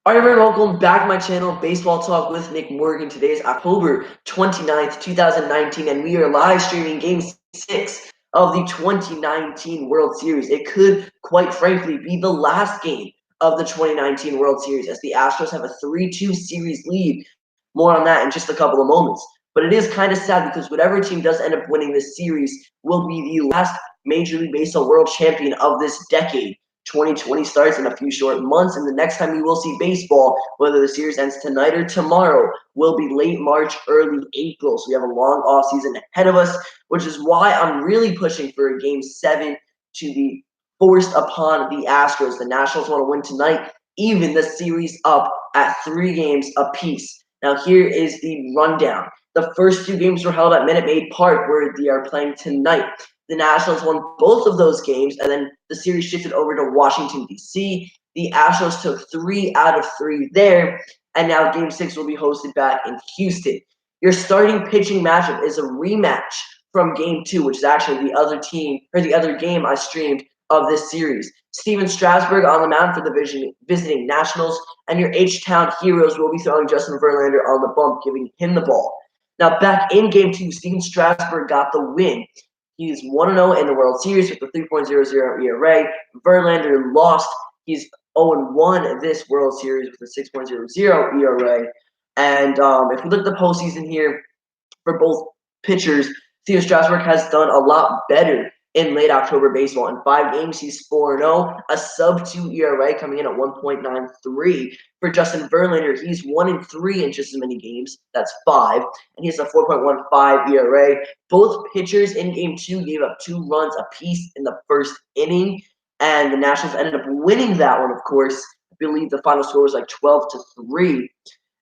All right, everyone, welcome back to my channel, Baseball Talk with Nick Morgan. Today is October 29th, 2019, and we are live streaming Game 6 of the 2019 World Series. It could, quite frankly, be the last game of the 2019 World Series as the Astros have a 3-2 series lead. More on that in just a couple of moments. But it is kind of sad because whatever team does end up winning this series will be the last Major League Baseball world champion of this decade. 2020 starts in a few short months, and the next time you will see baseball, whether the series ends tonight or tomorrow, will be late March, early April. So we have a long off season ahead of us, which is why I'm really pushing for a Game 7 to be forced upon the Astros. The Nationals want to win tonight, even the series up at 3 games apiece. Now here is the rundown. The first 2 games were held at Minute Maid Park, where they are playing tonight. The Nationals won both of those games, and then the series shifted over to Washington, D.C. The Astros took 3 out of 3 there, and now Game 6 will be hosted back in Houston. Your starting pitching matchup is a rematch from Game 2, which is actually the other team, or the other game I streamed of this series. Steven Strasburg on the mound for the visiting Nationals, and your H-Town Heroes will be throwing Justin Verlander on the bump, giving him the ball. Now, back in Game 2, Steven Strasburg got the win. He's 1-0 in the World Series with a 3.00 ERA. Verlander lost. He's 0-1 this World Series with a 6.00 ERA. And if we look at the postseason here for both pitchers, Steven Strasburg has done a lot better in late October baseball. In 5 games, he's 4-0, a sub-2 ERA coming in at 1.93. For Justin Verlander, he's 1-3 in just as many games. That's 5, and he has a 4.15 ERA. Both pitchers in Game 2 gave up 2 runs apiece in the first inning, and the Nationals ended up winning that one, of course. I believe the final score was like 12-3,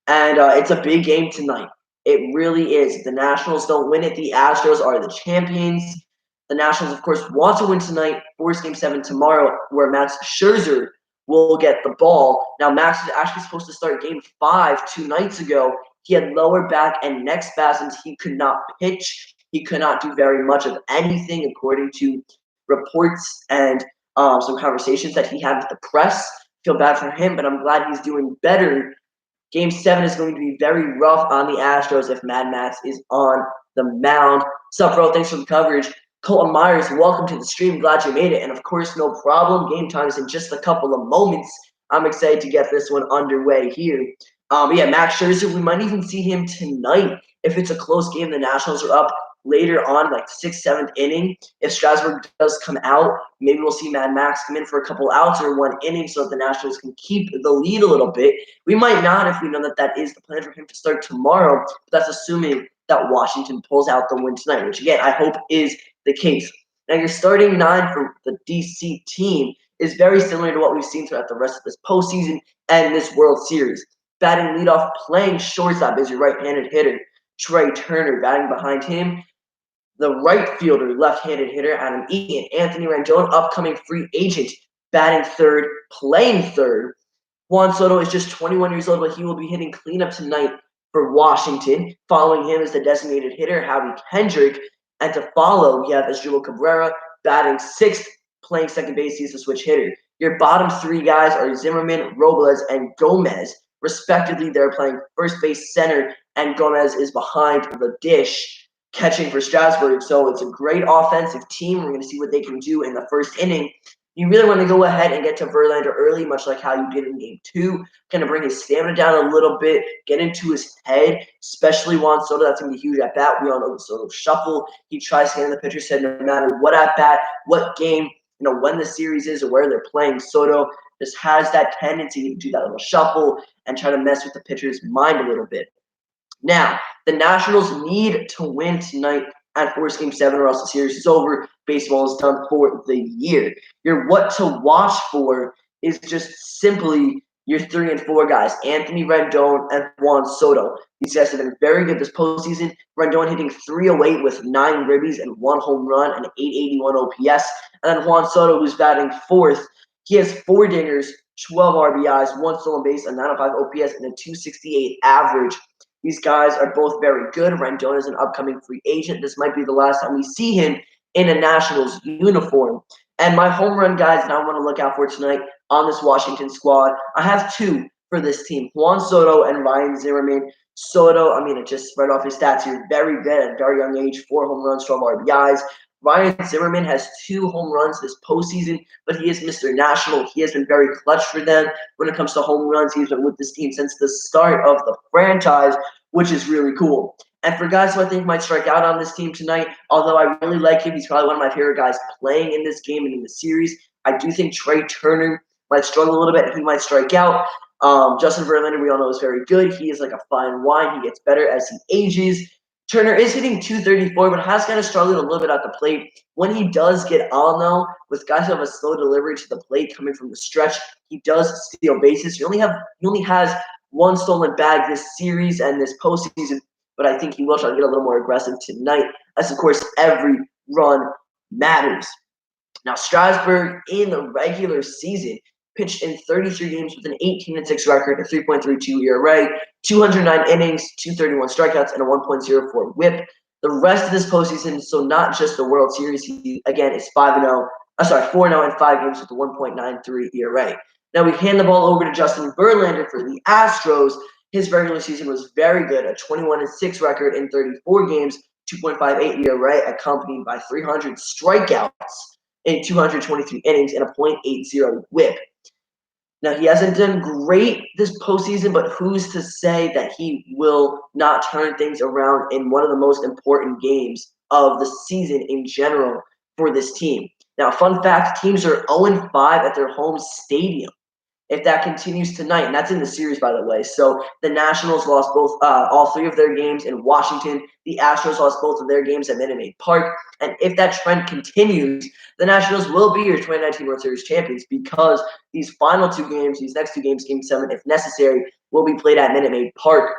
and it's a big game tonight. It really is. If the Nationals don't win it, the Astros are the champions. The Nationals, of course, want to win tonight, force Game 7 tomorrow, where Max Scherzer will get the ball. Now, Max was actually supposed to start Game 5 2 nights ago. He had lower back and neck spasms. He could not pitch. He could not do very much of anything, according to reports and some conversations that he had with the press. Feel bad for him, but I'm glad he's doing better. Game 7 is going to be very rough on the Astros if Mad Max is on the mound. What's up, bro? Thanks for the coverage. Colton Myers, welcome to the stream. Glad you made it. And, of course, no problem. Game time is in just a couple of moments. I'm excited to get this one underway here. Yeah, Max Scherzer, we might even see him tonight. If it's a close game, the Nationals are up later on, like 6th, 7th inning. If Strasburg does come out, maybe we'll see Mad Max come in for a couple outs or 1 inning so that the Nationals can keep the lead a little bit. We might not if we know that that is the plan for him to start tomorrow, but that's assuming that Washington pulls out the win tonight, which, again, I hope is the case. Now, your starting 9 for the DC team is very similar to what we've seen throughout the rest of this postseason and this World Series. Batting leadoff, playing shortstop is your right-handed hitter, Trey Turner. Batting behind him, the right fielder, left-handed hitter, Adam Eaton. Anthony Rendon, upcoming free agent, batting third, playing third. Juan Soto is just 21 years old, but he will be hitting cleanup tonight for Washington. Following him is the designated hitter, Howie Kendrick. And to follow, we have Asdrubal Cabrera, batting 6th, playing second base. He's the switch hitter. Your bottom 3 guys are Zimmerman, Robles, and Gomez. Respectively, they're playing first base, center, and Gomez is behind the dish, catching for Strasburg. So it's a great offensive team. We're going to see what they can do in the first inning. You really want to go ahead and get to Verlander early, much like how you did in Game 2. Kind of bring his stamina down a little bit, get into his head, especially Juan Soto. That's going to be huge at bat. We all know the Soto shuffle. He tries to get in the pitcher's head no matter what at bat, what game, when the series is or where they're playing. Soto just has that tendency to do that little shuffle and try to mess with the pitcher's mind a little bit. Now, the Nationals need to win tonight and force Game 7 or else the series is over. Baseball is done for the year. Your what to watch for is just simply your 3 and 4 guys, Anthony Rendon and Juan Soto. These guys have been very good this postseason. Rendon hitting 308 with 9 ribbies and 1 home run and 881 OPS. And then Juan Soto, who's batting 4th, he has 4 dingers, 12 RBIs, 1 stolen base, a 905 OPS, and a 268 average. These guys are both very good. Rendon is an upcoming free agent. This might be the last time we see him in a Nationals uniform. And my home run guys that I want to look out for tonight on this Washington squad, I have 2. for this team. Juan Soto and Ryan Zimmerman. Soto, I mean, it just right off his stats here, very good at a very young age, 4 home runs, 12 RBIs. Ryan Zimmerman has 2 home runs this postseason, but he is Mr. National. He has been very clutch for them when it comes to home runs. He's been with this team since the start of the franchise, which is really cool. And for guys who I think might strike out on this team tonight, although I really like him, he's probably one of my favorite guys playing in this game and in the series. I do think Trey Turner might struggle a little bit. He might strike out. Justin Verlander, we all know, is very good. He is like a fine wine. He gets better as he ages. Turner is hitting 234, but has kind of struggled a little bit at the plate. When he does get on, though, with guys who have a slow delivery to the plate coming from the stretch, he does steal bases. He only has 1 stolen bag this series and this postseason, but I think he will try to get a little more aggressive tonight, as of course every run matters. Now, Strasburg in the regular season pitched in 33 games with an 18-6 record, a 3.32 ERA, 209 innings, 231 strikeouts, and a 1.04 WHIP. The rest of this postseason, so not just the World Series, he again is 4-0 in 5 games with a 1.93 ERA. Now we hand the ball over to Justin Verlander for the Astros. His regular season was very good, a 21-6 record in 34 games, 2.58 ERA, accompanied by 300 strikeouts in 223 innings and a .80 WHIP. Now, he hasn't done great this postseason, but who's to say that he will not turn things around in one of the most important games of the season in general for this team? Now, fun fact, teams are 0-5 at their home stadium if that continues tonight, and that's in the series, by the way. So the Nationals lost all 3 of their games in Washington. The Astros lost both of their games at Minute Maid Park. And if that trend continues, the Nationals will be your 2019 World Series champions because these final 2 games, these next 2 games, Game 7, if necessary, will be played at Minute Maid Park.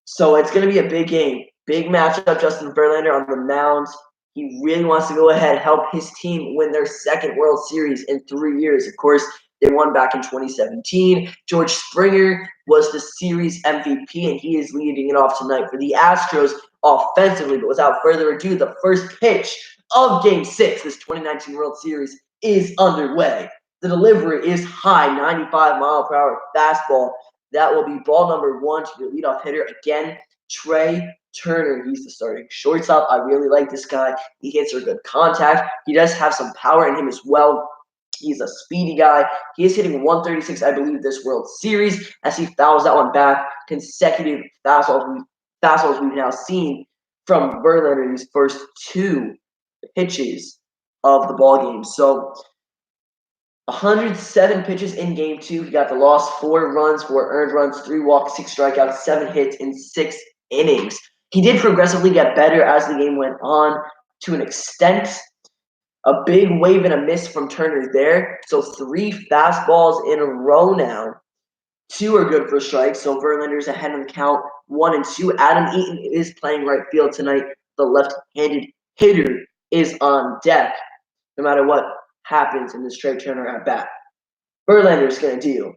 So it's going to be a big game. Big matchup, Justin Verlander on the mound. He really wants to go ahead, help his team win their 2nd World Series in 3 years. Of course, they won back in 2017. George Springer was the series MVP, and he is leading it off tonight for the Astros offensively. But without further ado, the first pitch of Game 6, this 2019 World Series, is underway. The delivery is high, 95-mile-per-hour fastball. That will be ball number 1 to your leadoff hitter. Again, Trey Turner. He's the starting shortstop. I really like this guy. He hits for good contact. He does have some power in him as well. He's a speedy guy. He is hitting 136, I believe, this World Series as he fouls that one back. Consecutive fastballs we've now seen from Verlander in these first 2 pitches of the ball game. So 107 pitches in Game 2. He got the loss, 4 runs, 4 earned runs, 3 walks, 6 strikeouts, 7 hits in 6 innings. He did progressively get better as the game went on to an extent. A big wave and a miss from Turner there. So 3 fastballs in a row now. 2 are good for strikes. So Verlander's ahead of the count, 1 and 2. Adam Eaton is playing right field tonight. The left-handed hitter is on deck, no matter what happens in this Trey Turner at bat. Verlander's going to deal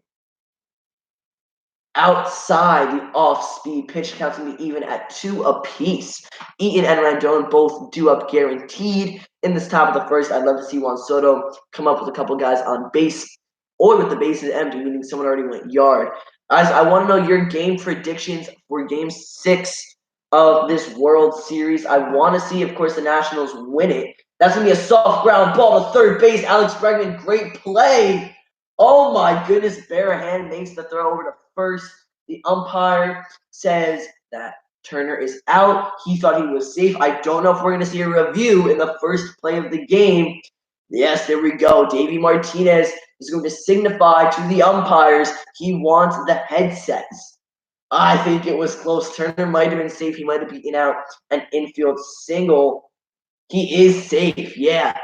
outside the off-speed pitch, counting to even at 2 apiece. Eaton and Rendon both due up guaranteed in this top of the first. I'd love to see Juan Soto come up with a couple guys on base or with the bases empty, meaning someone already went yard. Guys, I want to know your game predictions for Game 6 of this World Series. I want to see, of course, the Nationals win it. That's going to be a soft ground ball to third base. Alex Bregman, great play. Oh my goodness, Barahan makes the throw over to first. The umpire says that Turner is out. He thought he was safe. I don't know if we're going to see a review in the first play of the game. Yes, there we go. Davey Martinez is going to signify to the umpires he wants the headsets. I think it was close. Turner might have been safe. He might have beaten out an infield single. He is safe, yeah.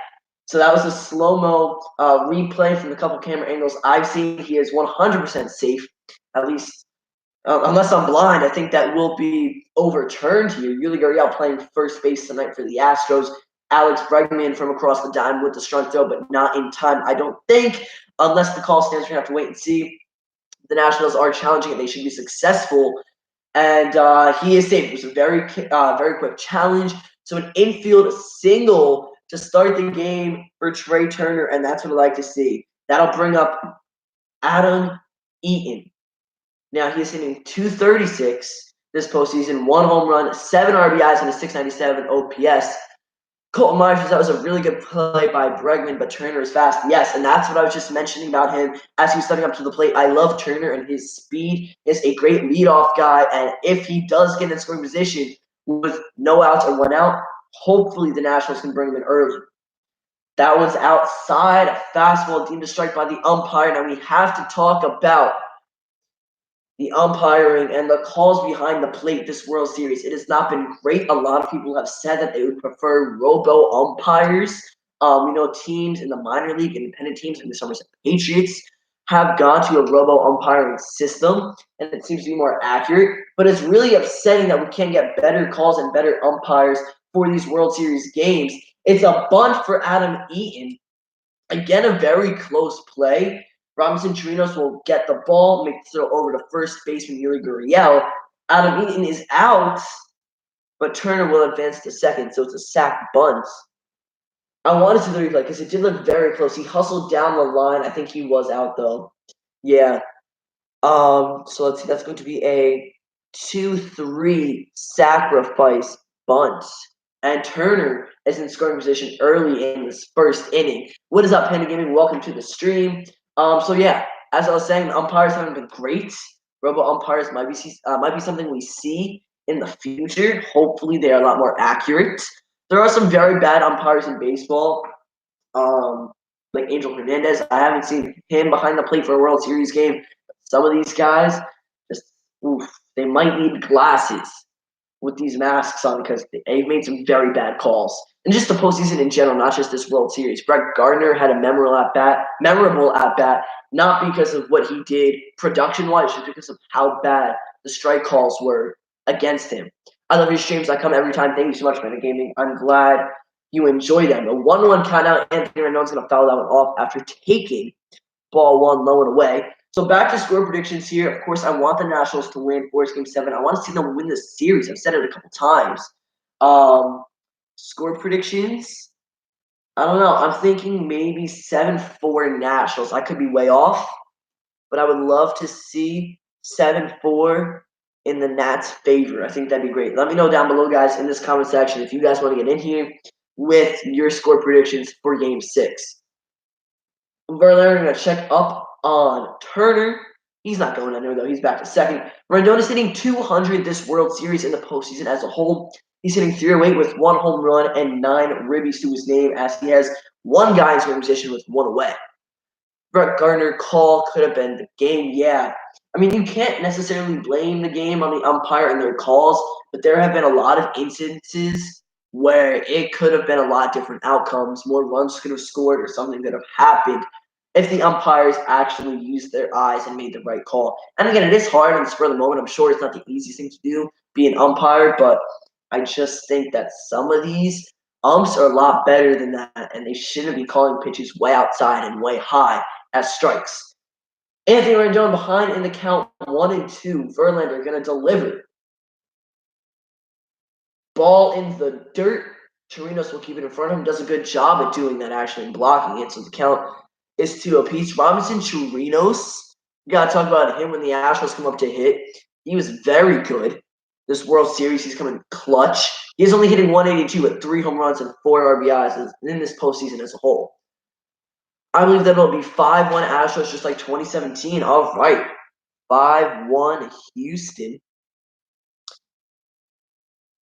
So that was a slow-mo replay from a couple camera angles I've seen. He is 100% safe, at least. Unless I'm blind, I think that will be overturned here. Yuli Gurriel playing first base tonight for the Astros. Alex Bregman from across the dime with the strong throw, but not in time, I don't think. Unless the call stands, we're going to have to wait and see. The Nationals are challenging it. They should be successful. And he is safe. It was a very quick challenge. So an infield single to start the game for Trey Turner, and that's what I like to see. That'll bring up Adam Eaton. Now he is hitting 236 this postseason, 1 home run, 7 RBIs, and a 697 OPS. Colton Myers, that was a really good play by Bregman, but Turner is fast. Yes, and that's what I was just mentioning about him as he was stepping up to the plate. I love Turner, and his speed is a great leadoff guy. And if he does get in scoring position with no outs or 1 out, hopefully the Nationals can bring him in early. That was outside, a fastball deemed a strike by the umpire. Now we have to talk about the umpiring and the calls behind the plate this World Series. It has not been great. A lot of people have said that they would prefer robo umpires. Teams in the minor league, independent teams, and the Somerset Patriots have gone to a robo umpiring system, and it seems to be more accurate. But it's really upsetting that we can't get better calls and better umpires for these World Series games. It's a bunt for Adam Eaton. Again, a very close play. Robinson Chirinos will get the ball, make the throw over to first baseman Yuli Gurriel. Adam Eaton is out, but Turner will advance to second, so it's a sac bunt. I wanted to see the replay because it did look very close. He hustled down the line. I think he was out though. Yeah. So let's see. That's going to be a 2-3 sacrifice bunt. And Turner is in scoring position early in this first inning. What is up, Panda Gaming? Welcome to the stream. So yeah, as I was saying, the umpires haven't been great. Robo umpires might be something we see in the future. Hopefully, they are a lot more accurate. There are some very bad umpires in baseball, like Angel Hernandez. I haven't seen him behind the plate for a World Series game. Some of these guys, just they might need glasses with these masks on because they've made some very bad calls. And just the postseason in general, not just this World Series. Brett Gardner had a memorable at bat, not because of what he did production-wise, just because of how bad the strike calls were against him. I love your streams. I come every time. Thank you so much, Meta Gaming. I'm glad you enjoy them. A 1-1 count out. Anthony Rendon's going to foul that one off after taking ball one low and away. So back to score predictions here. Of course, I want the Nationals to win Forest Game 7. I want to see them win the series. I've said it a couple times. Score predictions? I don't know. I'm thinking maybe 7-4 Nationals. I could be way off, but I would love to see 7-4 in the Nats' favor. I think that'd be great. Let me know down below, guys, in this comment section if you guys want to get in here with your score predictions for Game 6. Verlander going to check up on Turner. He's not going anywhere, though. He's back to second. Rendon is hitting 200 this World Series in the postseason as a whole. He's hitting 308 with 1 home run and 9 ribbies to his name, as he has 1 guy in scoring position with 1 away. Brett Gardner call could have been the game. Yeah. I mean, you can't necessarily blame the game on the umpire and their calls, but there have been a lot of instances where it could have been a lot different outcomes. More runs could have scored or something could have happened if the umpires actually used their eyes and made the right call. And again, it is hard in the spur of the moment. I'm sure it's not the easiest thing to do, be an umpire, but I just think that some of these umps are a lot better than that, and they shouldn't be calling pitches way outside and way high as strikes. Anthony Rendon behind in the count 1-2. Verlander going to deliver. Ball in the dirt. Chirinos will keep it in front of him. Does a good job at doing that, actually, and blocking it. So the count is 2 apiece. Robinson Chirinos, you got to talk about him when the Astros come up to hit. He was very good. This World Series, he's coming clutch. He's only hitting 182 with 3 home runs and 4 RBIs in this postseason as a whole. I believe that it'll be 5-1 Astros, just like 2017. All right. 5-1 Houston.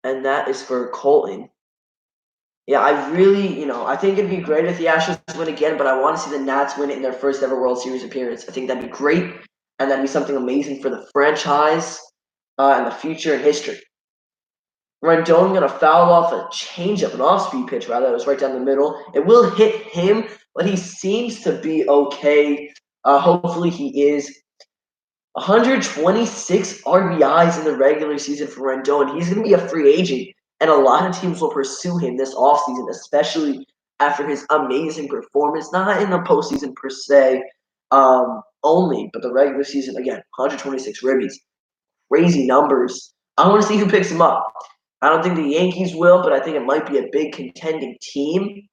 And that is for Colton. Yeah, I really, I think it'd be great if the Astros win again, but I want to see the Nats win it in their first ever World Series appearance. I think that'd be great, and that'd be something amazing for the franchise and the future and history. Rendon going to foul off a changeup, an off-speed pitch, rather. It was right down the middle. It will hit him, but he seems to be okay. Hopefully he is. 126 RBIs in the regular season for Rendon. He's going to be a free agent, and a lot of teams will pursue him this offseason, especially after his amazing performance, not in the postseason per se only, but the regular season. Again, 126 ribbies. Crazy numbers. I want to see who picks him up. I don't think the Yankees will, but I think it might be a big contending team.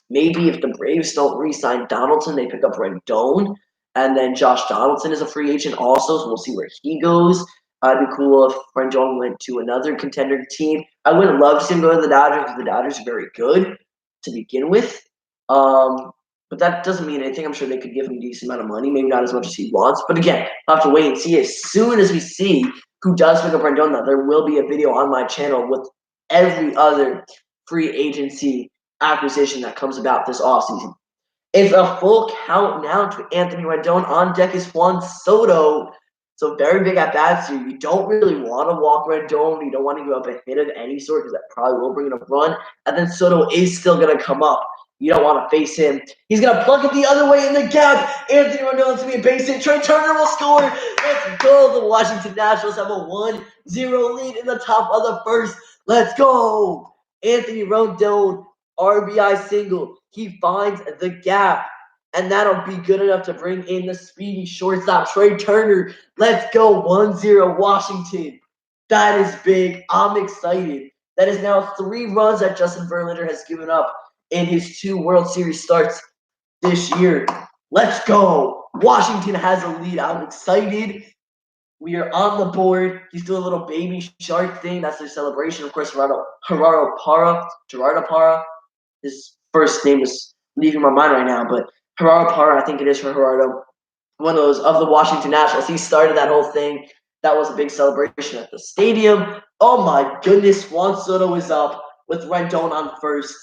Maybe if the Braves don't re-sign Donaldson, they pick up Rendon And then Josh Donaldson is a free agent also, so we'll see where he goes. It'd be cool if Rendon went to another contender team. I wouldn't love to see him go to the Dodgers because the Dodgers are very good to begin with. But that doesn't mean anything. I'm sure they could give him a decent amount of money, maybe not as much as he wants. But again, I'll have to wait and see. As soon as we see who does pick up Rendon, there will be a video on my channel with every other free agency acquisition that comes about this offseason. It's a full count now to Anthony Rendon. On deck is Juan Soto. So very big at bats here. You don't really want to walk Rendon. You don't want to give up a hit of any sort because that probably will bring in a run. And then Soto is still going to come up. You don't want to face him. He's going to plug it the other way in the gap. Anthony Rendon's going to be a base hit. Trey Turner will score. Let's go. The Washington Nationals have a 1-0 lead in the top of the first. Let's go. Anthony Rendon, RBI single. He finds the gap. And that'll be good enough to bring in the speedy shortstop, Trey Turner. Let's go. 1-0 Washington. That is big. I'm excited. That is now 3 runs that Justin Verlander has given up in his 2 World Series starts this year. Let's go. Washington has a lead. I'm excited. We are on the board. He's doing a little baby shark thing. That's their celebration. Of course, Gerardo Parra. His first name is leaving my mind right now, but Gerardo Parra, I think it is for Gerardo. One of those of the Washington Nationals. He started that whole thing. That was a big celebration at the stadium. Oh my goodness, Juan Soto is up with Rendon on first.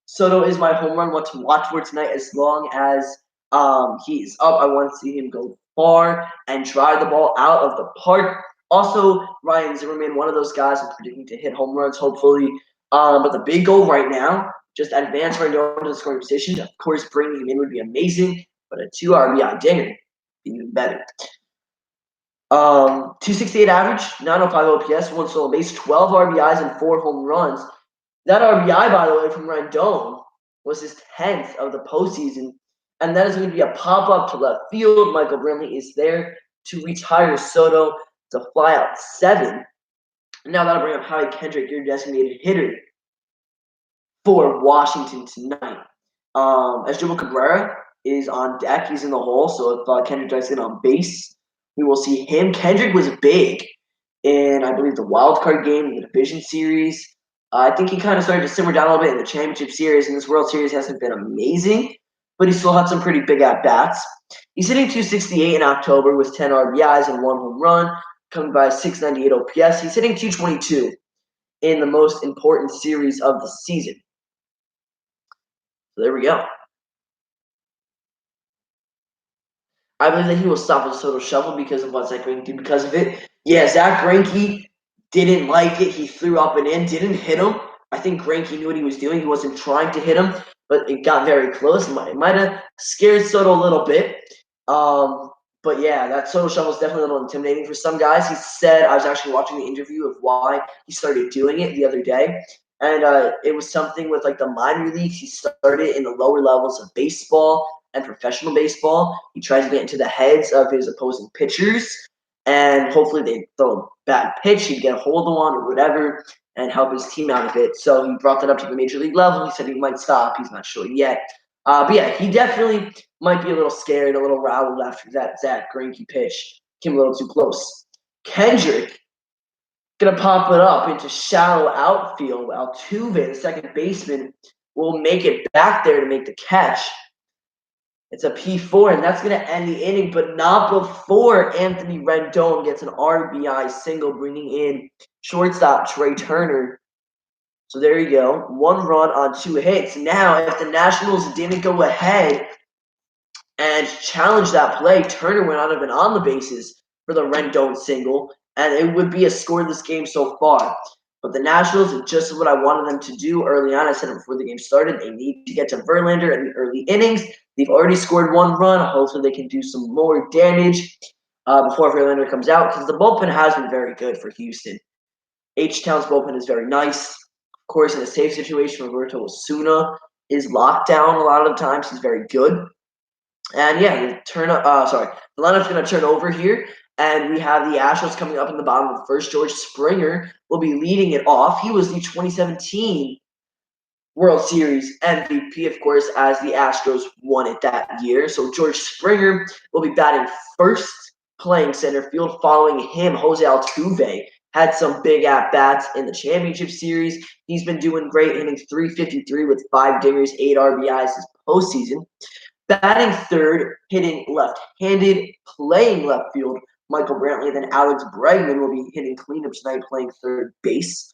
Soto is my home run one to watch for tonight as long as he's up. I want to see him go far and drive the ball out of the park. Also, Ryan Zimmerman, one of those guys I'm predicting to hit home runs, hopefully. But the big goal right now, just advance Rendon to the scoring position. Of course, bringing him in would be amazing, but a 2 RBI dinger, even better. 268 average, 905 OPS, 1 stolen base, 12 RBIs, and 4 home runs. That RBI, by the way, from Rendon was his 10th of the postseason, and that is going to be a pop-up to left field. Michael Brinley is there to retire Soto to fly out 7. And now that'll bring up Howie Kendrick, your designated hitter for Washington tonight. As Jubal Cabrera is on deck, he's in the hole, so if Kendrick does get on base, we will see him. Kendrick was big in, I believe, the wild card game in the division series. I think he kind of started to simmer down a little bit in the championship series, and this World Series hasn't been amazing, but he still had some pretty big at-bats. He's hitting 268 in October with 10 RBIs and 1 home run, coming by 698 OPS. He's hitting 222 in the most important series of the season. So there we go. I believe that he will stop the Soto shuffle because of what Zach Greinke did because of it. Yeah, Zach Greinke didn't like it. He threw up and in, didn't hit him. I think Greinke knew what he was doing. He wasn't trying to hit him, but it got very close. It might have scared Soto a little bit. But yeah, that Soto shuffle is definitely a little intimidating for some guys. He said, I was actually watching the interview of why he started doing it the other day. And it was something with like the minor leagues. He started in the lower levels of baseball and professional baseball. He tries to get into the heads of his opposing pitchers, and hopefully they throw a bad pitch, he'd get a hold of one or whatever, and help his team out of it. So he brought that up to the major league level. He said he might stop. He's not sure yet. But yeah, he definitely might be a little scared, a little rattled after that Zach Greinke pitch came a little too close. Kendrick gonna pop it up into shallow outfield. Altuve, the second baseman, will make it back there to make the catch. It's a P4, and that's going to end the inning, but not before Anthony Rendon gets an RBI single, bringing in shortstop Trey Turner. So there you go. 1 run on 2 hits. Now, if the Nationals didn't go ahead and challenge that play, Turner would not have been on the bases for the Rendon single, and it would be a scoreless game so far. But the Nationals did just what I wanted them to do early on. I said it before the game started. They need to get to Verlander in the early innings. They've already scored 1 run. Hopefully they can do some more damage before Verlander comes out, because the bullpen has been very good for Houston. H-Town's bullpen is very nice. Of course, in a safe situation, Roberto Osuna is locked down a lot of the times. He's very good. And yeah, the lineup's going to turn over here. And we have the Astros coming up in the bottom of the first. George Springer will be leading it off. He was the 2017 World Series MVP, of course, as the Astros won it that year. So George Springer will be batting first, playing center field. Following him, Jose Altuve had some big at-bats in the championship series. He's been doing great, hitting .353 with 5 dingers, 8 RBIs this postseason. Batting third, hitting left-handed, playing left field, Michael Brantley. Then Alex Bregman will be hitting cleanup tonight, playing third base.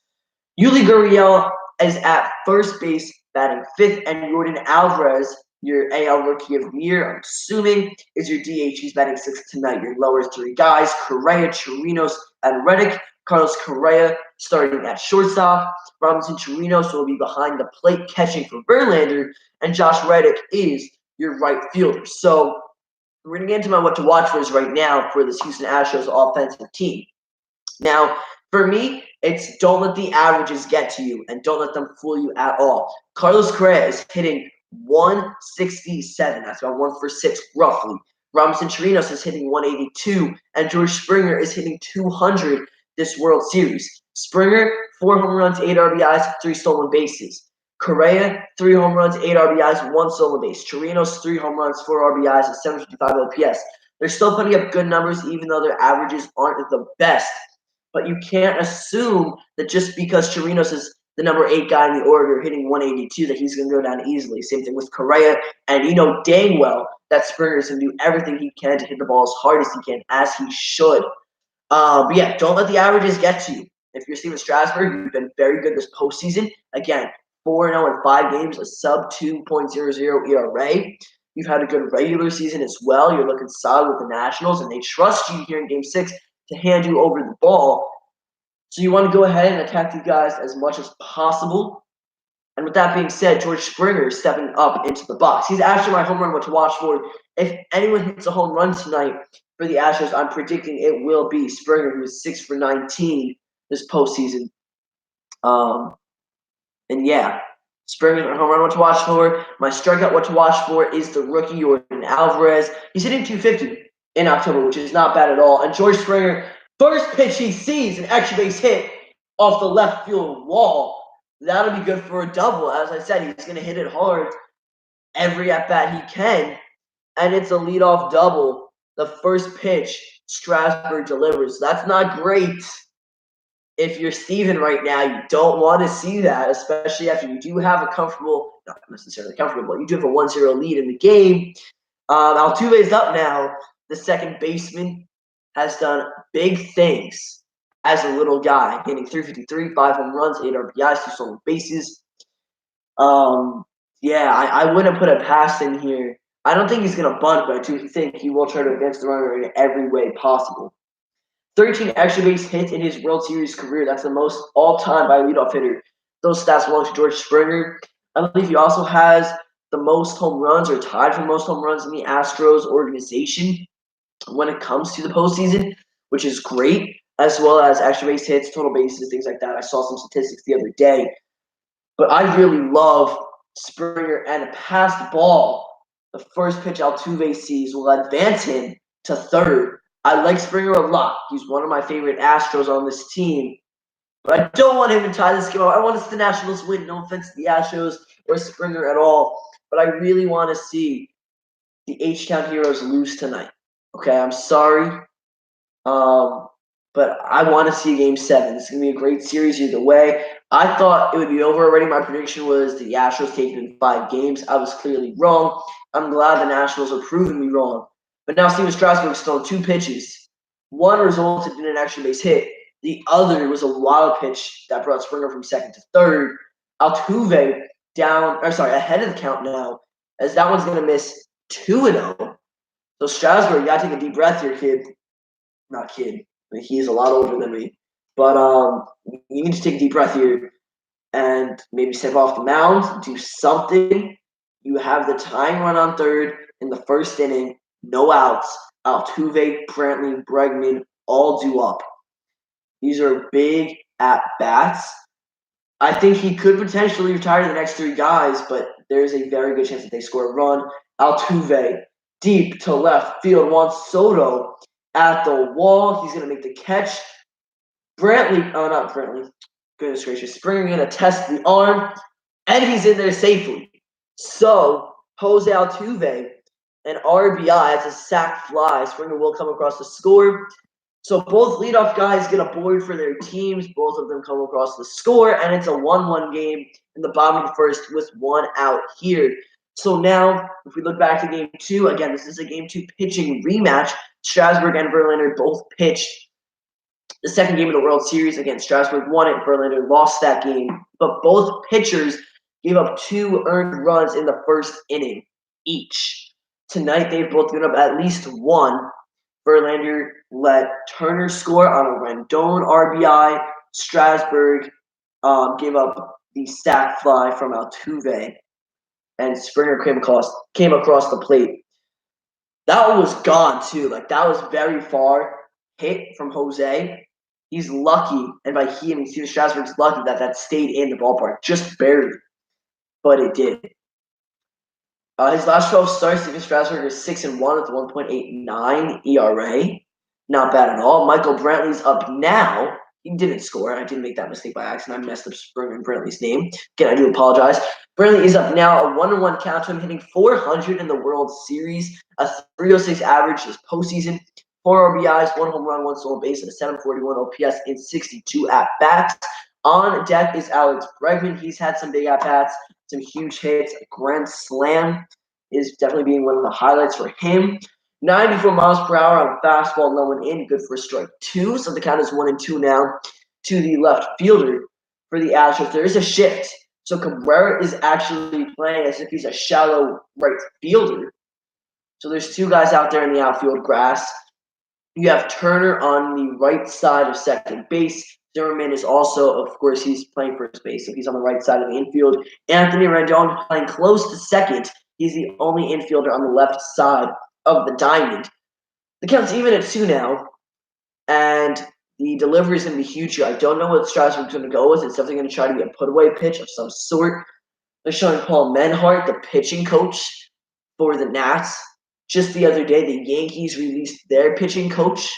Yuli Gurriel is at first base, batting fifth, and Jordan Alvarez, your AL Rookie of the Year, I'm assuming, is your DH. He's batting sixth tonight. Your lower three guys, Correa, Chirinos, and Reddick. Carlos Correa starting at shortstop. Robinson Chirinos will be behind the plate catching for Verlander, and Josh Reddick is your right fielder. So we're going to get into my what to watch for is right now for this Houston Astros offensive team. Now, for me, it's don't let the averages get to you and don't let them fool you at all. Carlos Correa is hitting 167. That's about 1 for 6, roughly. Robinson Chirinos is hitting 182, and George Springer is hitting 200 this World Series. Springer, 4 home runs, 8 RBIs, 3 stolen bases. Correa, 3 home runs, 8 RBIs, 1 stolen base. Chirinos, 3 home runs, 4 RBIs, and 755 OPS. They're still putting up good numbers, even though their averages aren't the best. But you can't assume that just because Chirinos is the number 8 guy in the order hitting 182 that he's going to go down easily. Same thing with Correa. And you know dang well that Springer is going to do everything he can to hit the ball as hard as he can, as he should. But yeah, don't let the averages get to you. If you're Steven Strasburg, you've been very good this postseason. Again, 4-0 in 5 games, a sub 2.00 ERA. You've had a good regular season as well. You're looking solid with the Nationals, and they trust you here in Game 6 to hand you over the ball. So you want to go ahead and attack these guys as much as possible. And with that being said, George Springer is stepping up into the box. He's actually my home run what to watch for. If anyone hits a home run tonight for the Astros, I'm predicting it will be Springer, who is 6 for 19 this postseason. And yeah, Springer's my home run what to watch for. My strikeout what to watch for is the rookie Jordan Alvarez. He's hitting 250 in October, which is not bad at all. And George Springer, first pitch he sees, an extra base hit off the left field wall. That'll be good for a double. As I said, he's going to hit it hard every at-bat he can. And it's a leadoff double. The first pitch, Strasburg delivers. That's not great. If you're Steven right now, you don't want to see that, especially after you do have a comfortable, not necessarily comfortable, but you do have a 1-0 lead in the game. Altuve's up now. The second baseman has done big things as a little guy, hitting .353, 5 home runs, 8 RBIs, 2 stolen bases. Yeah, I wouldn't put a pass in here. I don't think he's going to bunt, but I do think he will try to advance the runner in every way possible. 13 extra base hits in his World Series career. That's the most all-time by a leadoff hitter. Those stats belong to George Springer. I believe he also has the most home runs or tied for the most home runs in the Astros organization when it comes to the postseason, which is great, as well as extra base hits, total bases, things like that. I saw some statistics the other day. But I really love Springer, and a passed ball, the first pitch Altuve sees, will advance him to third. I like Springer a lot. He's one of my favorite Astros on this team. But I don't want him to tie this game up. I want to see the Nationals win. No offense to the Astros or Springer at all. But I really want to see the H-Town Heroes lose tonight. Okay, I'm sorry. But I want to see Game 7. It's going to be a great series either way. I thought it would be over already. My prediction was the Astros taking in 5 games. I was clearly wrong. I'm glad the Nationals are proving me wrong. But now Steven Strasburg thrown 2 pitches. One resulted in an extra base hit. The other was a wild pitch that brought Springer from second to third. Altuve ahead of the count now, as that one's going to miss 2-0. So Strasburg, you got to take a deep breath here, kid. Not kid. I mean, he is a lot older than me. But you need to take a deep breath here and maybe step off the mound, do something. You have the tying run on third in the first inning. No outs. Altuve, Brantley, Bregman, all due up. These are big at-bats. I think he could potentially retire the next 3 guys, but there's a very good chance that they score a run. Altuve, deep to left field, wants Soto at the wall. He's going to make the catch. Not Brantley. Goodness gracious. Springer going to test the arm. and he's in there safely. So Jose Altuve, an RBI as a sac fly. Springer will come across the score. So both leadoff guys get a board for their teams. Both of them come across the score, and it's a 1-1 game in the bottom of the first with one out here. So now, if we look back to game two, again, this is a game two pitching rematch. Strasburg and Verlander both pitched the second game of the World Series. Again, Strasburg won it. Verlander lost that game. But both pitchers gave up 2 earned runs in the first inning each. Tonight, they've both given up at least 1. Verlander let Turner score on a Rendon RBI. Strasburg gave up the sac fly from Altuve, and Springer came across the plate. That one was gone too. Like, that was very far hit from Jose. He's lucky, and by he I mean Steven Strasburg's lucky that stayed in the ballpark, just barely, but it did. His last 12 starts, Steven Strasburg is 6-1 with 1.89 ERA. Not bad at all. Michael Brantley's up now. He didn't score. I did make that mistake by accident. I messed up Springer and Brantley's name. Again, I do apologize. Brantley is up now. A 1-1 count to him, hitting 400 in the World Series, a 306 average this postseason, 4 RBIs, 1 home run, 1 stolen base, and a 741 OPS in 62 at-bats. On deck is Alex Bregman. He's had some big at-bats, some huge hits. A grand slam is definitely being one of the highlights for him. 94 miles per hour on a fastball, no one in, good for strike 2. So the count is 1-2 now to the left fielder for the Astros. There is a shift. So Cabrera is actually playing as if he's a shallow right fielder. So there's 2 guys out there in the outfield grass. You have Turner on the right side of second base. Zimmerman is also, of course, he's playing first base, so he's on the right side of the infield. Anthony Rendon playing close to second. He's the only infielder on the left side of the diamond. The count's even at 2 now, and the delivery is going to be huge here. I don't know what Strasburg's going to go with. It's definitely going to try to be a put-away pitch of some sort. They're showing Paul Menhart, the pitching coach for the Nats. Just the other day, the Yankees released their pitching coach,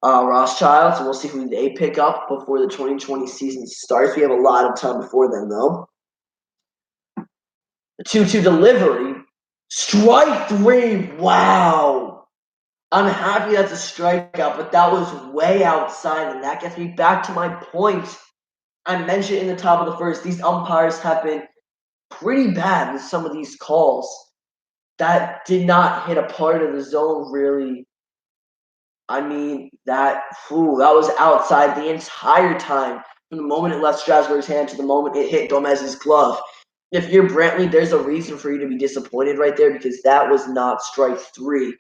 Rothschild, so we'll see who they pick up before the 2020 season starts. We have a lot of time before then, though. The 2-2 delivery. Strike 3. Wow. I'm happy that's a strikeout, but that was way outside, and that gets me back to my point I mentioned in the top of the first. These umpires have been pretty bad with some of these calls. That did not hit a part of the zone, really. I mean, that was outside the entire time from the moment it left Strasburg's hand to the moment it hit Gomez's glove. If you're Brantley, there's a reason for you to be disappointed right there because that was not strike 3.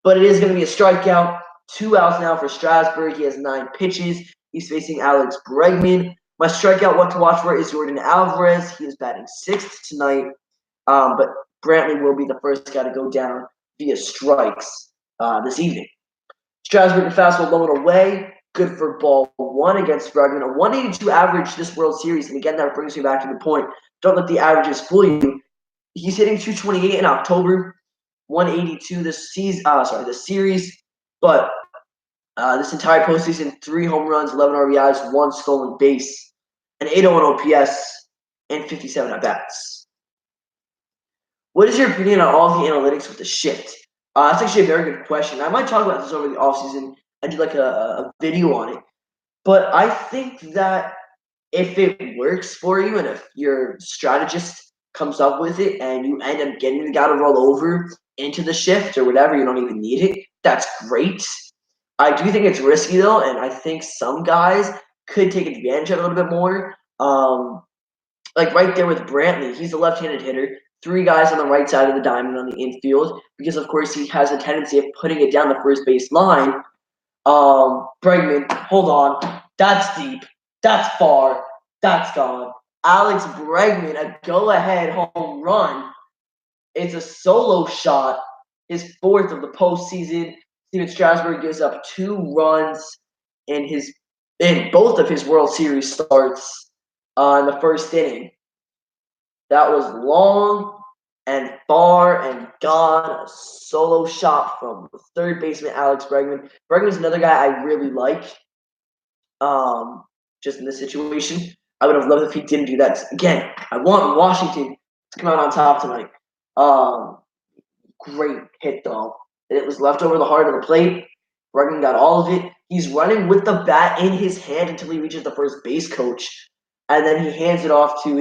But it is going to be a strikeout. 2 outs now for Strasburg. He has 9 pitches. He's facing Alex Bregman. My strikeout one to watch for is Jordan Alvarez. He is batting 6th tonight. But Brantley will be the first guy to go down via strikes this evening. Strasburg and fastball low and away. Good for ball 1 against Bregman. A 182 average this World Series. And again, that brings me back to the point. Don't let the averages fool you. He's hitting 228 in October. 182 this series. But this entire postseason, 3 home runs, 11 RBIs, 1 stolen base, an 801 OPS, and 57 at-bats. What is your opinion on all of the analytics with the shift? That's actually a very good question. I might talk about this over the offseason. I did like a video on it. But I think that if it works for you and if your strategist comes up with it and you end up getting the guy to roll over into the shift or whatever, you don't even need it, that's great. I do think it's risky, though, and I think some guys could take advantage of it a little bit more. Like right there with Brantley, he's a left-handed hitter. 3 guys on the right side of the diamond on the infield because, of course, he has a tendency of putting it down the first base line. Bregman, hold on. That's deep. That's far. That's gone. Alex Bregman, a go-ahead home run. It's a solo shot, his 4th of the postseason. Steven Strasburg gives up 2 runs in both of his World Series starts in the first inning. That was long and far and gone. A solo shot from the third baseman, Alex Bregman. Bregman's another guy I really like, just in this situation. I would have loved if he didn't do that. Again, I want Washington to come out on top tonight. Um, Great hit though. It was left over the heart of the plate. Bregman got all of it. He's running with the bat in his hand until he reaches the first base coach, and then he hands it off to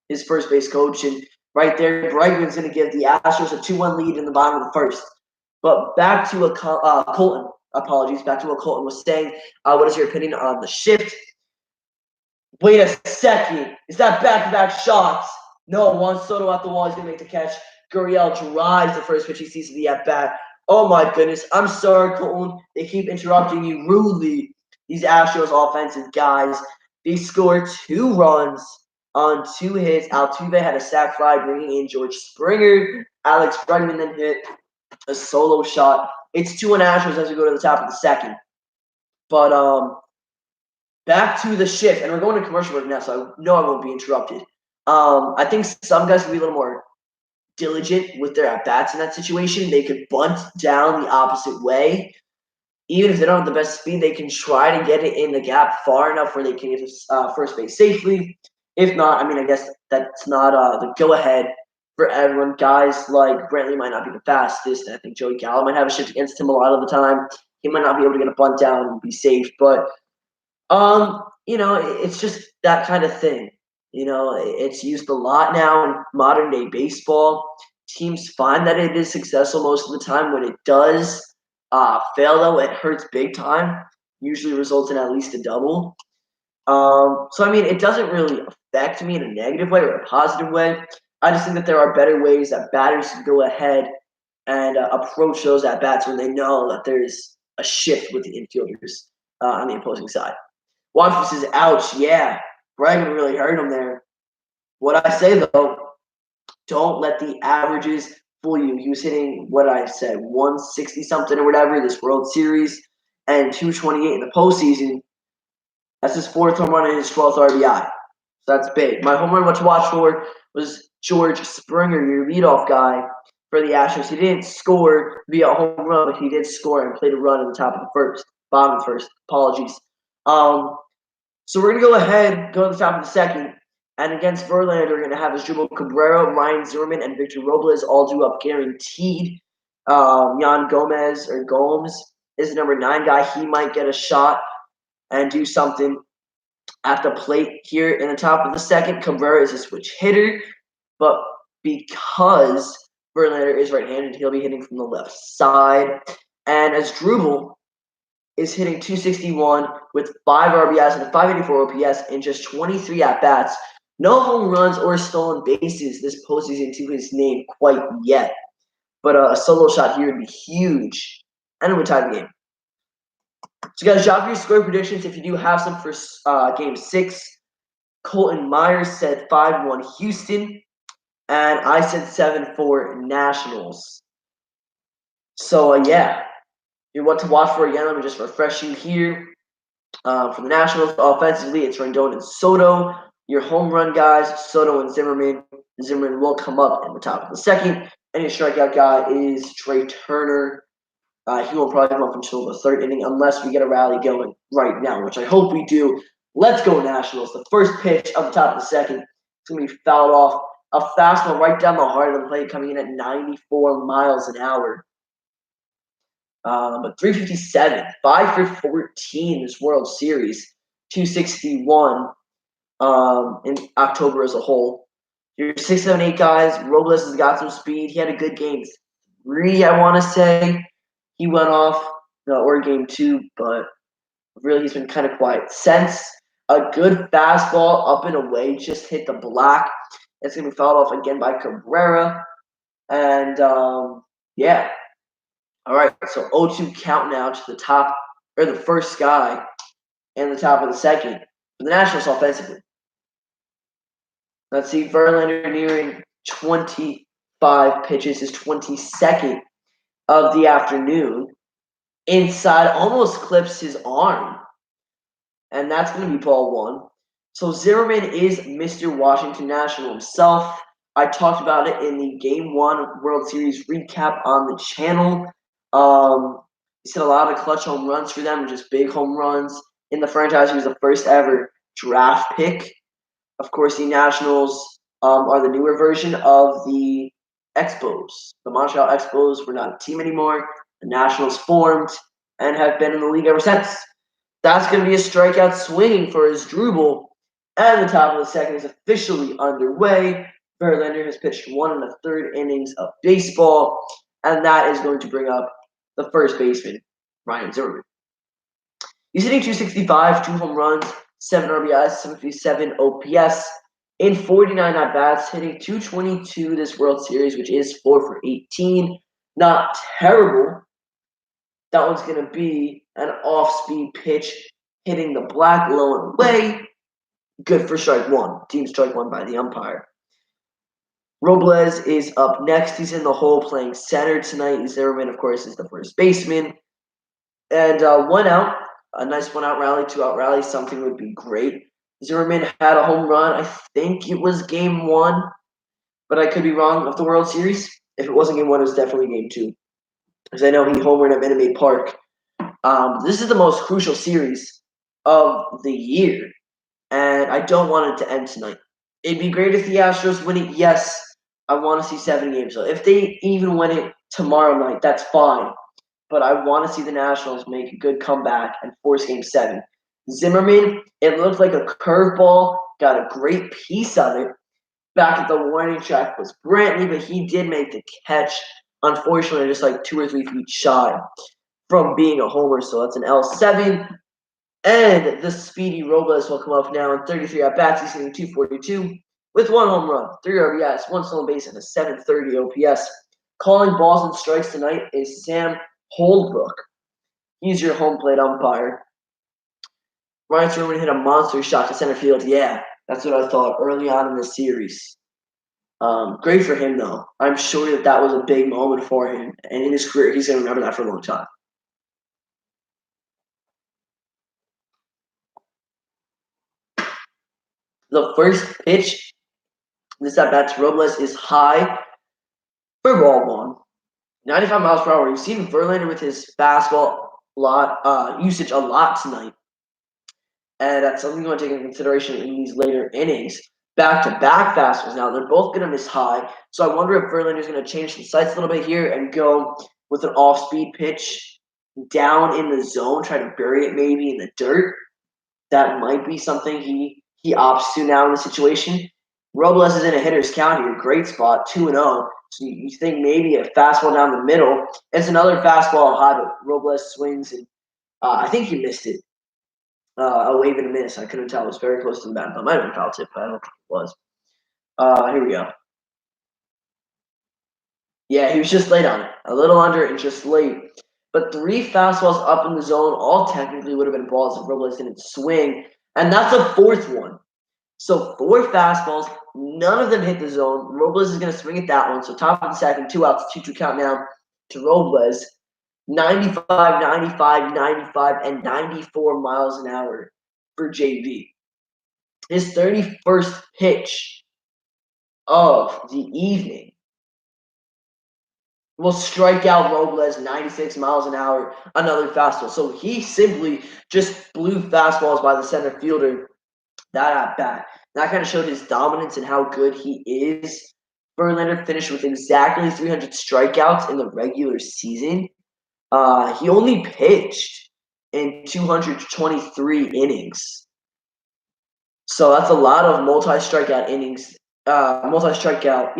his first base coach. And right there, Bregman's going to give the Astros a 2-1 lead in the bottom of the first. But back to Colton. Apologies. Back to what Colton was saying. What is your opinion on the shift? Wait a second. Is that back-to-back shots? No, Juan Soto at the wall. He's going to make the catch. Gurriel drives the first pitch he sees to the at-bat. Oh, my goodness. I'm sorry, Colton. They keep interrupting you rudely. These Astros offensive guys. They score 2 runs on 2 hits. Altuve had a sac fly, bringing in George Springer. Alex Bregman then hit a solo shot. It's 2-1 Astros as we go to the top of the second. But back to the shift, and we're going to commercial break now, so I know I won't be interrupted. I think some guys can be a little more diligent with their at-bats in that situation. They could bunt down the opposite way. Even if they don't have the best speed, they can try to get it in the gap far enough where they can get to first base safely. If not, I mean, I guess that's not the go-ahead for everyone. Guys like Brantley might not be the fastest. I think Joey Gallo might have a shift against him a lot of the time. He might not be able to get a bunt down and be safe, but it's just that kind of thing. It's used a lot now in modern day baseball. Teams find that it is successful most of the time. When it does fail, though, it hurts big time. Usually results in at least a double. So I mean, it doesn't really affect me in a negative way or a positive way. I just think that there are better ways that batters can go ahead and approach those at bats when they know that there's a shift with the infielders on the opposing side. Watkins says, ouch, yeah. Bregman really hurt him there. What I say, though, don't let the averages fool you. He was hitting, what I said, 160-something or whatever this World Series and 228 in the postseason. That's his 4th home run and his 12th RBI. So that's big. My home run to watch for was George Springer, your leadoff guy for the Astros. He didn't score via home run, but he did score and played a run in the top of the first, bottom of the first. Apologies. So we're going to go ahead, go to the top of the second, and against Verlander, we're going to have Asdrubal Cabrera, Ryan Zimmerman, and Victor Robles all due up guaranteed. Yan Gomez or Gomes is the number 9 guy. He might get a shot and do something at the plate here in the top of the second. Cabrera is a switch hitter, but because Verlander is right-handed, he'll be hitting from the left side. And Asdrubal is hitting 261 with 5 RBIs and a 584 OPS in just 23 at-bats. No home runs or stolen bases this postseason to his name quite yet. But a solo shot here would be huge. And it would tie the game. So, guys, drop your score predictions if you do have some for Game 6. Colton Myers said 5-1 Houston. And I said 7-4 Nationals. So, yeah. You're what to watch for again. Let me just refresh you here. For the Nationals, offensively, it's Rendon and Soto. Your home run guys, Soto and Zimmerman. Zimmerman will come up in the top of the second. And your strikeout guy is Trey Turner. He will probably come up until the 3rd inning unless we get a rally going right now, which I hope we do. Let's go Nationals. The first pitch of the top of the second is going to be fouled off. A fastball right down the heart of the plate coming in at 94 miles an hour. But 357, 5 for 14 this World Series, 261 in October as a whole. Your 6, 7, 8 guys, Robles has got some speed. He had a good game 3, I want to say. He went off, or game 2, but really he's been kind of quiet since. A good fastball up and away just hit the block. It's going to be fouled off again by Cabrera. And, yeah. All right, so 0-2 count now to the top, or the first guy and the top of the second for the Nationals offensively. Let's see, Verlander nearing 25 pitches, his 22nd of the afternoon. Inside, almost clips his arm. And that's going to be ball 1. So Zimmerman is Mr. Washington National himself. I talked about it in the Game 1 World Series recap on the channel. He's hit a lot of clutch home runs for them, just big home runs. In the franchise, he was the first ever draft pick. Of course, the Nationals are the newer version of the Expos. The Montreal Expos were not a team anymore. The Nationals formed and have been in the league ever since. That's going to be a strikeout swinging for his Drupal. And the top of the second is officially underway. Verlander has pitched 1 1/3 innings of baseball, and that is going to bring up the first baseman, Ryan Zimmerman. He's hitting 265, 2 home runs, 7 RBIs, 757 OPS in 49 at-bats, hitting 222 this World Series, which is 4 for 18. Not terrible. That one's going to be an off-speed pitch hitting the black low and away. Good for strike one. Team strike one by the umpire. Robles is up next. He's in the hole playing center tonight. Zimmerman, of course, is the first baseman. And 1 out. A nice 1-out rally, 2-out rally. Something would be great. Zimmerman had a home run. I think it was game 1, but I could be wrong, of the World Series. If it wasn't game 1, it was definitely game 2. Because I know he homered at Minute Maid Park. This is the most crucial series of the year, and I don't want it to end tonight. It'd be great if the Astros win it. Yes, I want to see 7 games. So if they even win it tomorrow night, that's fine. But I want to see the Nationals make a good comeback and force game 7. Zimmerman, it looked like a curveball, got a great piece of it. Back at the warning track was Brantley, but he did make the catch. Unfortunately, just like 2 or 3 feet shy from being a homer, so that's an L7. And the speedy Robles will come up now in 33 at-bats. He's hitting 242 with 1 home run, 3 RBIs, 1 stolen base, and a 730 OPS. Calling balls and strikes tonight is Sam Holdbrook. He's your home plate umpire. Ryan Zimmerman hit a monster shot to center field. Yeah, that's what I thought early on in the series. Great for him, though. I'm sure that was a big moment for him. And in his career, he's going to remember that for a long time. The first pitch, this at-bat to Robles is high for ball 1. 95 miles per hour. You've seen Verlander with his fastball usage a lot tonight. And that's something you want to take into consideration in these later innings. Back-to-back fastballs now. They're both going to miss high. So I wonder if Verlander's going to change the sights a little bit here and go with an off-speed pitch down in the zone, try to bury it maybe in the dirt. That might be something he opts to now in the situation. Robles is in a hitter's count here. Great spot, 2-0. So you think maybe a fastball down the middle. It's another fastball high, but Robles swings, and I think he missed it. A wave and a miss. I couldn't tell. It was very close to the bat. It might have been foul tip, but I don't think it was. Here we go. Yeah, he was just late on it. A little under and just late. But 3 fastballs up in the zone, all technically would have been balls if Robles didn't swing. And that's a 4th one. So 4 fastballs, none of them hit the zone. Robles is going to swing at that one. So top of the second, 2 outs, 2-2 count now to Robles. 95, 95, 95, and 94 miles an hour for JV. His 31st pitch of the evening will strike out Robles, 96 miles an hour, another fastball. So he simply just blew fastballs by the center fielder that at bat. That kind of showed his dominance and how good he is. Verlander finished with exactly 300 strikeouts in the regular season. He only pitched in 223 innings. So that's a lot of multi-strikeout innings. Multi-strikeout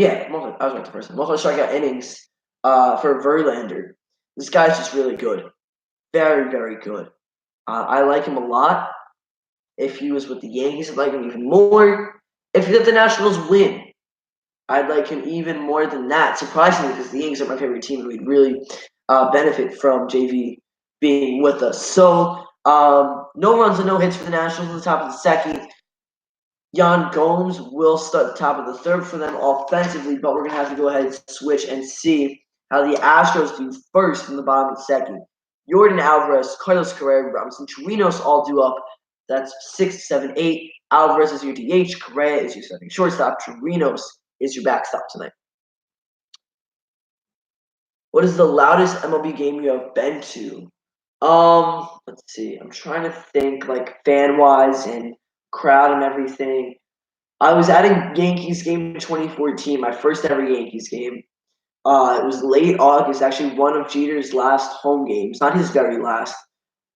innings for Verlander. This guy's just really good. Very, very good. I like him a lot. If he was with the Yankees, I'd like him even more. If he let the Nationals win, I'd like him even more than that. Surprisingly, because the Yankees are my favorite team, and we'd really benefit from JV being with us. So, no runs and no hits for the Nationals at the top of the second. Yan Gomes will start the top of the third for them offensively, but we're going to have to go ahead and switch and see how the Astros do first in the bottom of the second. Jordan Alvarez, Carlos Correa, Robinson Chirinos all do up. That's 6, 7, 8. Alvarez is your DH. Correa is your starting shortstop. Chirinos is your backstop tonight. What is the loudest MLB game you have been to? Let's see. I'm trying to think like fan-wise and crowd and everything. I was at a Yankees game in 2014, my first ever Yankees game. It was late August, actually one of Jeter's last home games, not his very last,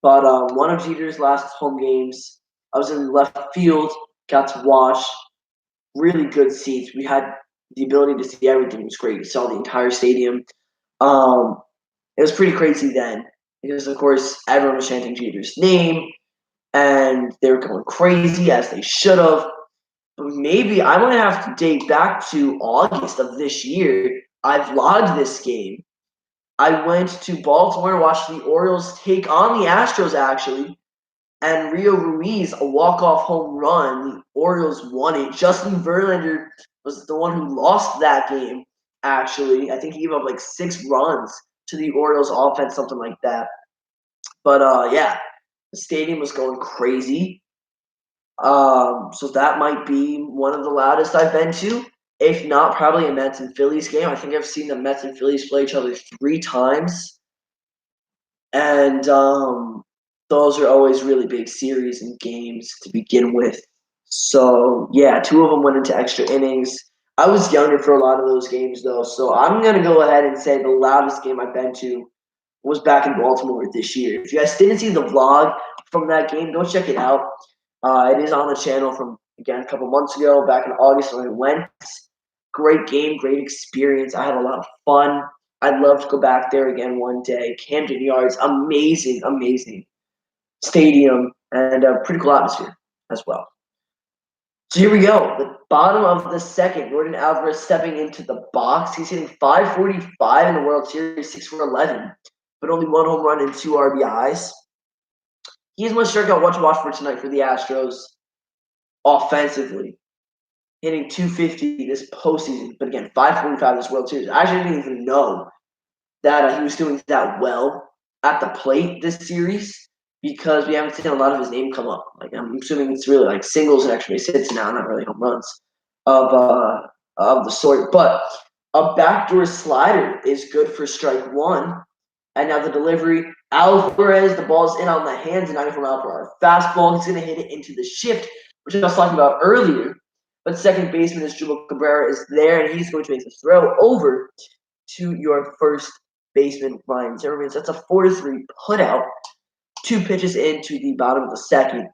but one of Jeter's last home games. I was in left field, got to watch really good seats. We had the ability to see everything. It was great. We saw the entire stadium. Um, it was pretty crazy then because, of course, everyone was chanting Jeter's name and they were going crazy as they should have. But maybe I might have to date back to August of this year. I vlogged this game. I went to Baltimore, watched the Orioles take on the Astros actually, and Rio Ruiz, a walk-off home run. The Orioles won it. Justin Verlander was the one who lost that game, actually. I think he gave up like 6 runs to the Orioles offense, something like that. But yeah, the stadium was going crazy. So that might be one of the loudest I've been to. If not, probably a Mets and Phillies game. I think I've seen the Mets and Phillies play each other 3 times. And those are always really big series and games to begin with. So yeah, 2 of them went into extra innings. I was younger for a lot of those games though, so I'm gonna go ahead and say the loudest game I've been to was back in Baltimore this year. If you guys didn't see the vlog from that game, go check it out. It is on the channel from again a couple months ago, back in August when I went. Great game, great experience. I had a lot of fun. I'd love to go back there again one day. Camden Yards, amazing, amazing stadium and a pretty cool atmosphere as well. So here we go. The bottom of the second, Jordan Alvarez stepping into the box. He's hitting 545 in the World Series, 6 for 11, but only 1 home run and 2 RBIs. He's my strikeout one to watch for tonight for the Astros offensively. Hitting 250 this postseason, but again, 545 this World Series. I actually didn't even know that he was doing that well at the plate this series because we haven't seen a lot of his name come up. Like I'm assuming it's really like singles and extra base hits now, not really home runs of the sort. But a backdoor slider is good for strike one. And now the delivery, Alvarez, the ball's in on the hands, 94 mile per hour fastball. He's going to hit it into the shift, which I was talking about earlier. But second baseman is Jubal Cabrera is there, and he's going to make the throw over to your first baseman, Ryan Zimmerman. So that's a 4-3 putout. 2 pitches into the bottom of the second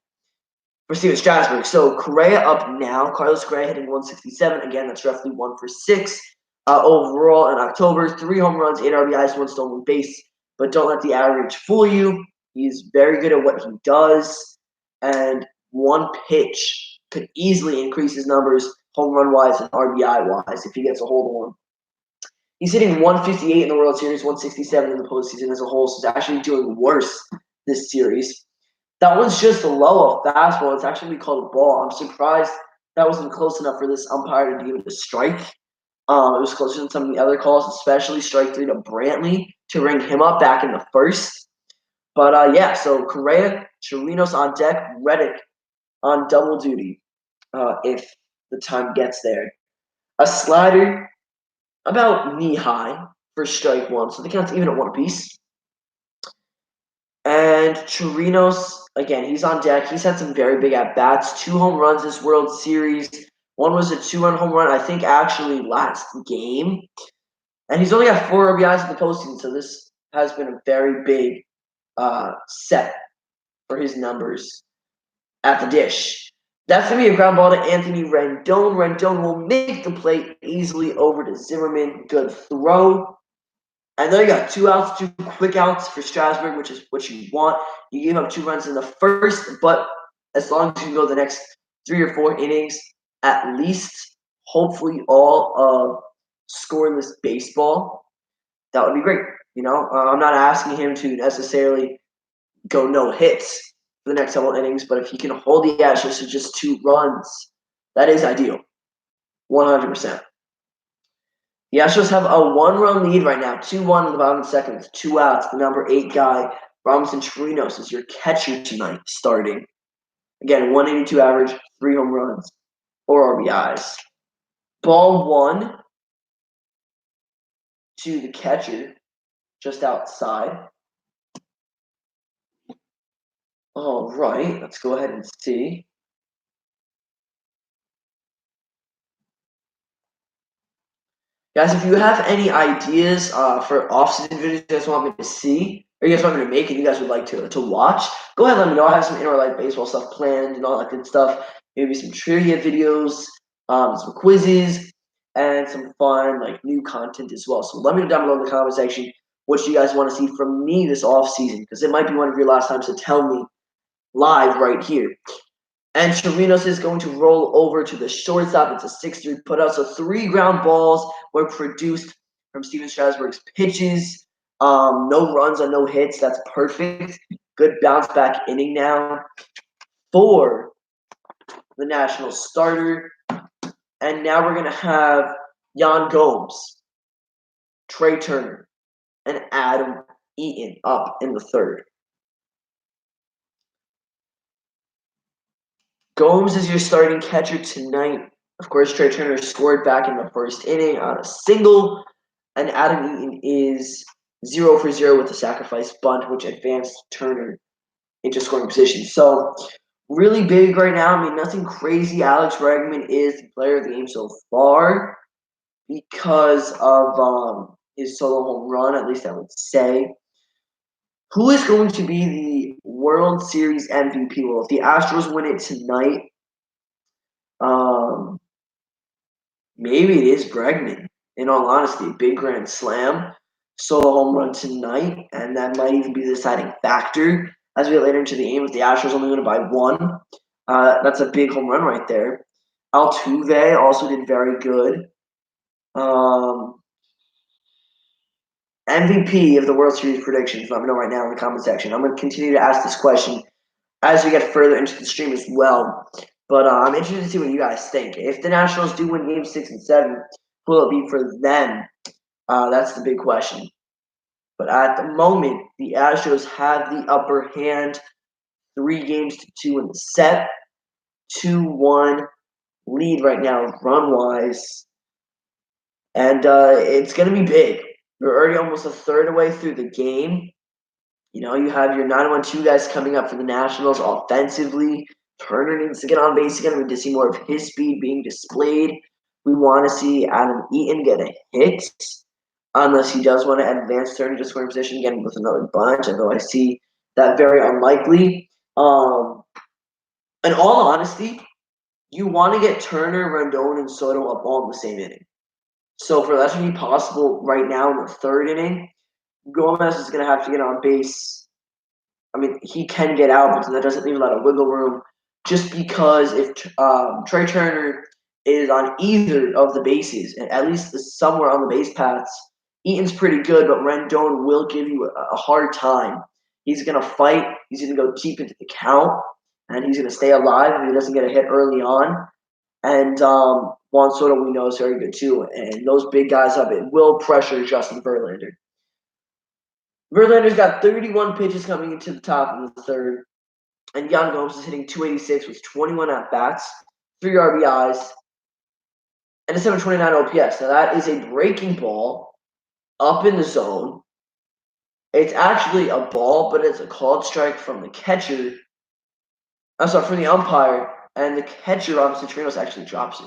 for Steven Strasburg. So Correa up now. Carlos Correa hitting 167. Again, that's roughly 1 for 6 overall in October. 3 home runs, 8 RBIs, 1 stolen base. But don't let the average fool you. He's very good at what he does. And 1 pitch could easily increase his numbers home run wise and RBI wise if he gets a hold of one. He's hitting 158 in the World Series, 167 in the postseason as a whole, so he's actually doing worse this series. That one's just a low fastball. It's actually called a ball. I'm surprised that wasn't close enough for this umpire to give it a strike. It was closer than some of the other calls, especially strike 3 to Brantley to ring him up back in the first. But yeah, so Correa, Chirinos on deck, Reddick on double duty if the time gets there. A slider about knee high for strike 1, so the count's even at 1 apiece. And Chirinos, again, he's on deck. He's had some very big at-bats. 2 home runs this World Series. One was a 2-run home run, I think, actually last game. And he's only got 4 RBIs in the postseason, so this has been a very big set for his numbers at the dish. That's going to be a ground ball to Anthony Rendon. Rendon will make the play easily over to Zimmerman. Good throw. And then you got 2 outs, 2 quick outs for Strasburg, which is what you want. You gave up 2 runs in the first, but as long as you go the next 3 or 4 innings, at least, hopefully all of scoreless baseball, that would be great. You know, I'm not asking him to necessarily go no hits for the next several innings, but if he can hold the Astros to just 2 runs, that is ideal, 100%. The Astros have a 1-run lead right now, 2-1 in the bottom of the second with 2 outs. The number 8 guy, Robinson Chirinos, is your catcher tonight starting. Again, 182 average, 3 home runs, 4 RBIs. Ball 1 to the catcher just outside. All right, let's go ahead and see. Guys, if you have any ideas for off-season videos you guys want me to see, or you guys want me to make and you guys would like to watch, go ahead and let me know. I have some indoor light baseball stuff planned and all that good stuff. Maybe some trivia videos, some quizzes, and some fun like new content as well. So let me know down below in the comment section what you guys want to see from me this off-season, because it might be one of your last times to tell me live right here. And Chirinos is going to roll over to the shortstop. It's a 6-3 putout. So 3 ground balls were produced from Steven Strasburg's pitches. No runs on no hits. That's perfect. Good bounce back inning now for the National starter. And now we're going to have Yan Gomes, Trey Turner, and Adam Eaton up in the third. Gomes is your starting catcher tonight. Of course, Trey Turner scored back in the first inning on a single, and Adam Eaton is 0 for 0 with a sacrifice bunt, which advanced Turner into scoring position. So, really big right now. I mean, nothing crazy. Alex Bregman is the player of the game so far because of his solo home run, at least I would say. Who is going to be the World Series MVP? Well, if the Astros win it tonight, maybe it is Bregman. In all honesty, big grand slam, solo home run tonight, and that might even be the deciding factor as we get later into the game. If the Astros only win it by 1, that's a big home run right there. Altuve also did very good. MVP of the World Series predictions. Let me know right now in the comment section. I'm going to continue to ask this question as we get further into the stream as well. But I'm interested to see what you guys think. If the Nationals do win Game 6 and 7, who will it be for them? That's the big question. But at the moment, the Astros have the upper hand, 3-2 in the set, 2-1 lead right now, run-wise. And it's going to be big. You're already almost a third away through the game. You know, you have your 9-1-2 guys coming up for the Nationals offensively. Turner needs to get on base again. We need to see more of his speed being displayed. We want to see Adam Eaton get a hit, unless he does want to advance Turner to scoring position again with another bunch, although I see that very unlikely. In all honesty, you want to get Turner, Rendon, and Soto up all in the same inning. So for that to be possible right now in the third inning, Gomez is going to have to get on base. I mean, he can get out, but that doesn't leave a lot of wiggle room. Just because if Trey Turner is on either of the bases, and at least somewhere on the base paths, Eaton's pretty good, but Rendon will give you a hard time. He's going to fight. He's going to go deep into the count, and he's going to stay alive if he doesn't get a hit early on. And Juan Soto, we know, is very good too. And those big guys up, it will pressure Justin Verlander. Verlander's got 31 pitches coming into the top of the third. And Yan Gomes is hitting 286 with 21 at-bats, 3 RBIs, and a 729 OPS. Now, that is a breaking ball up in the zone. It's actually a ball, but it's a called strike from the catcher. I'm sorry, from the umpire. And the catcher on Citrinos actually drops it.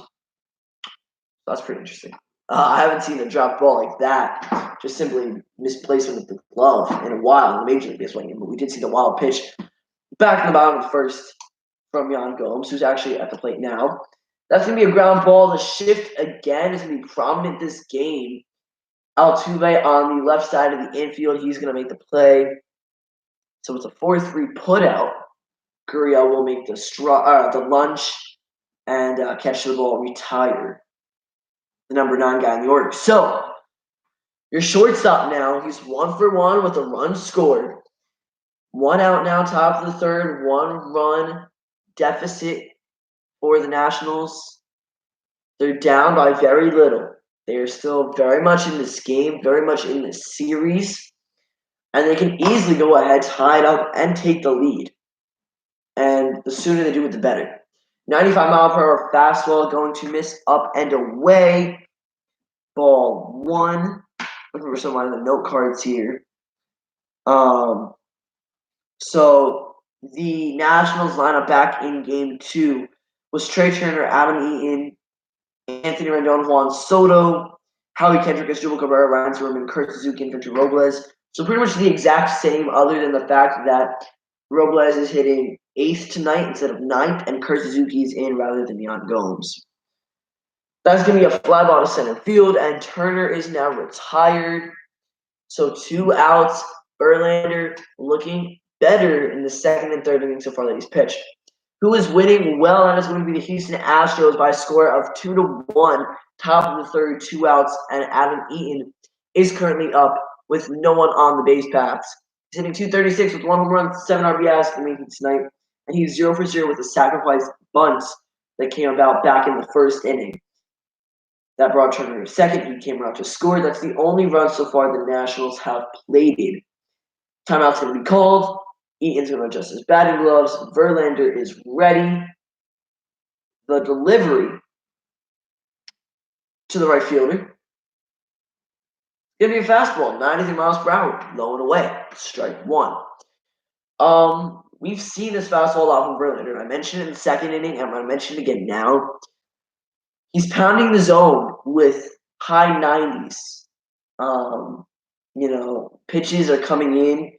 That's pretty interesting. I haven't seen a drop ball like that, just simply misplacement of the glove in a while in the Major League Baseball game. But we did see the wild pitch back in the bottom of the first from Yan Gomes, who's actually at the plate now. That's going to be a ground ball. The shift, again, is going to be prominent this game. Altuve on the left side of the infield. He's going to make the play. So it's a 4-3 putout. Gurriel will make the lunge and catch the ball, retire. The number 9 guy in the order. So, your shortstop now, he's 1 for 1 with a run scored. 1 out now, top of the third, 1 run deficit for the Nationals. They're down by very little. They are still very much in this game, very much in this series. And they can easily go ahead, tie it up, and take the lead. And the sooner they do it, the better. 95-mile-per-hour fastball going to miss up and away. Ball 1. Looking for someone in the note cards here. So the Nationals lineup back in Game 2 was Trey Turner, Adam Eaton, Anthony Rendon, Juan Soto, Howie Kendrick, Asdrubal Cabrera, Ryan Zimmerman, Kurt Suzuki, and Victor Robles. So pretty much the exact same, other than the fact that Robles is hitting 8th tonight instead of 9th, and Kurt Suzuki is in rather than Yan Gomes. That's going to be a fly ball to center field, and Turner is now retired. So 2 outs. Verlander looking better in the second and third inning so far that he's pitched. Who is winning? Well, that is going to be the Houston Astros by a score of 2-1. Top of the third, 2 outs, and Adam Eaton is currently up with no one on the base paths. He's hitting .236 with 1 home run, 7 RBIs for making tonight, and he's 0 for 0 with a sacrifice bunt that came about back in the first inning. That brought Turner to second. He came around to score. That's the only run so far the Nationals have plated. Timeout's going to be called. Eaton's going to adjust his batting gloves. Verlander is ready. The delivery to the right fielder. Going to be a fastball, 93 miles per hour, low and away. Strike 1. We've seen this fastball a lot from Verlander. I mentioned it in the second inning, and I'm going to mention it again now. He's pounding the zone with high 90s. Pitches are coming in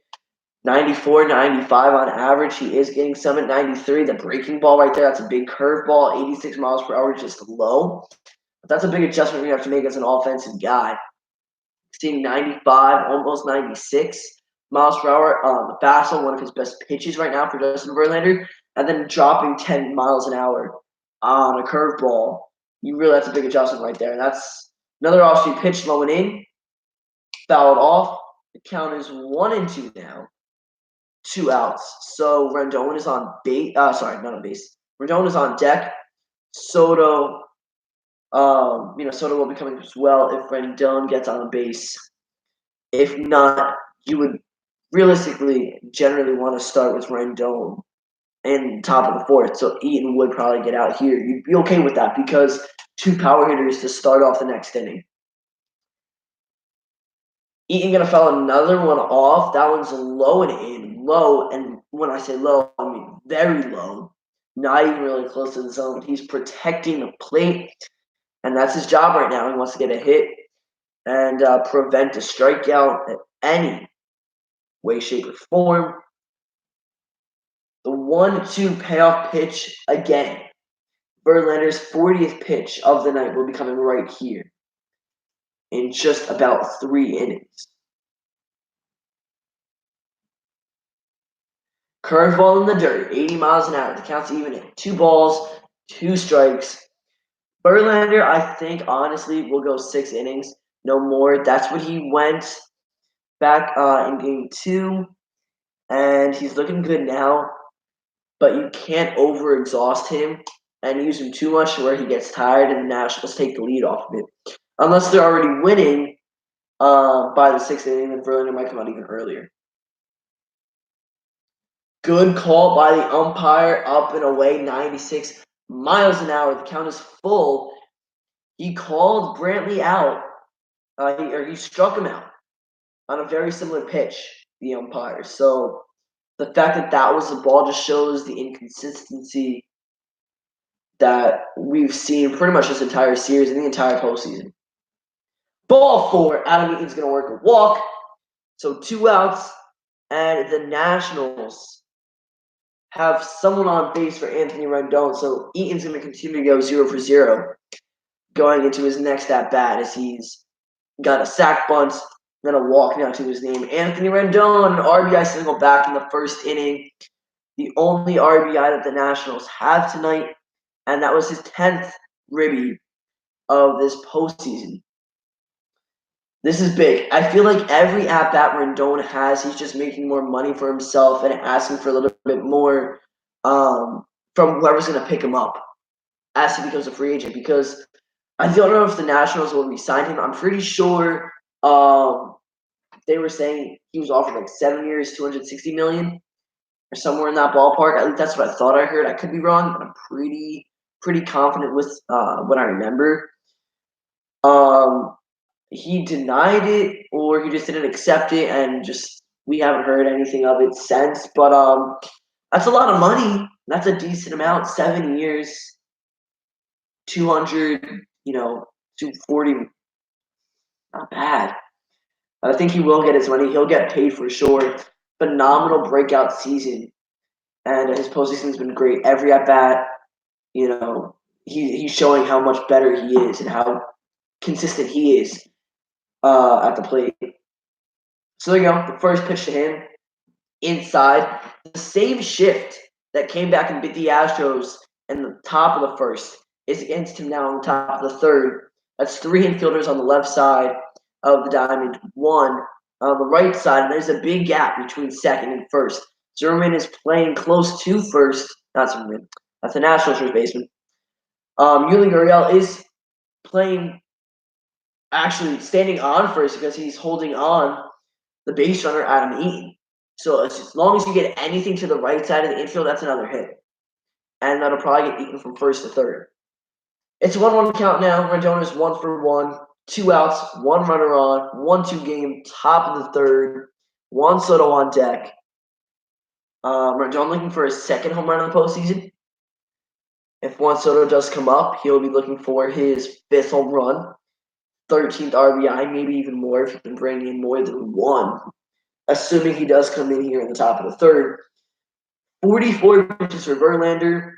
94, 95 on average. He is getting some at 93. The breaking ball right there, that's a big curveball, 86 miles per hour, just low. But that's a big adjustment you have to make as an offensive guy. Seeing 95, almost 96 miles per hour on the fastball, one of his best pitches right now for Justin Verlander, and then dropping 10 miles an hour on a curveball. That's a big adjustment right there. And that's another off-speed pitch low and in. Fouled off. The count is 1-2 now. 2 outs. So Rendon is on base. Not on base. Rendon is on deck. Soto. Soto will be coming as well if Rendon gets on the base. If not, you would realistically generally want to start with Rendon in top of the fourth. So Eaton would probably get out here. You'd be okay with that because 2 power hitters to start off the next inning. Eaton going to foul another one off. That one's low and in. Low, and when I say low, I mean very low. Not even really close to the zone. He's protecting the plate, and that's his job right now. He wants to get a hit and prevent a strikeout in any way, shape, or form. The 1-2 payoff pitch again. Verlander's 40th pitch of the night will be coming right here in just about 3 innings. Curveball in the dirt, 80 miles an hour. The count's even at 2 balls, 2 strikes. Verlander, I think, honestly, will go 6 innings, no more. That's what he went back in Game 2, and he's looking good now. But you can't overexhaust him and use him too much to where he gets tired and the Nationals take the lead off of it. Unless they're already winning by the 6th inning, then Verlander might come out even earlier. Good call by the umpire, up and away, 96 miles an hour. The count is full. He called Brantley out. He struck him out on a very similar pitch, the umpire. So the fact that that was the ball just shows the inconsistency that we've seen pretty much this entire series and the entire postseason. Ball 4. Adam Eaton's going to work a walk. So 2 outs, and the Nationals have someone on base for Anthony Rendon. So Eaton's going to continue to go 0 for 0 going into his next at-bat as he's got a sac bunt, then a walk now to his name. Anthony Rendon, an RBI single back in the first inning. The only RBI that the Nationals have tonight, and that was his 10th ribby of this postseason. This is big. I feel like every at-bat Rendon has, he's just making more money for himself and asking for a little bit more from whoever's going to pick him up as he becomes a free agent, because I don't know if the Nationals will re-sign him. I'm pretty sure they were saying he was offered like 7 years, $260 million, or somewhere in that ballpark. At least that's what I thought I heard. I could be wrong, but I'm pretty confident with what I remember. He denied it, or he just didn't accept it, and just we haven't heard anything of it since. But that's a lot of money. That's a decent amount. 7 years, 200, 240 Not bad. I think he will get his money. He'll get paid for sure. Phenomenal breakout season, and his postseason's been great. Every at bat, he's showing how much better he is and how consistent he is at the plate. So there you go. The first pitch to him inside. The same shift that came back and beat the Astros in the top of the first is against him now on the top of the third. That's three infielders on the left side of the diamond, one on the right side, and there's a big gap between second and first. Zimmerman is playing close to first. Not Zimmerman. That's the Nationals first baseman. Yuli Gurriel is playing, actually standing on first because he's holding on the base runner Adam Eaton. So as long as you get anything to the right side of the infield, that's another hit. And that'll probably get Eaton from first to third. It's a 1-1 count now. Rendon's 1 for 1, 2 outs, 1 runner on, 1-2 game, top of the third, Juan Soto on deck. Rendon looking for his second home run of the postseason. If Juan Soto does come up, he'll be looking for his 5th home run, 13th RBI, maybe even more if he can bring in more than one, assuming he does come in here in the top of the third. 44 pitches for Verlander.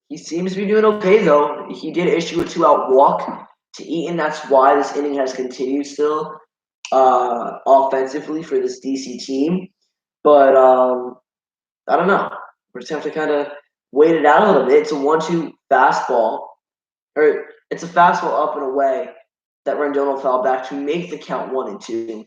He seems to be doing okay, though. He did issue a 2-out walk to Eaton. That's why this inning has continued still offensively for this DC team. But I don't know. We're just have to kind of wait it out a little bit. It's a 1-2 fastball. Or it's a fastball up and away that Rendon fell back to make the count 1-2.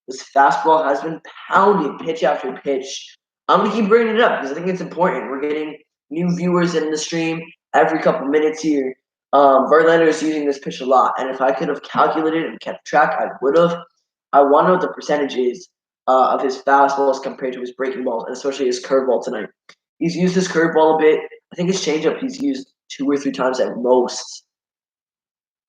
This fastball has been pounded pitch after pitch. I'm going to keep bringing it up because I think it's important. We're getting new viewers in the stream every couple minutes here. Verlander is using this pitch a lot, and if I could have calculated and kept track, I would have. I want to know what the percentage is of his fastballs compared to his breaking balls, and especially his curveball tonight. He's used his curveball a bit. I think his changeup he's used 2 or 3 times at most.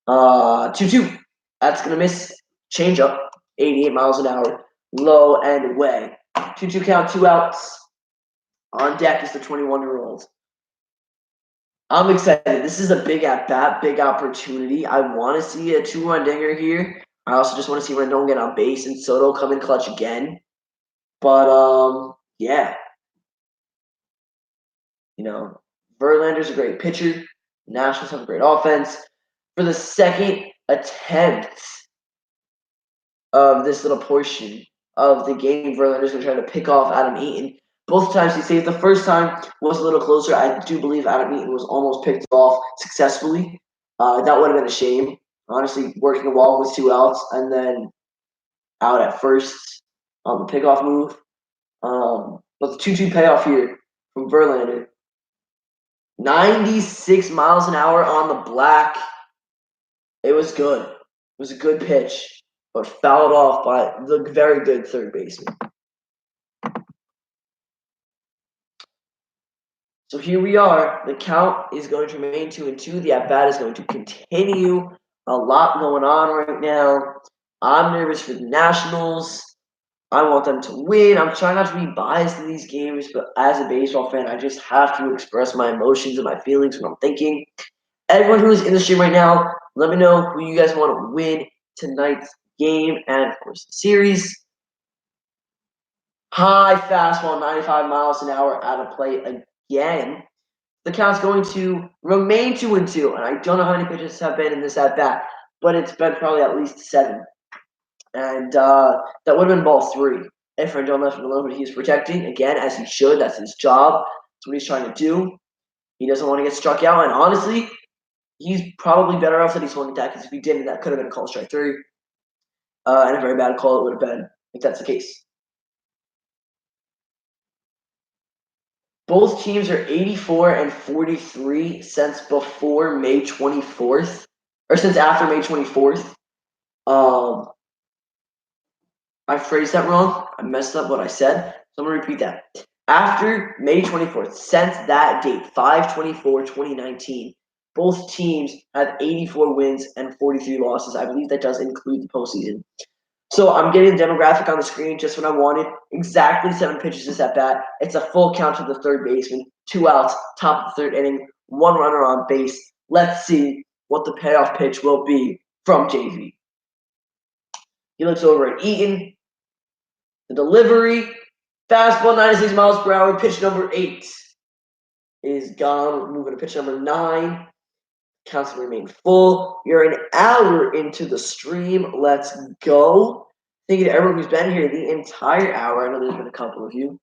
2-2. That's going to miss. Changeup, 88 miles an hour, low and away. 2-2 count, 2 outs. On deck is the 21-year-old. I'm excited. This is a big at-bat, big opportunity. I want to see a 2-run dinger here. I also just want to see Rendon get on base and Soto come in clutch again. But, yeah. Verlander's a great pitcher. The Nationals have a great offense. For the second attempt of this little portion of the game, Verlander's going to try to pick off Adam Eaton. Both times he saved. The first time was a little closer. I do believe Adam Eaton was almost picked off successfully. That would have been a shame. Honestly, working the wall with 2 outs and then out at first on the pickoff move. But the 2-2 payoff here from Verlander. 96 miles an hour on the black. It was good. It was a good pitch, but fouled off by the very good third baseman. So here we are. The count is going to remain 2-2. The at-bat is going to continue. A lot going on right now. I'm nervous for the Nationals. I want them to win. I'm trying not to be biased in these games, but as a baseball fan, I just have to express my emotions and my feelings when I'm thinking. Everyone who is in the stream right now, let me know who you guys want to win tonight's game and, of course, the series. High fastball, 95 miles an hour out of play again. The count's going to remain 2-2, and I don't know how many pitches have been in this at-bat, but it's been probably at least 7. And that would have been ball 3 if Rendon left him alone, but he's protecting, again, as he should. That's his job. That's what he's trying to do. He doesn't want to get struck out, and honestly, he's probably better off that he swung at that, because if he didn't, that could have been a call strike 3. And a very bad call it would have been, if that's the case. Both teams are 84 and 43 since before May 24th, or since after May 24th. I phrased that wrong. I messed up what I said, so I'm going to repeat that. After May 24th, since that date, 5/24/2019, both teams have 84 wins and 43 losses. I believe that does include the postseason. So I'm getting the demographic on the screen, just what I wanted. Exactly 7 pitches is at bat. It's a full count to the third baseman. 2 outs, top of the third inning, 1 runner on base. Let's see what the payoff pitch will be from JV. He looks over at Eaton. The delivery, fastball 96 miles per hour, pitch number 8 is gone. We're moving to pitch number 9. Counts remain full. You're an hour into the stream. Let's go. Thank you to everyone who's been here the entire hour. I know there's been a couple of you.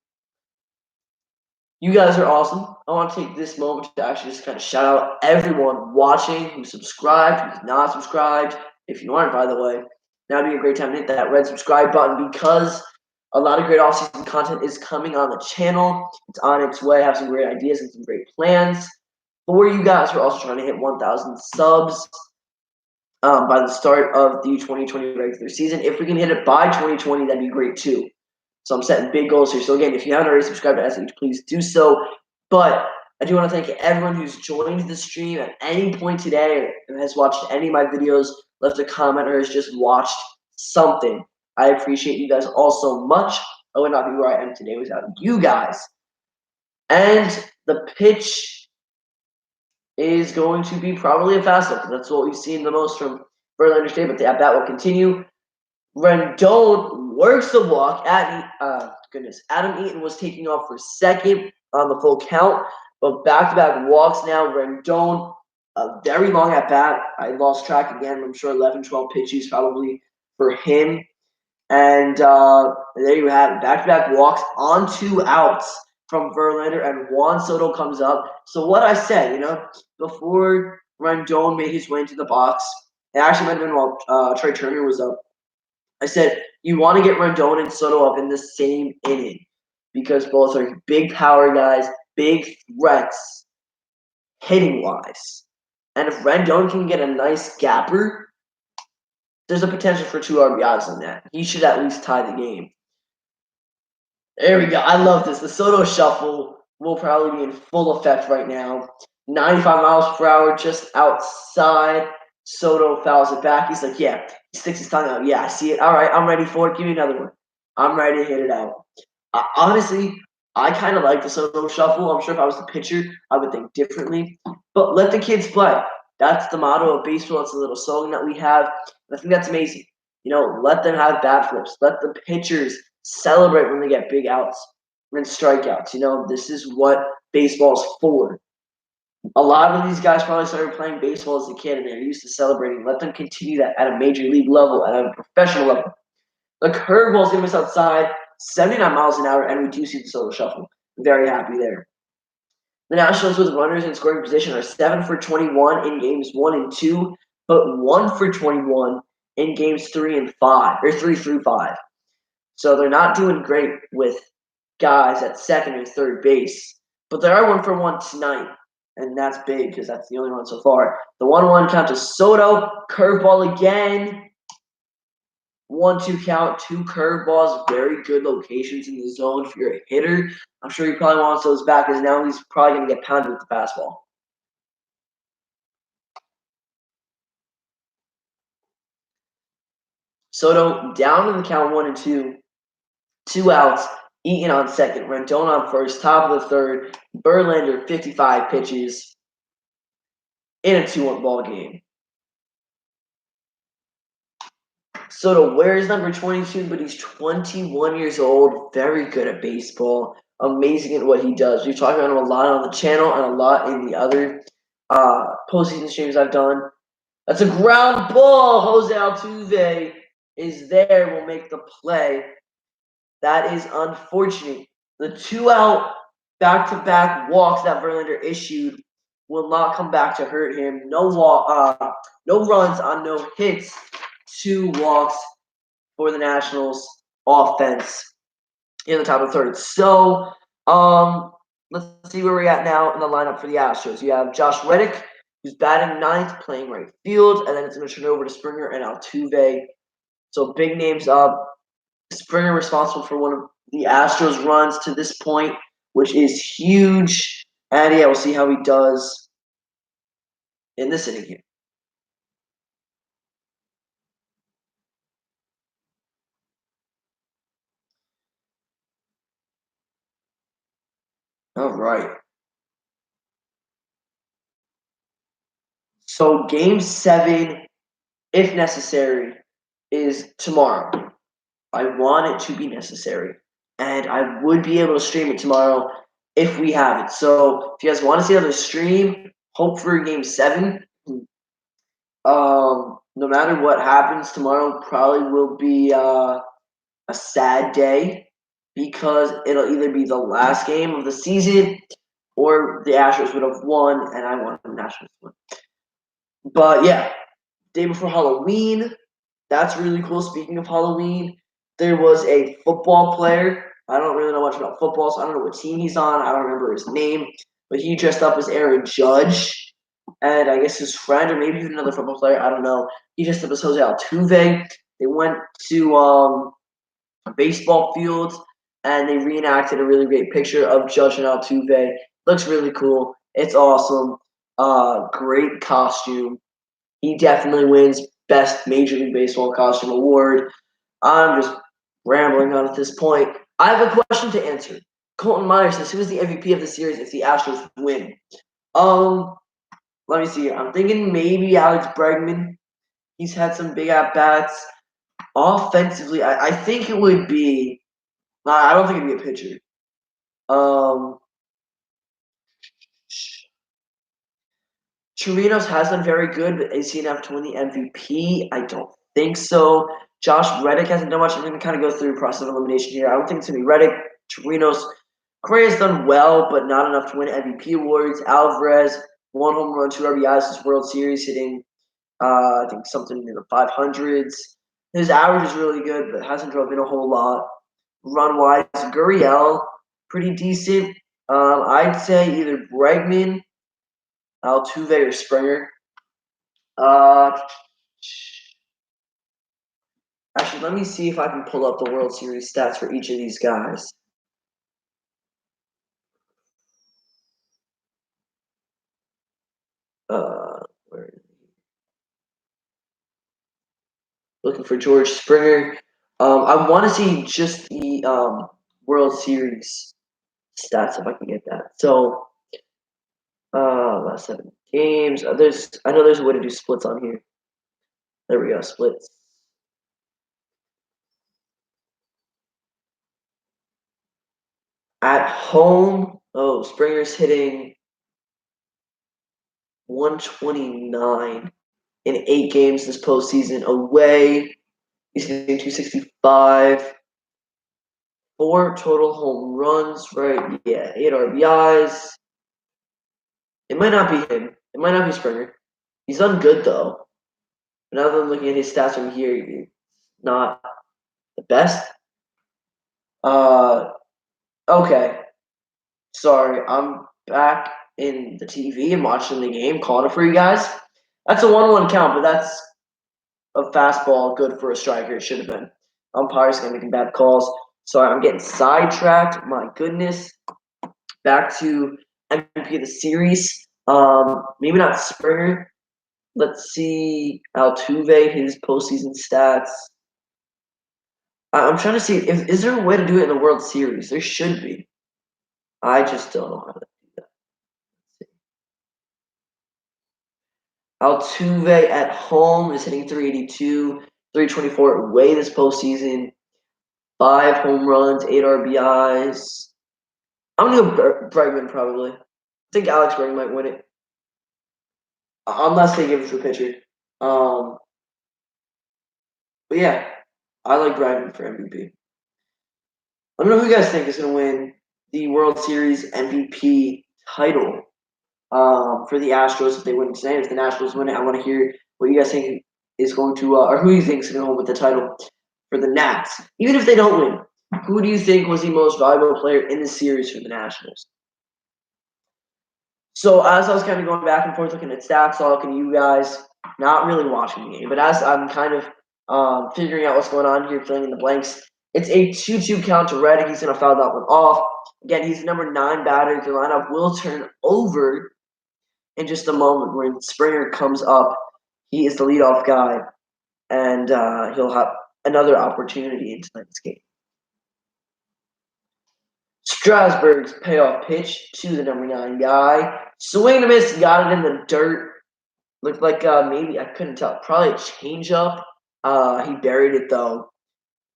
You guys are awesome. I want to take this moment to actually just kind of shout out everyone watching who's subscribed, who's not subscribed. If you aren't, by the way, now would be a great time to hit that red subscribe button because a lot of great off-season content is coming on the channel. It's on its way. I have some great ideas and some great plans for you guys. We're also trying to hit 1,000 subs by the start of the 2020 regular season. If we can hit it by 2020, that'd be great too. So I'm setting big goals here. So again, if you haven't already subscribed to SH, please do so. But I do want to thank everyone who's joined the stream at any point today and has watched any of my videos, left a comment, or has just watched something. I appreciate you guys all so much. I would not be where I am today without you guys. And the pitch is going to be probably a fastball because that's what we've seen the most from Verlander today. But the at-bat will continue. Rendon works the walk. Adam Eaton was taking off for second on the full count, but back-to-back walks now. Rendon, a very long at-bat. I lost track again. I'm sure 11, 12 pitches probably for him. And there you have it. Back-to-back walks on 2 outs from Verlander, and Juan Soto comes up. So what I said, before Rendon made his way into the box, it actually might have been while Trey Turner was up. I said, you want to get Rendon and Soto up in the same inning because both are big power guys, big threats, hitting-wise. And if Rendon can get a nice gapper, there's a potential for 2 RBIs on that. He should at least tie the game. There we go. I love this. The Soto shuffle will probably be in full effect right now. 95 miles per hour just outside. Soto fouls it back. He's like, yeah. He sticks his tongue out. Yeah, I see it. All right, I'm ready for it. Give me another one. I'm ready to hit it out. Honestly, I kind of like the Soto shuffle. I'm sure if I was the pitcher, I would think differently. But let the kids play. That's the motto of baseball. It's a little slogan that we have. I think that's amazing. Let them have bat flips. Let the pitchers celebrate when they get big outs and strikeouts. This is what baseball's for. A lot of these guys probably started playing baseball as a kid and they're used to celebrating. Let them continue that at a major league level, at a professional level. The curveball's going to miss outside, 79 miles an hour, and we do see the Soto shuffle. Very happy there. The Nationals with runners in scoring position are 7 for 21 in games 1 and 2, but 1 for 21 in games 3 and 5, or 3 through 5. So they're not doing great with guys at second and third base, but they are 1 for 1 tonight. And that's big because that's the only one so far. The 1-1 count to Soto. Curveball again. 1-2 count. 2 curveballs. Very good locations in the zone for your hitter. I'm sure he probably wants those back because now he's probably going to get pounded with the fastball. Soto down in the count 1-2. 2 outs. Eaton on second. Rendon on first. Top of the third. Verlander 55 pitches in a 2-1 ball game. Soto wears number 22, but he's 21 years old. Very good at baseball. Amazing at what he does. We've talked about him a lot on the channel and a lot in the other postseason streams I've done. That's a ground ball. Jose Altuve is there. Will make the play. That is unfortunate. The 2-out back-to-back walks that Verlander issued will not come back to hurt him. No runs on no hits. 2 walks for the Nationals offense in the top of the third. So, let's see where we're at now in the lineup for the Astros. You have Josh Reddick, who's batting ninth, playing right field, and then it's going to turn over to Springer and Altuve. So big names up. Springer responsible for one of the Astros' runs to this point, which is huge. And yeah, we'll see how he does in this inning here. All right. So game 7 if necessary, is tomorrow. I want it to be necessary. And I would be able to stream it tomorrow if we have it. So if you guys want to see how to stream, hope for game 7. No matter what happens tomorrow, probably will be a sad day because it'll either be the last game of the season or the Astros would have won, and I want the Nationals to win. But yeah, day before Halloween, that's really cool. Speaking of Halloween, there was a football player. I don't really know much about football, so I don't know what team he's on. I don't remember his name, but he dressed up as Aaron Judge, and I guess his friend or maybe even another football player. I don't know. He dressed up as Jose Altuve. They went to a baseball field and they reenacted a really great picture of Judge and Altuve. Looks really cool. It's awesome. Great costume. He definitely wins Best Major League Baseball Costume Award. I'm just rambling on at this point. I have a question to answer. Colton Myers says, who is the MVP of the series if the Astros win? Let me see. I'm thinking maybe Alex Bregman. He's had some big at bats. Offensively, I think it would be. I don't think it'd be a pitcher. Chirinos has done very good, but is he enough to win the MVP? I don't think so. Josh Reddick hasn't done much. I'm going to kind of go through process of elimination here. I don't think it's going to be Reddick. Chirinos. Correa's done well, but not enough to win MVP awards. Alvarez, 1 home run, 2 RBIs this World Series, hitting, I think, something in the 500s. His average is really good, but hasn't drove in a whole lot. Run-wise, Gurriel, pretty decent. I'd say either Bregman, Altuve, or Springer. Actually, let me see if I can pull up the World Series stats for each of these guys. Where is he? Looking for George Springer. I want to see just the World Series stats if I can get that. So, last 7 games. I know there's a way to do splits on here. There we go, splits. At home, Springer's hitting 129 in 8 games this postseason. Away, he's hitting 265. 4 total home runs, right? Yeah, 8 RBIs. It might not be him. It might not be Springer. He's done good though. But now that I'm looking at his stats from here, it's not the best. Okay. Sorry, I'm back in the TV and watching the game, calling it for you guys. That's a 1-1 count, but that's a fastball good for a striker. It should have been. Umpire's gonna making bad calls. Sorry, I'm getting sidetracked. My goodness. Back to MVP of the series. Maybe not Springer. Let's see Altuve, his postseason stats. I'm trying to see if is there a way to do it in the World Series? There should be. I just don't know how to do that. Altuve at home is hitting 382, 324 away this postseason. 5 home runs, 8 RBIs. I'm gonna go Bregman probably. I think Alex Bregman might win it, unless they give it to a pitcher. But yeah, I like Bregman for MVP. Let me know who you guys think is gonna win the World Series MVP title for the Astros if they win today. If the Nationals win it, I want to hear what you guys think is going to, or who you think is going to hold with the title for the Nats. Even if they don't win, who do you think was the most valuable player in the series for the Nationals? So as I was kind of going back and forth looking at stats, talking to you guys, not really watching the game, but as I'm kind of figuring out what's going on here, filling in the blanks, it's a 2-2 count to Reddick. He's going to foul that one off. Again, he's number 9 batter. The lineup will turn over in just a moment when Springer comes up. He is the leadoff guy, and he'll have another opportunity in tonight's game. Strasburg's payoff pitch to the number 9 guy. Swing and a miss, got it in the dirt. Looked like maybe I couldn't tell. Probably a changeup. He buried it though,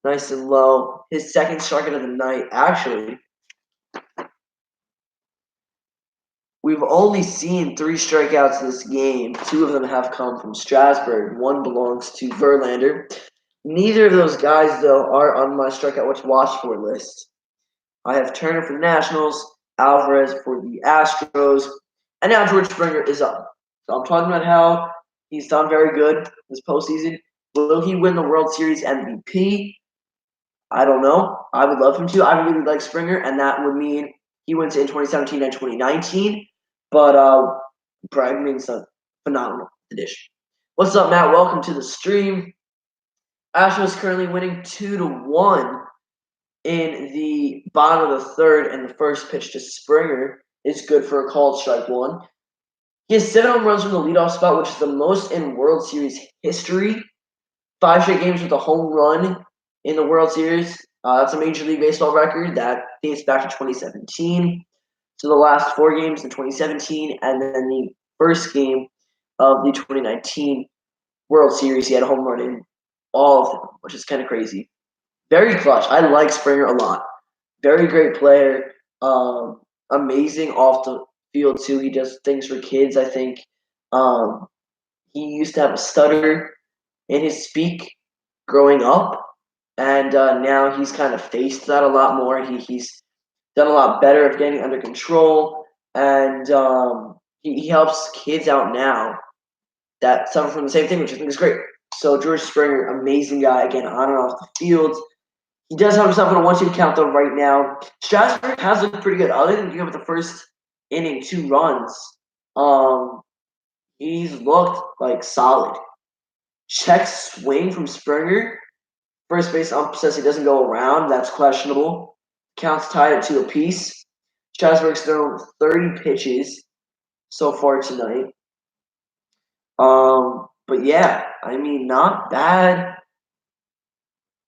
nice and low. His second strikeout of the night. Actually, we've only seen 3 strikeouts this game. 2 of them have come from Strasburg. 1 belongs to Verlander. Neither of those guys, though, are on my strikeout to watch for list. I have Turner for the Nationals, Alvarez for the Astros, and now George Springer is up. So I'm talking about how he's done very good this postseason. Will he win the World Series MVP? I don't know. I would love him to. I really like Springer, and that would mean he wins in 2017 and 2019. But Bregman's a phenomenal addition. What's up, Matt? Welcome to the stream. Astros currently winning 2-1 in the bottom of the third, and the first pitch to Springer is good for a called strike one. He has 7 home runs from the leadoff spot, which is the most in World Series history. 5 straight games with a home run in the World Series. That's a Major League Baseball record that dates back to 2017. So the last 4 games in 2017, and then the first game of the 2019 World Series, he had a home run in all of them, which is kind of crazy. Very clutch. I like Springer a lot. Very great player. Amazing off the field too. He does things for kids, I think. He used to have a stutter in his speak growing up, and now he's kind of faced that a lot more. He's done a lot better of getting under control, and he helps kids out now that suffer from the same thing, which I think is great. So George Springer, amazing guy, again, on and off the field. He does have himself in a 1-2 count, though, right now. Strasburg has looked pretty good. Other than giving up the first inning 2 runs, he's looked, like, solid. Check swing from Springer. First base ump says he doesn't go around. That's questionable. Counts tied at 2 apiece. Strasburg's thrown 30 pitches so far tonight. But yeah, I mean, not bad.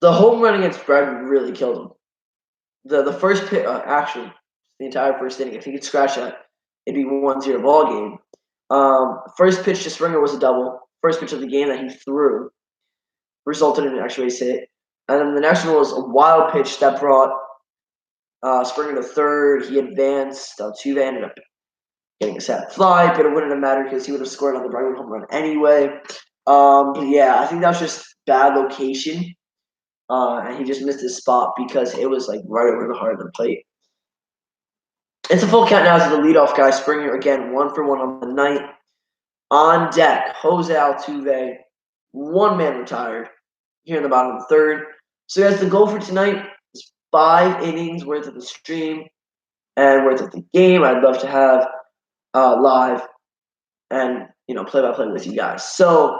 The home run against Bregman really killed him. The first pitch, actually, the entire first inning. If he could scratch that, it'd be 1-0 ball game. First pitch to Springer was a double. First pitch of the game that he threw resulted in an extra base hit. And then the next one was a wild pitch that brought Springer to third. He advanced. Altuve ended up getting a set fly, but it wouldn't have mattered because he would have scored on the Bregman home run anyway. But yeah, I think that was just bad location. And he just missed his spot because it was like right over the heart of the plate. It's a full count now to the leadoff guy. Springer again, 1 for 1 on the night. On deck, Jose Altuve, 1 man retired here in the bottom of the third. So guys, the goal for tonight is 5 innings worth of the stream and worth of the game. I'd love to have live and play-by-play with you guys. So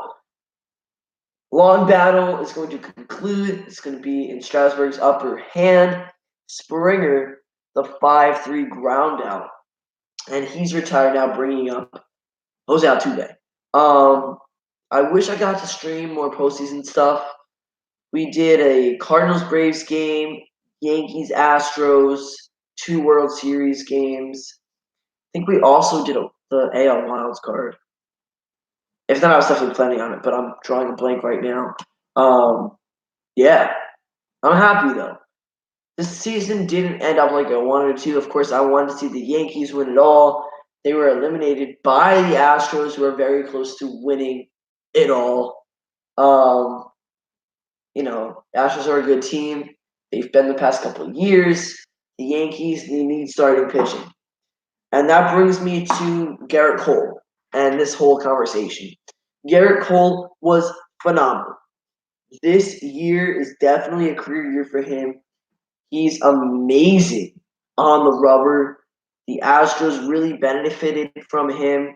long battle is going to conclude. It's going to be in Strasburg's upper hand. Springer, the 5-3 ground out. And he's retired now, bringing up Jose Altuve. I wish I got to stream more postseason stuff. We did a Cardinals-Braves game, Yankees-Astros, 2 World Series games. I think we also did the AL Wilds card. If not, I was definitely planning on it, but I'm drawing a blank right now. Yeah, I'm happy though. This season didn't end up like I wanted it to. Of course, I wanted to see the Yankees win it all. They were eliminated by the Astros, who are very close to winning it all. Astros are a good team. They've been the past couple of years. The Yankees, they need starting pitching. And that brings me to Garrett Cole and this whole conversation. Garrett Cole was phenomenal. This year is definitely a career year for him. He's amazing on the rubber. The Astros really benefited from him.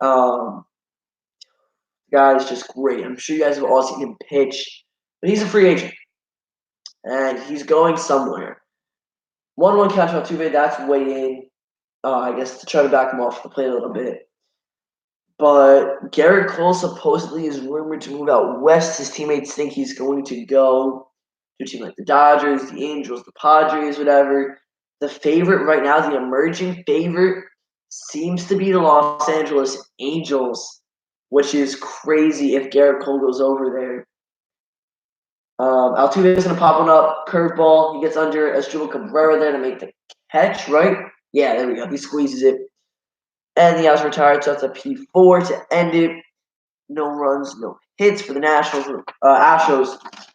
Guy is just great. I'm sure you guys have all seen him pitch. But he's a free agent. And he's going somewhere. 1-1 catch Altuve, that's way in. I guess to try to back him off the plate a little bit. But Garrett Cole supposedly is rumored to move out west. His teammates think he's going to go to a team like the Dodgers, the Angels, the Padres, whatever. The favorite right now, the emerging favorite, seems to be the Los Angeles Angels which is crazy if Garrett Cole goes over there. Altuve is going to pop one up, curveball. He gets under Asdrubal Cabrera there to make the catch, right? Yeah, there we go. He squeezes it. And the Astros retired, so that's a P4 to end it. No runs, no hits for the Astros. In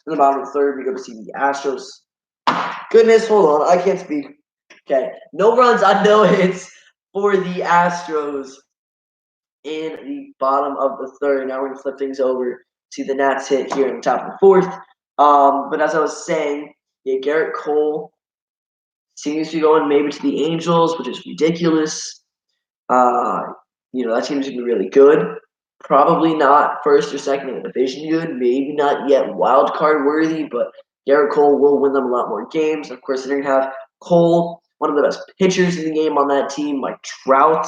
the bottom of the third, we go to see the Astros. Goodness, hold on. I can't speak. Okay. No runs on no hits for the Astros in the bottom of the third. Now we're going to flip things over. See the Nats hit here in the top of the fourth. But as I was saying, yeah, Garrett Cole seems to be going maybe to the Angels, which is ridiculous. That team's going to be really good. Probably not first or second in the division good. Maybe not yet wild card worthy, but Garrett Cole will win them a lot more games. Of course, they're going to have Cole, one of the best pitchers in the game on that team, like Trout,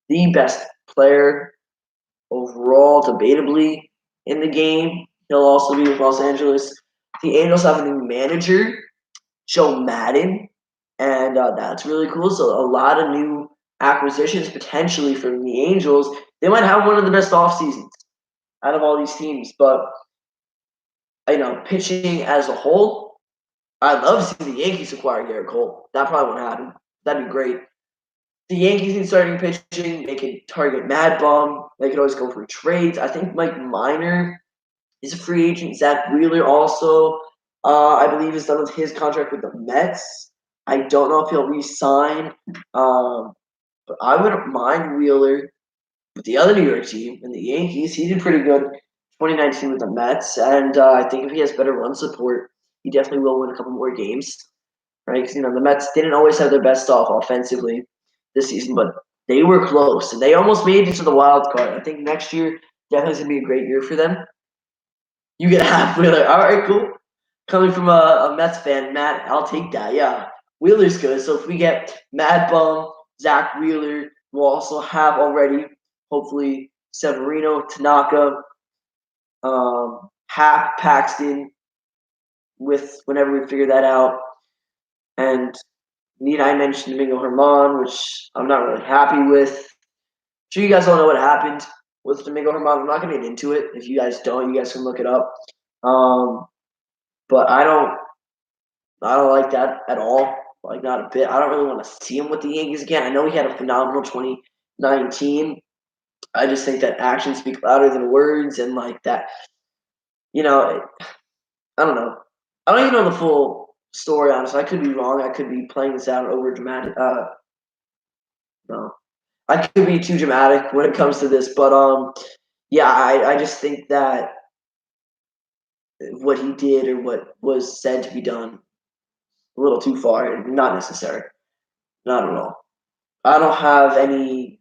the best player overall, debatably, in the game. He'll also be with Los Angeles. The Angels have a new manager, Joe Madden, and that's really cool. So a lot of new acquisitions potentially from the Angels. They might have one of the best off seasons out of all these teams, but pitching as a whole, I'd love to see the Yankees acquire Garrett Cole. That probably won't happen. That'd be great. The Yankees need starting pitching. They could target Mad Bum. They could always go for trades. I think Mike Minor is a free agent. Zach Wheeler also, I believe, is done with his contract with the Mets. I don't know if he'll re-sign, but I wouldn't mind Wheeler with the other New York team and the Yankees. He did pretty good 2019 with the Mets, and I think if he has better run support, he definitely will win a couple more games, right? Because the Mets didn't always have their best off offensively this season, but they were close, and they almost made it to the wild card. I think next year definitely is going to be a great year for them. You get half Wheeler. All right, cool. Coming from a Mets fan, Matt, I'll take that. Yeah, Wheeler's good. So if we get Mad Bum, Zach Wheeler, we'll also have already, hopefully, Severino, Tanaka, Hack, Paxton, with whenever we figure that out. And need I mention Domingo Herman, which I'm not really happy with. I'm sure you guys all know what happened with Domingo Herman. I'm not going to get into it. If you guys don't, you guys can look it up. But I don't like that at all. Like, not a bit. I don't really want to see him with the Yankees again. I know he had a phenomenal 2019. I just think that actions speak louder than words, and like that, I don't know. I don't even know the full story, honestly. I could be wrong. I could be playing this out over dramatic. No, I could be too dramatic when it comes to this, but yeah, I just think that what he did or what was said to be done a little too far and not necessary. Not at all. I don't have any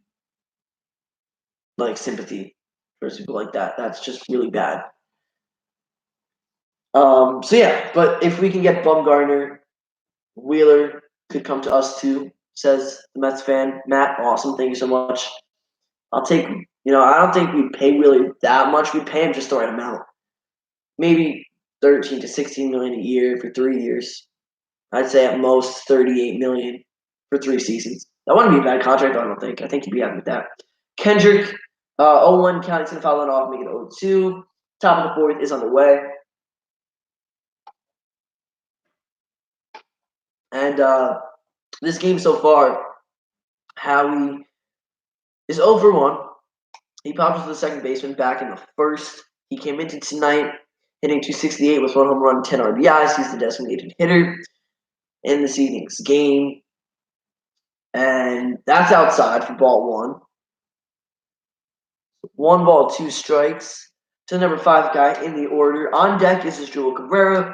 sympathy for people like that. That's just really bad. So yeah, but if we can get Bumgarner, Wheeler could come to us too, says the Mets fan. Matt, awesome. Thank you so much. I'll take I don't think we'd pay Wheeler that much. We'd pay him just the right amount. Maybe 13 to 16 million a year for 3 years. I'd say at most 38 million for 3 seasons. That wouldn't be a bad contract, I don't think. I think he'd be happy with that. Kendrick, 0-1, counting to foul it off, make it 0-2. Top of the fourth is underway. And this game so far, Howie is 0-1. He popped to the second baseman back in the first. He came into tonight hitting 268 with 1 home run, 10 RBIs. He's the designated hitter in this evening's game. And that's outside for ball 1. 1 ball, 2 strikes. To the number 5 guy in the order. On deck is Joel Cabrera.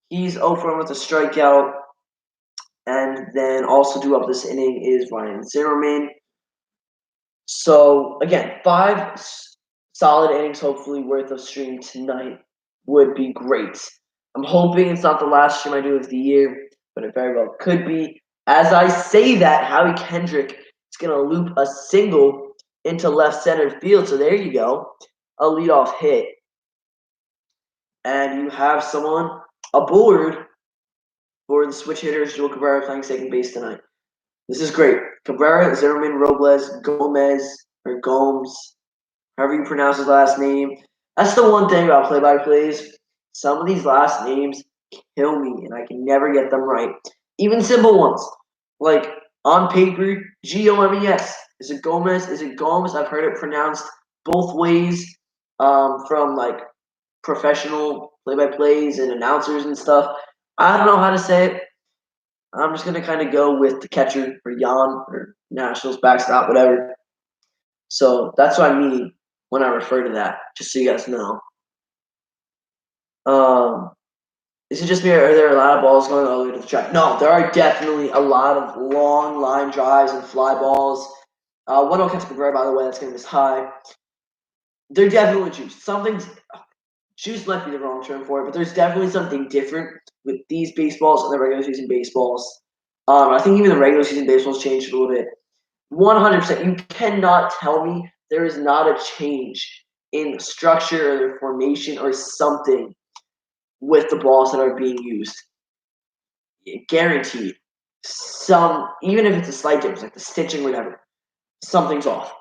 He's 0-1 with a strikeout. And then also due up this inning is Ryan Zimmerman. So, again, 5 solid innings, hopefully, worth of stream tonight would be great. I'm hoping it's not the last stream I do of the year, but it very well could be. As I say that, Howie Kendrick is going to loop a single into left center field. So there you go, a leadoff hit. And you have someone aboard for the switch hitters, Joel Cabrera playing second base tonight. This is great. Cabrera, Zimmerman, Robles, Gomes, however you pronounce his last name. That's the one thing about play-by-plays. Some of these last names kill me, and I can never get them right. Even simple ones, like on paper, Gomes. Is it Gomez? Is it Gomes? I've heard it pronounced both ways from like professional play-by-plays and announcers and stuff. I don't know how to say it. I'm just gonna kind of go with the catcher for Jan or Nationals backstop, whatever. So that's what I mean when I refer to that. Just so you guys know. Um, is it just me, or are there a lot of balls going all the way to the track? No, there are definitely a lot of long line drives and fly balls. 1-0 catch Cabrera, by the way, that's going to miss high. They're definitely juice. Something's juice might be the wrong term for it, but there's definitely something different with these baseballs and the regular season baseballs. I think even the regular season baseballs changed a little bit. 100%. You cannot tell me there is not a change in structure or their formation or something with the balls that are being used. Guaranteed. Even if it's a slight difference, like the stitching, whatever, something's off.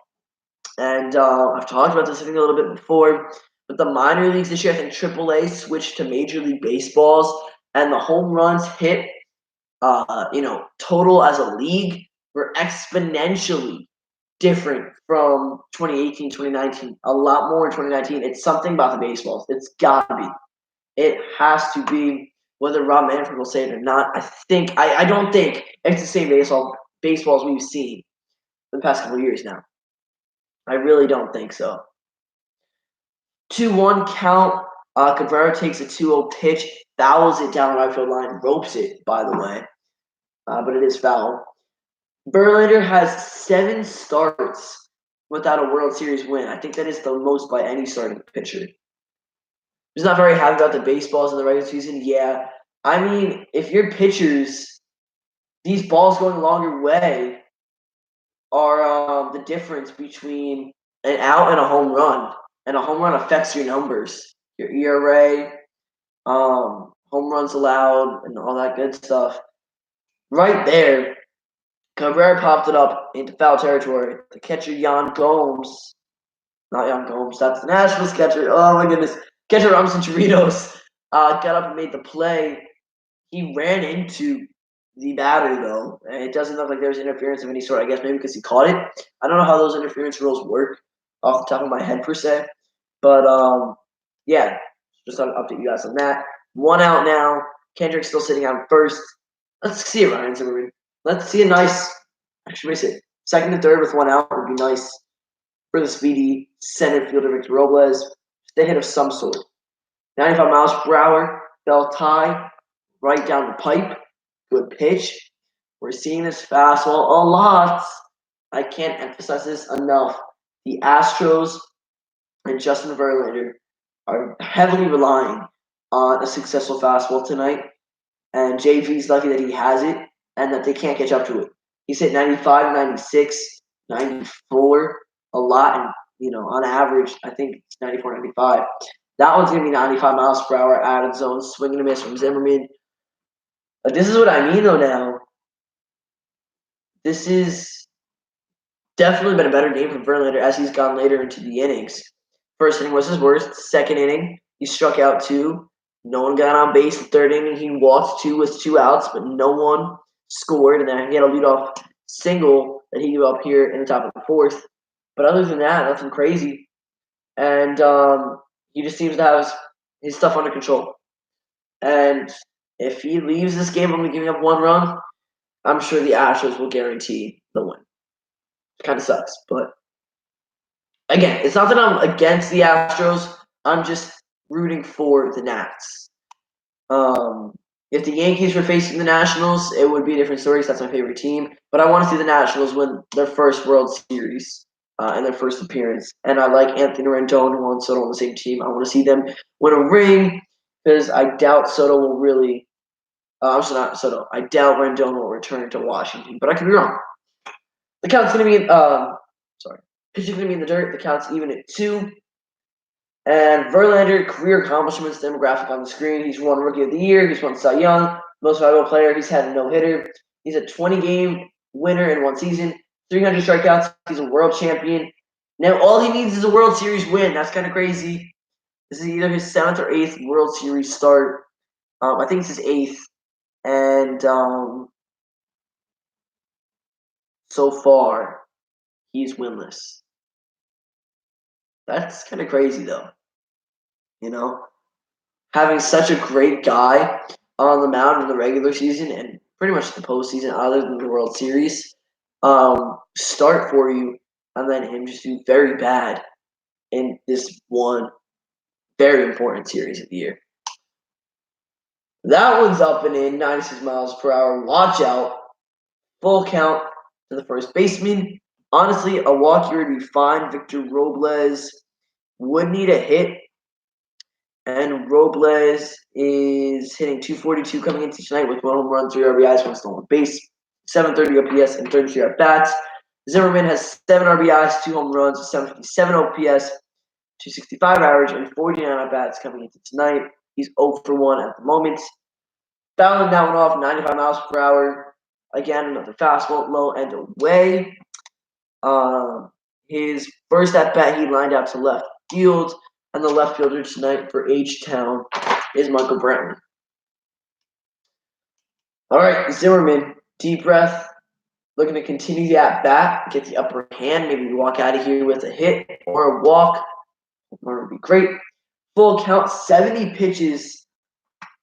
And I've talked about this I think a little bit before, but the minor leagues this year, I think AAA switched to Major League Baseballs, and the home runs hit, total as a league were exponentially different from 2018, 2019. A lot more in 2019. It's something about the baseballs. It's got to be. It has to be. Whether Rob Manfred will say it or not, I don't think it's the same baseballs we've seen in the past couple of years now. I really don't think so. 2-1 count. Cabrera takes a 2-0 pitch, fouls it down the right field line, ropes it, by the way, but it is foul. Verlander has 7 starts without a World Series win. I think that is the most by any starting pitcher. He's not very happy about the baseballs in the regular season. Yeah, I mean, if your pitchers, these balls going a longer way are the difference between an out and a home run. And a home run affects your numbers, your ERA, home runs allowed, and all that good stuff. Right there, Cabrera popped it up into foul territory. The catcher, Jan Gomes, not Jan Gomes, that's the Nationals catcher. Oh my goodness. Catcher Robinson Chirinos got up and made the play. He ran into the batter, though, and it doesn't look like there was interference of any sort. I guess maybe because he caught it. I don't know how those interference rules work off the top of my head, per se. But, yeah, just thought I'd update you guys on that. 1 out now. Kendrick's still sitting on first. Let's see it, Ryan Zimmerman. Let's see a nice, actually, let me see. Second and third with 1 out would be nice for the speedy center fielder Victor Robles. They hit of some sort. 95 miles per hour, bell tie, right down the pipe. Good pitch. We're seeing this fastball a lot. I can't emphasize this enough. The Astros and Justin Verlander are heavily relying on a successful fastball tonight. And JV's lucky that he has it and that they can't catch up to it. He's hit 95, 96, 94 a lot. And, on average, I think it's 94, 95. That one's going to be 95 miles per hour out of zone, swing and a miss from Zimmerman. But this is what I mean, though, now. This is definitely been a better game from Verlander as he's gone later into the innings. First inning was his worst. Second inning, he struck out 2. No one got on base. The third inning, he walked 2 with 2 outs, but no one scored. And then he had a leadoff single that he gave up here in the top of the 4th. But other than that, nothing crazy. And he just seems to have his stuff under control. And if he leaves this game only giving up 1 run, I'm sure the Astros will guarantee the win. It kind of sucks, but again, it's not that I'm against the Astros. I'm just rooting for the Nats. If the Yankees were facing the Nationals, it would be a different story because that's my favorite team. But I want to see the Nationals win their first World Series and their first appearance. And I like Anthony Rendon and Juan Soto on the same team. I want to see them win a ring because I doubt Soto will really not Soto. I doubt Rendon will return to Washington, but I could be wrong. The count's going to be pitching's going to be in the dirt. The count's even at 2. And Verlander, career accomplishments demographic on the screen. He's won Rookie of the Year. He's won Cy Young, most valuable player. He's had a no-hitter. He's a 20-game winner in 1 season. 300 strikeouts. He's a world champion. Now all he needs is a World Series win. That's kind of crazy. This is either his 7th or 8th World Series start. I think it's his 8th, and so far he's winless. That's kind of crazy, though. You know, having such a great guy on the mound in the regular season and pretty much the postseason, other than the World Series, start for you, and then him just do very bad in this one very important series of the year. That one's up and in, 96 miles per hour. Watch out. Full count to the first baseman. Honestly, a walk here would be fine. Victor Robles would need a hit, and Robles is hitting 242 coming into tonight with 1 home run, 3 RBIs, 1 stolen base, 730 OPS, and 33 at bats. Zimmerman has 7 RBIs, 2 home runs, 757 OPS, 265 average, and 49 at bats coming into tonight. He's 0 for 1 at the moment. Fouling that one off, 95 miles per hour. Again, another fastball, low and away. His first at bat, he lined out to left field, and the left fielder tonight for H-Town is Michael Brantley. All right, Zimmerman, deep breath, looking to continue the at bat, get the upper hand, maybe walk out of here with a hit or a walk. That would be great. Full count, 70 pitches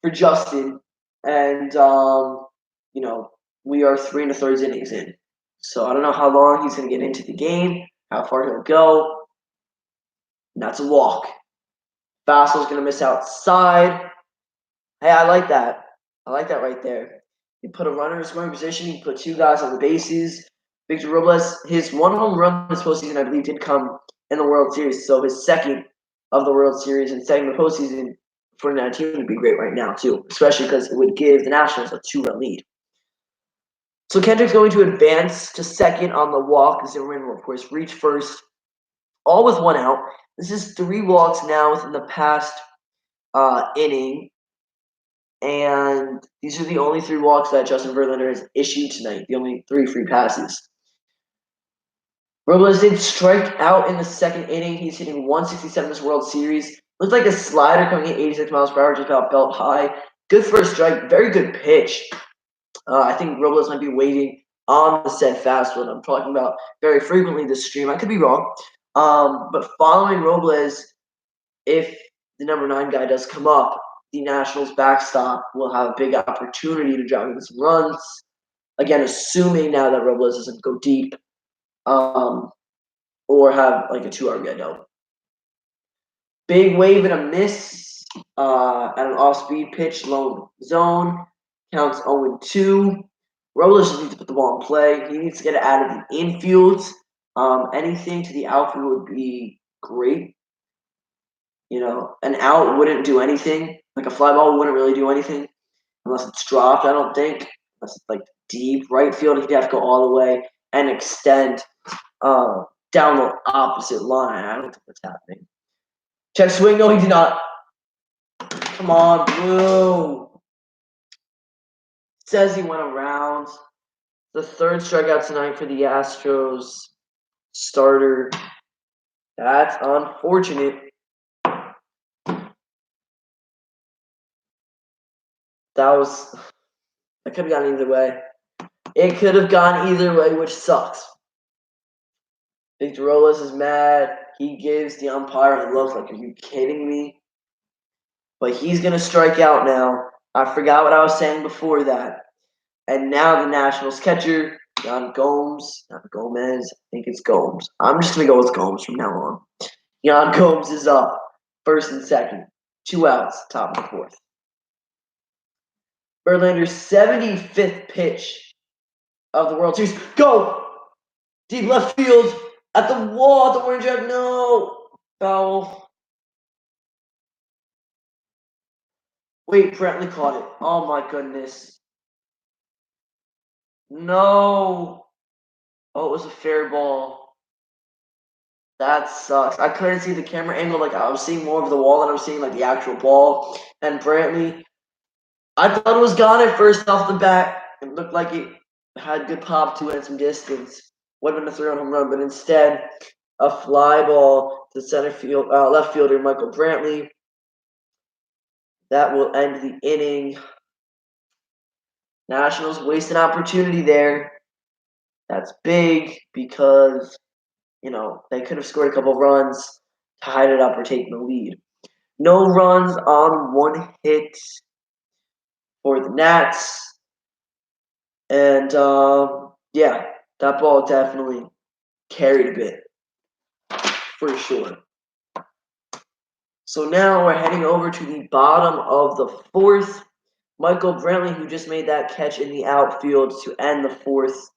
for Justin, and we are 3 1/3 innings in. So I don't know how long he's going to get into the game, how far he'll go. And that's a walk. Fastball's going to miss outside. Hey, I like that. I like that right there. You put a runner in scoring position. You put 2 guys on the bases. Victor Robles, his 1 home run this postseason, I believe, did come in the World Series. So his second of the World Series and second of the postseason for 2019 would be great right now, too, especially because it would give the Nationals a 2-run lead. So Kendrick's going to advance to second on the walk. Zimmerman will, of course, reach first, all with 1 out. This is 3 walks now within the past inning, and these are the only 3 walks that Justin Verlander has issued tonight, the only 3 free passes. Robles did strike out in the second inning. He's hitting 167 this World Series. Looked like a slider coming at 86 miles per hour, just about belt high. Good first strike, very good pitch. I think Robles might be waiting on the said fastball. I'm talking about very frequently this stream. I could be wrong. But following Robles, if the number 9 guy does come up, the Nationals backstop will have a big opportunity to drive in some runs. Again, assuming now that Robles doesn't go deep or have like a 2 RBI double. Big wave and a miss at an off-speed pitch, low zone. Counts 0-2. Robles just needs to put the ball in play. He needs to get it out of the infield. Anything to the outfield would be great. An out wouldn't do anything. Like a fly ball wouldn't really do anything unless it's dropped, I don't think. Unless it's like deep right field, he'd have to go all the way and extend down the opposite line. I don't think that's happening. Check swing. No, he did not. Come on, Blue. Says he went around. The 3rd strikeout tonight for the Astros starter. That's unfortunate. That could have gone either way. It could have gone either way, which sucks. Victor Robles is mad. He gives the umpire a look like, are you kidding me? But he's going to strike out now. I forgot what I was saying before that. And now the Nationals catcher, Yan Gomes, not Gomez, I think it's Gomes. I'm just going to go with Gomes from now on. Yan Gomes is up, 1st and 2nd. 2 outs, top of the 4th. Verlander's 75th pitch of the World Series. Go! Deep left field. At the wall, at the orange out. No! Foul. Wait, Brantley caught it. Oh my goodness. No. Oh, it was a fair ball. That sucks. I couldn't see the camera angle. Like, I was seeing more of the wall than I was seeing, like, the actual ball. And Brantley, I thought it was gone at first off the bat. It looked like it had good pop to it and some distance. Would have been a 3-run home run, but instead, a fly ball to left fielder Michael Brantley. That will end the inning. Nationals waste an opportunity there. That's big because, they could have scored a couple runs, tied it up, or taken the lead. No runs on one hit for the Nats. And, yeah, that ball definitely carried a bit, for sure. So now we're heading over to the bottom of the fourth. Michael Brantley, who just made that catch in the outfield to end the fourth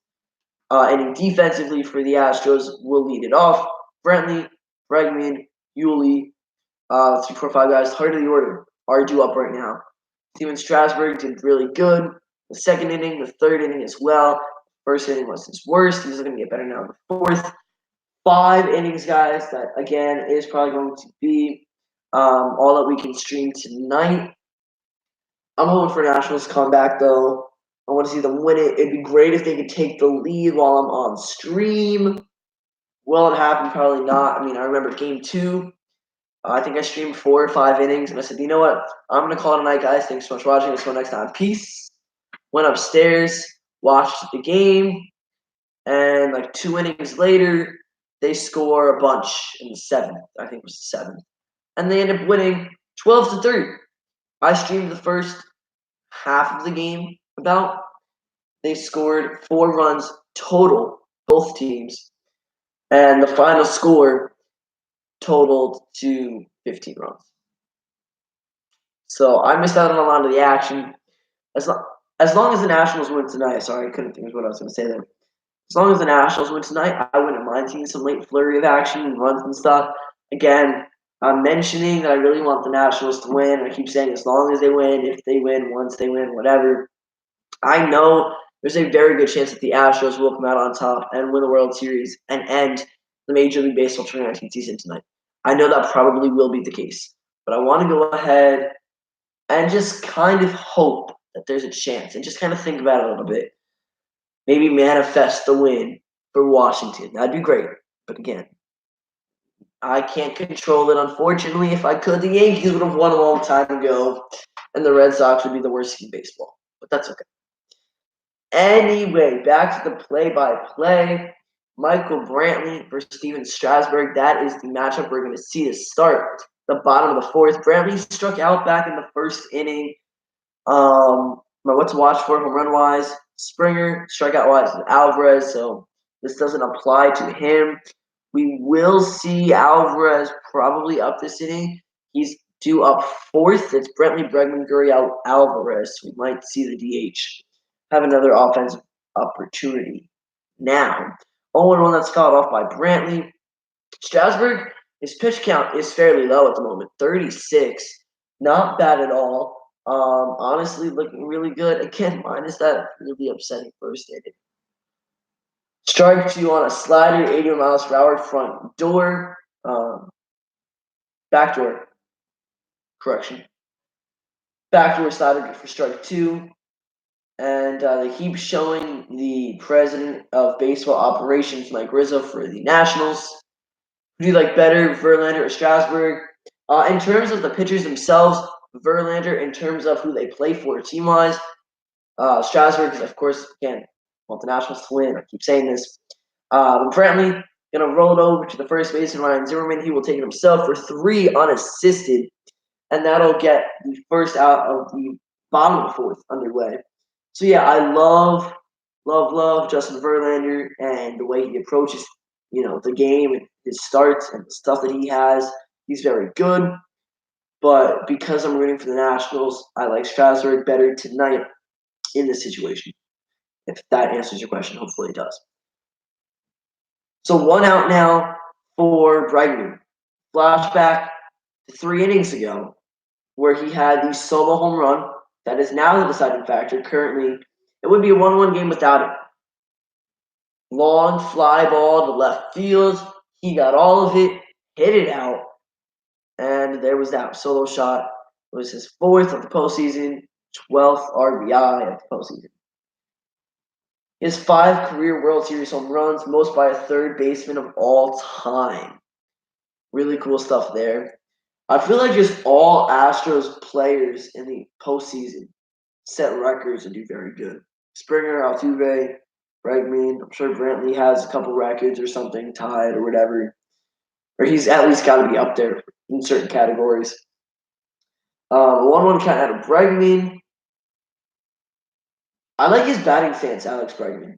inning defensively for the Astros, will lead it off. Brantley, Bregman, Yuli, 3, 4, 5 guys, heart of the order, are due up right now. Steven Strasburg did really good. The second inning, the third inning as well. First inning was his worst. He's going to get better now in the fourth. 5 innings, guys. That, again, is probably going to be all that we can stream tonight. I'm hoping for Nationals comeback, though. I want to see them win it. It'd be great if they could take the lead while I'm on stream. Will it happen? Probably not. I mean, I remember game 2. I think I streamed 4 or 5 innings, and I said, you know what? I'm going to call it a night, guys. Thanks so much for watching. Until next time. Peace. Went upstairs, watched the game, and like 2 innings later, they score a bunch in the 7th. I think it was the 7th. And they end up winning 12-3. I streamed the first half of the game about. They scored 4 runs total, both teams. And the final score totaled to 15 runs. So I missed out on a lot of the action. As long as the Nationals win tonight, sorry, I couldn't think of what I was going to say there. As long as the Nationals win tonight, I wouldn't mind seeing some late flurry of action and runs and stuff. Again, I'm mentioning that I really want the Nationals to win. I keep saying as long as they win, if they win, once they win, whatever. I know there's a very good chance that the Astros will come out on top and win the World Series and end the Major League Baseball 2019 season tonight. I know that probably will be the case, but I want to go ahead and just kind of hope that there's a chance and just kind of think about it a little bit. Maybe manifest the win for Washington. That'd be great. But again, I can't control it, unfortunately. If I could, the Yankees would have won a long time ago, and the Red Sox would be the worst team in baseball. But that's okay. Anyway, back to the play-by-play. Michael Brantley versus Steven Strasburg. That is the matchup we're going to see to start the bottom of the fourth. Brantley struck out back in the first inning. What to watch for home run wise? Springer. Strikeout wise is Alvarez. So this doesn't apply to him. We will see Alvarez probably up this inning. He's due up fourth. It's Brantley, Bregman, Gurriel, Alvarez. We might see the DH have another offensive opportunity. Now, 0-1 that's caught off by Brantley. Strasburg, his pitch count is fairly low at the moment, 36. Not bad at all. Honestly, looking really good. Again, minus that really upsetting first inning. Strike 2 on a slider, 80 miles per hour, front door. Backdoor. Correction. Backdoor slider for strike 2. And they keep showing the president of baseball operations, Mike Rizzo, for the Nationals. Who do you like better, Verlander or Strasburg? In terms of the pitchers themselves, Verlander, in terms of who they play for team-wise, Strasburg is, of course, again, want the Nationals to win. I keep saying this. Apparently, going to roll it over to the first baseman, Ryan Zimmerman. He will take it himself for 3 unassisted, and that'll get the first out of the bottom of the fourth underway. So, yeah, I love Justin Verlander and the way he approaches, the game and his starts and the stuff that he has. He's very good. But because I'm rooting for the Nationals, I like Strasburg better tonight in this situation. If that answers your question, hopefully it does. So 1 out now for Bregman. Flashback to 3 innings ago where he had the solo home run. That is now the deciding factor. Currently, it would be a 1-1 game without it. Long fly ball to left field. He got all of it, hit it out, and there was that solo shot. It was his 4th of the postseason, 12th RBI of the postseason. He has 5 career World Series home runs, most by a third baseman of all time. Really cool stuff there. I feel like just all Astros players in the postseason set records and do very good. Springer, Altuve, Bregman. I'm sure Brantley has a couple records or something tied or whatever. Or he's at least got to be up there in certain categories. 1-1 count out of Bregman. I like his batting stance, Alex Bregman.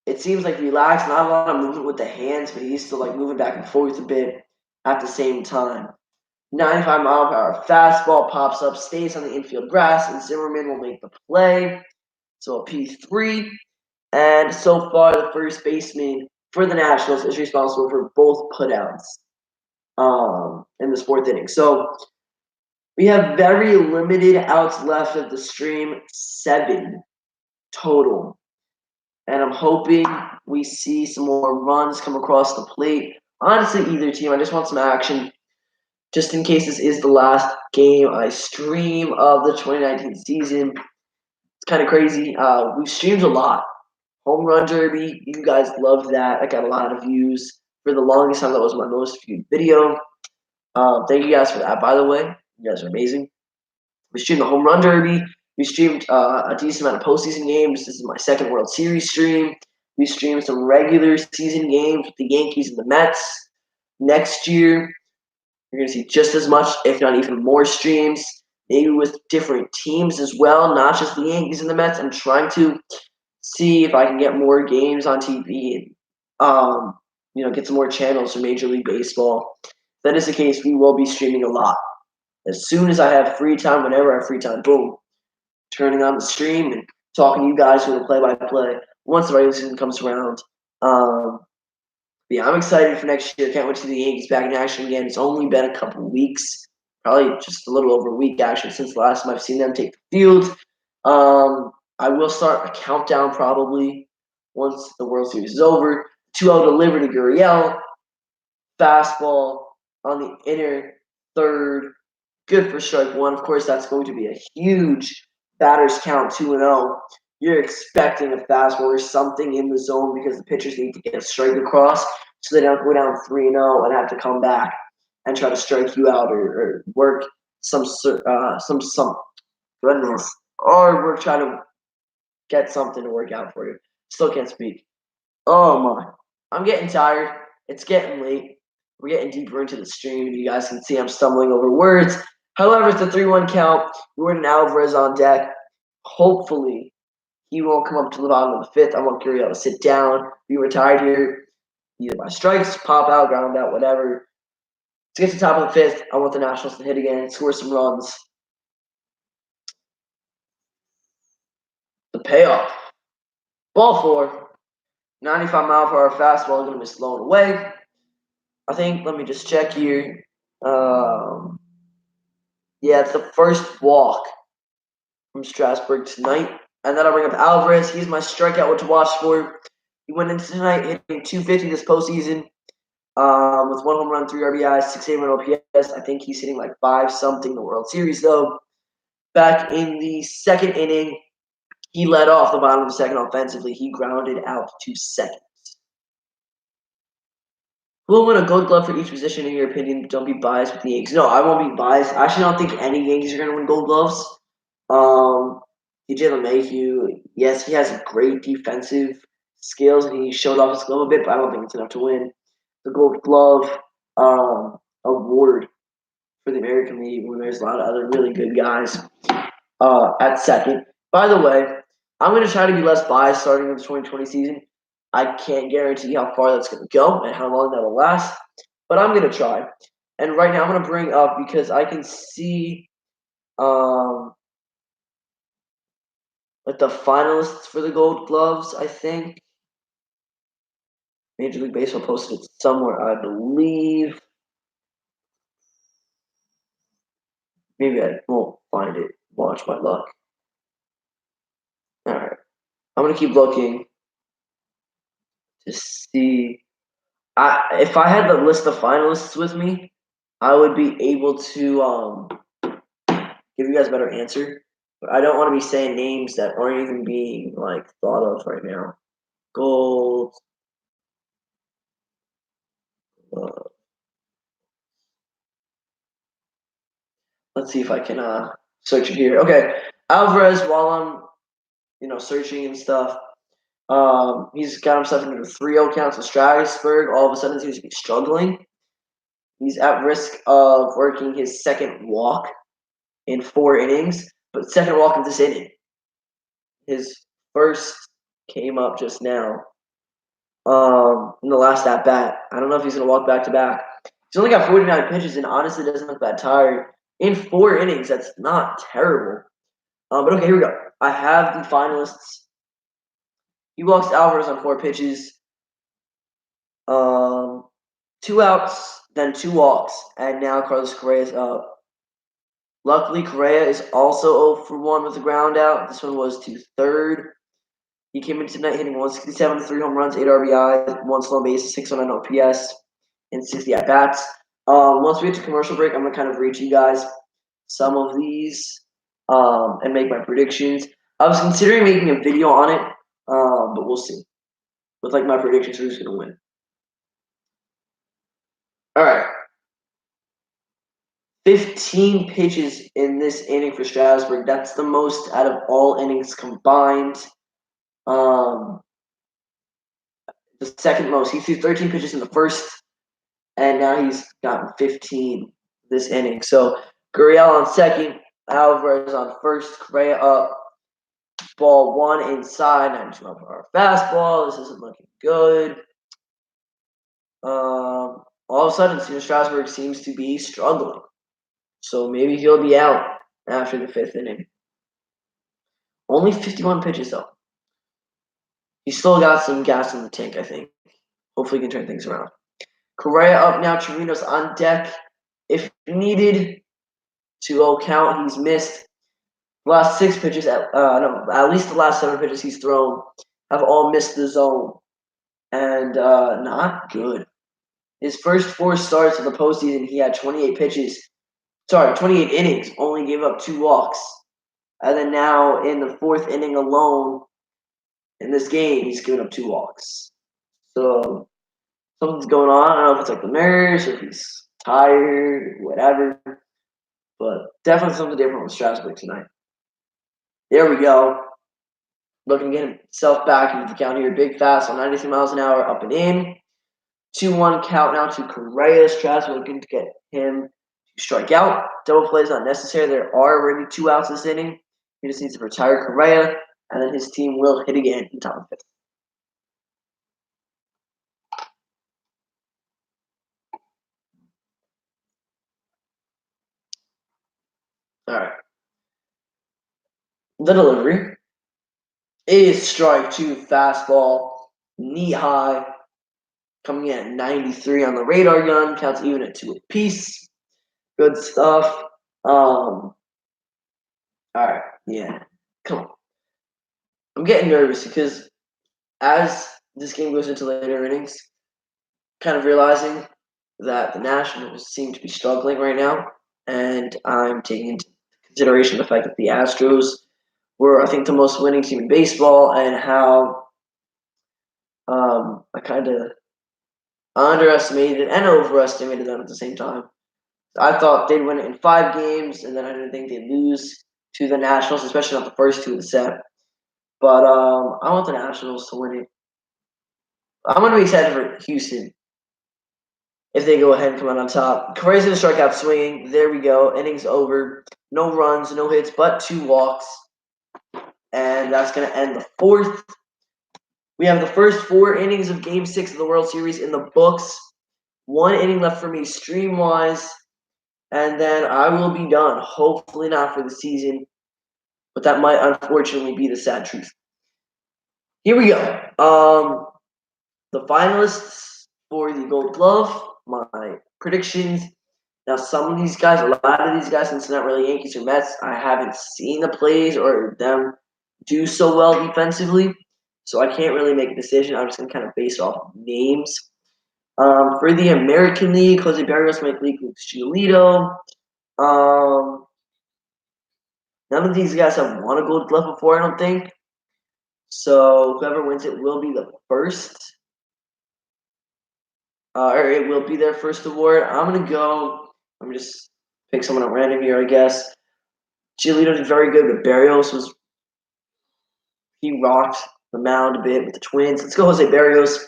It seems like relaxed, not a lot of movement with the hands, but he's still like moving back and forth a bit at the same time. 95-mile-per-hour fastball pops up, stays on the infield grass, and Zimmerman will make the play. So a P3. And so far, the first baseman for the Nationals is responsible for both putouts in this 4th inning. So we have very limited outs left of the stream, 7 total. And I'm hoping we see some more runs come across the plate. Honestly, either team. I just want some action. Just in case this is the last game I stream of the 2019 season. It's kind of crazy. We've streamed a lot. Home Run Derby, you guys loved that. I got a lot of views. For the longest time, that was my most viewed video. Thank you guys for that, by the way. You guys are amazing. We streamed the Home Run Derby. We streamed a decent amount of postseason games. This is my 2nd World Series stream. We streamed some regular season games with the Yankees and the Mets. Next year, you're going to see just as much, if not even more streams, maybe with different teams as well, not just the Yankees and the Mets. I'm trying to see if I can get more games on TV and get some more channels for Major League Baseball. If that is the case, we will be streaming a lot. As soon as I have free time, whenever I have free time, boom, turning on the stream and talking to you guys for the play-by-play once the regular season comes around. Yeah, I'm excited for next year. Can't wait to see the Yankees back in action again. It's only been a couple weeks, probably just a little over a week actually, since the last time I've seen them take the field. I will start a countdown probably once the World Series is over. 2-0 delivered to Gurriel. Fastball on the inner third. Good for strike one. Of course, that's going to be a huge batters count 2-0. You're expecting a fastball or something in the zone because the pitchers need to get a strike across so they don't go down 3-0 and have to come back and try to strike you out or work some goodness, or we're trying to get something to work out for you. Still can't speak. Oh my. I'm getting tired. It's getting late. We're getting deeper into the stream. You guys can see I'm stumbling over words. However, it's a 3-1 count. Jordan Alvarez on deck. Hopefully, he won't come up to the bottom of the 5th. I want Gurriel to sit down, be retired here, either by strikes, pop out, ground out, whatever. To get to the top of the 5th, I want the Nationals to hit again, score some runs. The payoff. Ball 4. 95-mile-per-hour fastball is going to be slowing away. I think, let me just check here. Yeah, it's the first walk from Strasburg tonight. And then I'll bring up Alvarez. He's my strikeout to watch for. He went into tonight hitting 250 this postseason with 1 home run, 3 RBIs, 681 OPS. I think he's hitting like 5-something in the World Series, though. Back in the 2nd inning, he led off the bottom of the 2nd offensively. He grounded out to second. Who will win a Gold Glove for each position in your opinion? Don't be biased with the Yankees. No, I won't be biased. I actually don't think any Yankees are going to win Gold Gloves. DJ LeMahieu, yes, he has great defensive skills and he showed off his glove a bit, but I don't think it's enough to win the Gold Glove award for the American League when there's a lot of other really good guys at second. By the way, I'm going to try to be less biased starting in the 2020 season. I can't guarantee how far that's going to go and how long that will last, but I'm going to try. And right now I'm going to bring up because I can see like the finalists for the Gold Gloves, I think. Major League Baseball posted it somewhere, I believe. Maybe I won't find it. Watch my luck. All right. I'm going to keep looking to see. If I had the list of finalists with me, I would be able to give you guys a better answer. But I don't want to be saying names that aren't even being like thought of right now. Gold. Let's see if I can search it here. Okay, Alvarez. While I'm searching and stuff, he's got himself into 3-0 counts with Strasburg. All of a sudden, seems to be struggling. He's at risk of working his second walk in 4 innings, but second walk of this inning. His first came up just now in the last at bat. I don't know if he's going to walk back to back. He's only got 49 pitches and honestly doesn't look that tired. In 4 innings, that's not terrible. But okay, here we go. I have the finalists. He walks Alvarez on 4 pitches. 2 outs, then 2 walks, and now Carlos Correa's up. Luckily, Correa is also 0 for 1 with a ground out. This one was to third. He came in tonight hitting 167 with 3 home runs, 8 RBIs, 1 stolen base, 609 OPS, and 60 at bats. Once we get to commercial break, I'm gonna kind of read you guys some of these and make my predictions. I was considering making a video on it, but we'll see. With like my predictions for who's gonna win. All right. 15 pitches in this inning for Strasburg. That's the most out of all innings combined. The second most. He threw 13 pitches in the first, and now he's gotten 15 this inning. So Gurriel on second, Alvarez on first, Correa up. Ball 1 inside, 92-mile-per-hour fastball. This isn't looking good. All of a sudden, Steven Strasburg seems to be struggling. So maybe he'll be out after the 5th inning. Only 51 pitches, though. He's still got some gas in the tank, I think. Hopefully he can turn things around. Correa up now. Chirinos on deck. If needed, 2-0 count. He's missed. The last 6 pitches, at least the last 7 pitches he's thrown have all missed the zone. And not good. His first 4 starts of the postseason, he had 28 pitches. 28 innings, only gave up 2 walks. And then now in the 4th inning alone, in this game, he's given up 2 walks. So something's going on. I don't know if it's like the nerves or if he's tired, whatever. But definitely something different with Strasburg tonight. There we go. Looking to get himself back into the count here. Big fastball, 93 miles an hour, up and in. 2-1 count now to Correa. Strasburg looking to get him to strike out. Double play is not necessary. There are already 2 outs this inning. He just needs to retire Correa, and then his team will hit again in top 5th. All right. The delivery is strike 2 fastball, knee high, coming in at 93 on the radar gun. Counts even at 2 apiece. Good stuff. All right. Yeah. Come on. I'm getting nervous because as this game goes into later innings, kind of realizing that the Nationals seem to be struggling right now, and I'm taking into consideration the fact that the Astros were, I think, the most winning team in baseball, and how I kind of underestimated and overestimated them at the same time. I thought they'd win it in 5 games, and then I didn't think they'd lose to the Nationals, especially not the first 2 of the set. But I want the Nationals to win it. I'm going to be excited for Houston if they go ahead and come out on top. Correa's going to strike out swinging. There we go. Innings over. No runs, no hits, but 2 walks. And that's going to end the 4th. We have the first 4 innings of Game 6 of the World Series in the books. 1 inning left for me stream-wise. And then I will be done. Hopefully not for the season. But that might unfortunately be the sad truth. Here we go. The finalists for the Gold Glove, my predictions. Now, some of these guys, a lot of these guys, since it's not really Yankees or Mets, I haven't seen the plays or them do so well defensively. So I can't really make a decision. I'm just going to kind of base off names. For the American League, Jose Barrios, Mike Leake, Lucas Giolito. None of these guys have won a Gold Glove before, I don't think. So whoever wins it will be the first, or it will be their first award. I'm gonna go. I'm just pick someone at random here, I guess. Giolito did very good, but Barrios was he rocked the mound a bit with the Twins. Let's go, Jose Barrios.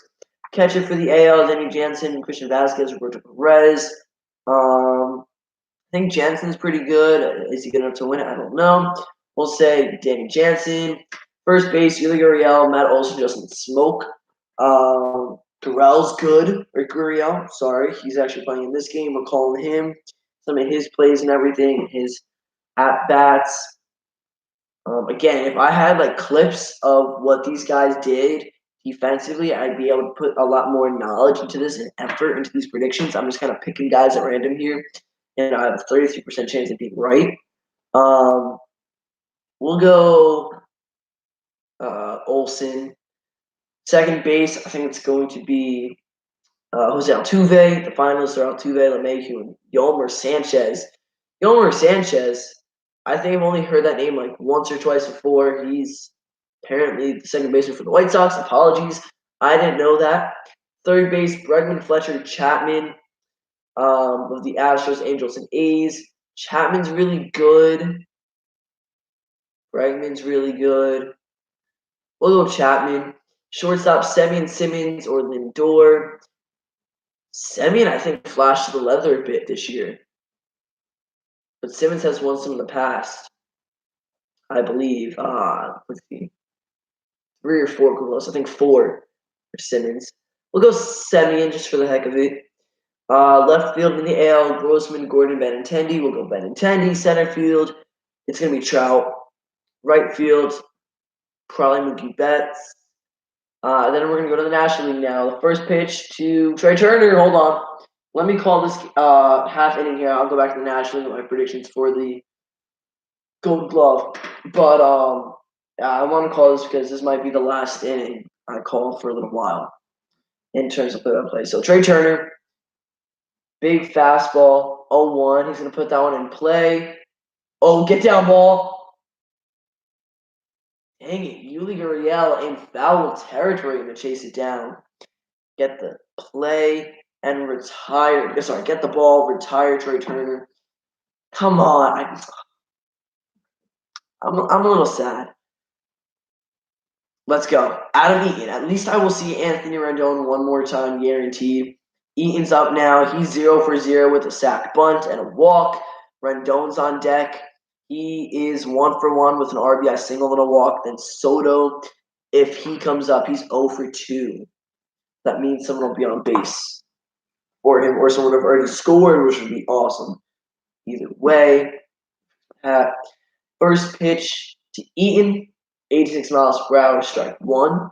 Catcher for the AL, Danny Jansen, Christian Vasquez, Roberto Perez. I think Jansen's pretty good. Is he good enough to win it? I don't know. We'll say Danny Jansen. First base, Yuli Gurriel, Matt Olson, Justin Smoke. Gurriel's good, or Gurriel, sorry. He's actually playing in this game. We're calling him some of his plays and everything, his at-bats. Again, if I had like clips of what these guys did defensively, I'd be able to put a lot more knowledge into this and effort into these predictions. I'm just kind of picking guys at random here, and I have a 33% chance of being right. We'll go Olson. Second base, I think it's going to be Jose Altuve. The finalists are Altuve, LeMahieu, and Yolmer Sanchez. Yolmer Sanchez, I think I've only heard that name like once or twice before. He's apparently the second baseman for the White Sox. Apologies. I didn't know that. Third base, Bregman, Fletcher, Chapman of the Astros, Angels, and A's. Chapman's really good. Bregman's really good. We'll go Chapman. Shortstop, Semien, Simmons, or Lindor. Semien, I think, flashed the leather a bit this year. But Simmons has won some in the past, I believe. Let's see. 3 or 4 goals. I think 4 for Simmons. We'll go Semien just for the heck of it. Left field in the AL, Grossman, Gordon, Benintendi. We'll go Benintendi. Center field, it's going to be Trout. Right field, probably Mookie Betts. Then we're going to go to the National League now. The first pitch to Trey Turner. Hold on. Let me call this half inning here. I'll go back to the National League with my predictions for the Gold Glove. But I want to call this because this might be the last inning I call for a little while in terms of play-by-play. So Trey Turner, big fastball, 0-1. He's going to put that one in play. Oh, get down ball. Dang it, Yuli Gurriel in foul territory to chase it down. Get the play and retire. Sorry, get the ball, retire Trey Turner. Come on. I'm a little sad. Let's go. Adam Eaton. At least I will see Anthony Rendon one more time, guaranteed. Eaton's up now. He's 0 for 0 with a sack bunt and a walk. Rendon's on deck. He is 1 for 1 with an RBI single and a walk. Then Soto, if he comes up, he's 0 for 2. That means someone will be on base for him, or someone would have already scored, which would be awesome. Either way, first pitch to Eaton, 86 miles per hour, strike 1.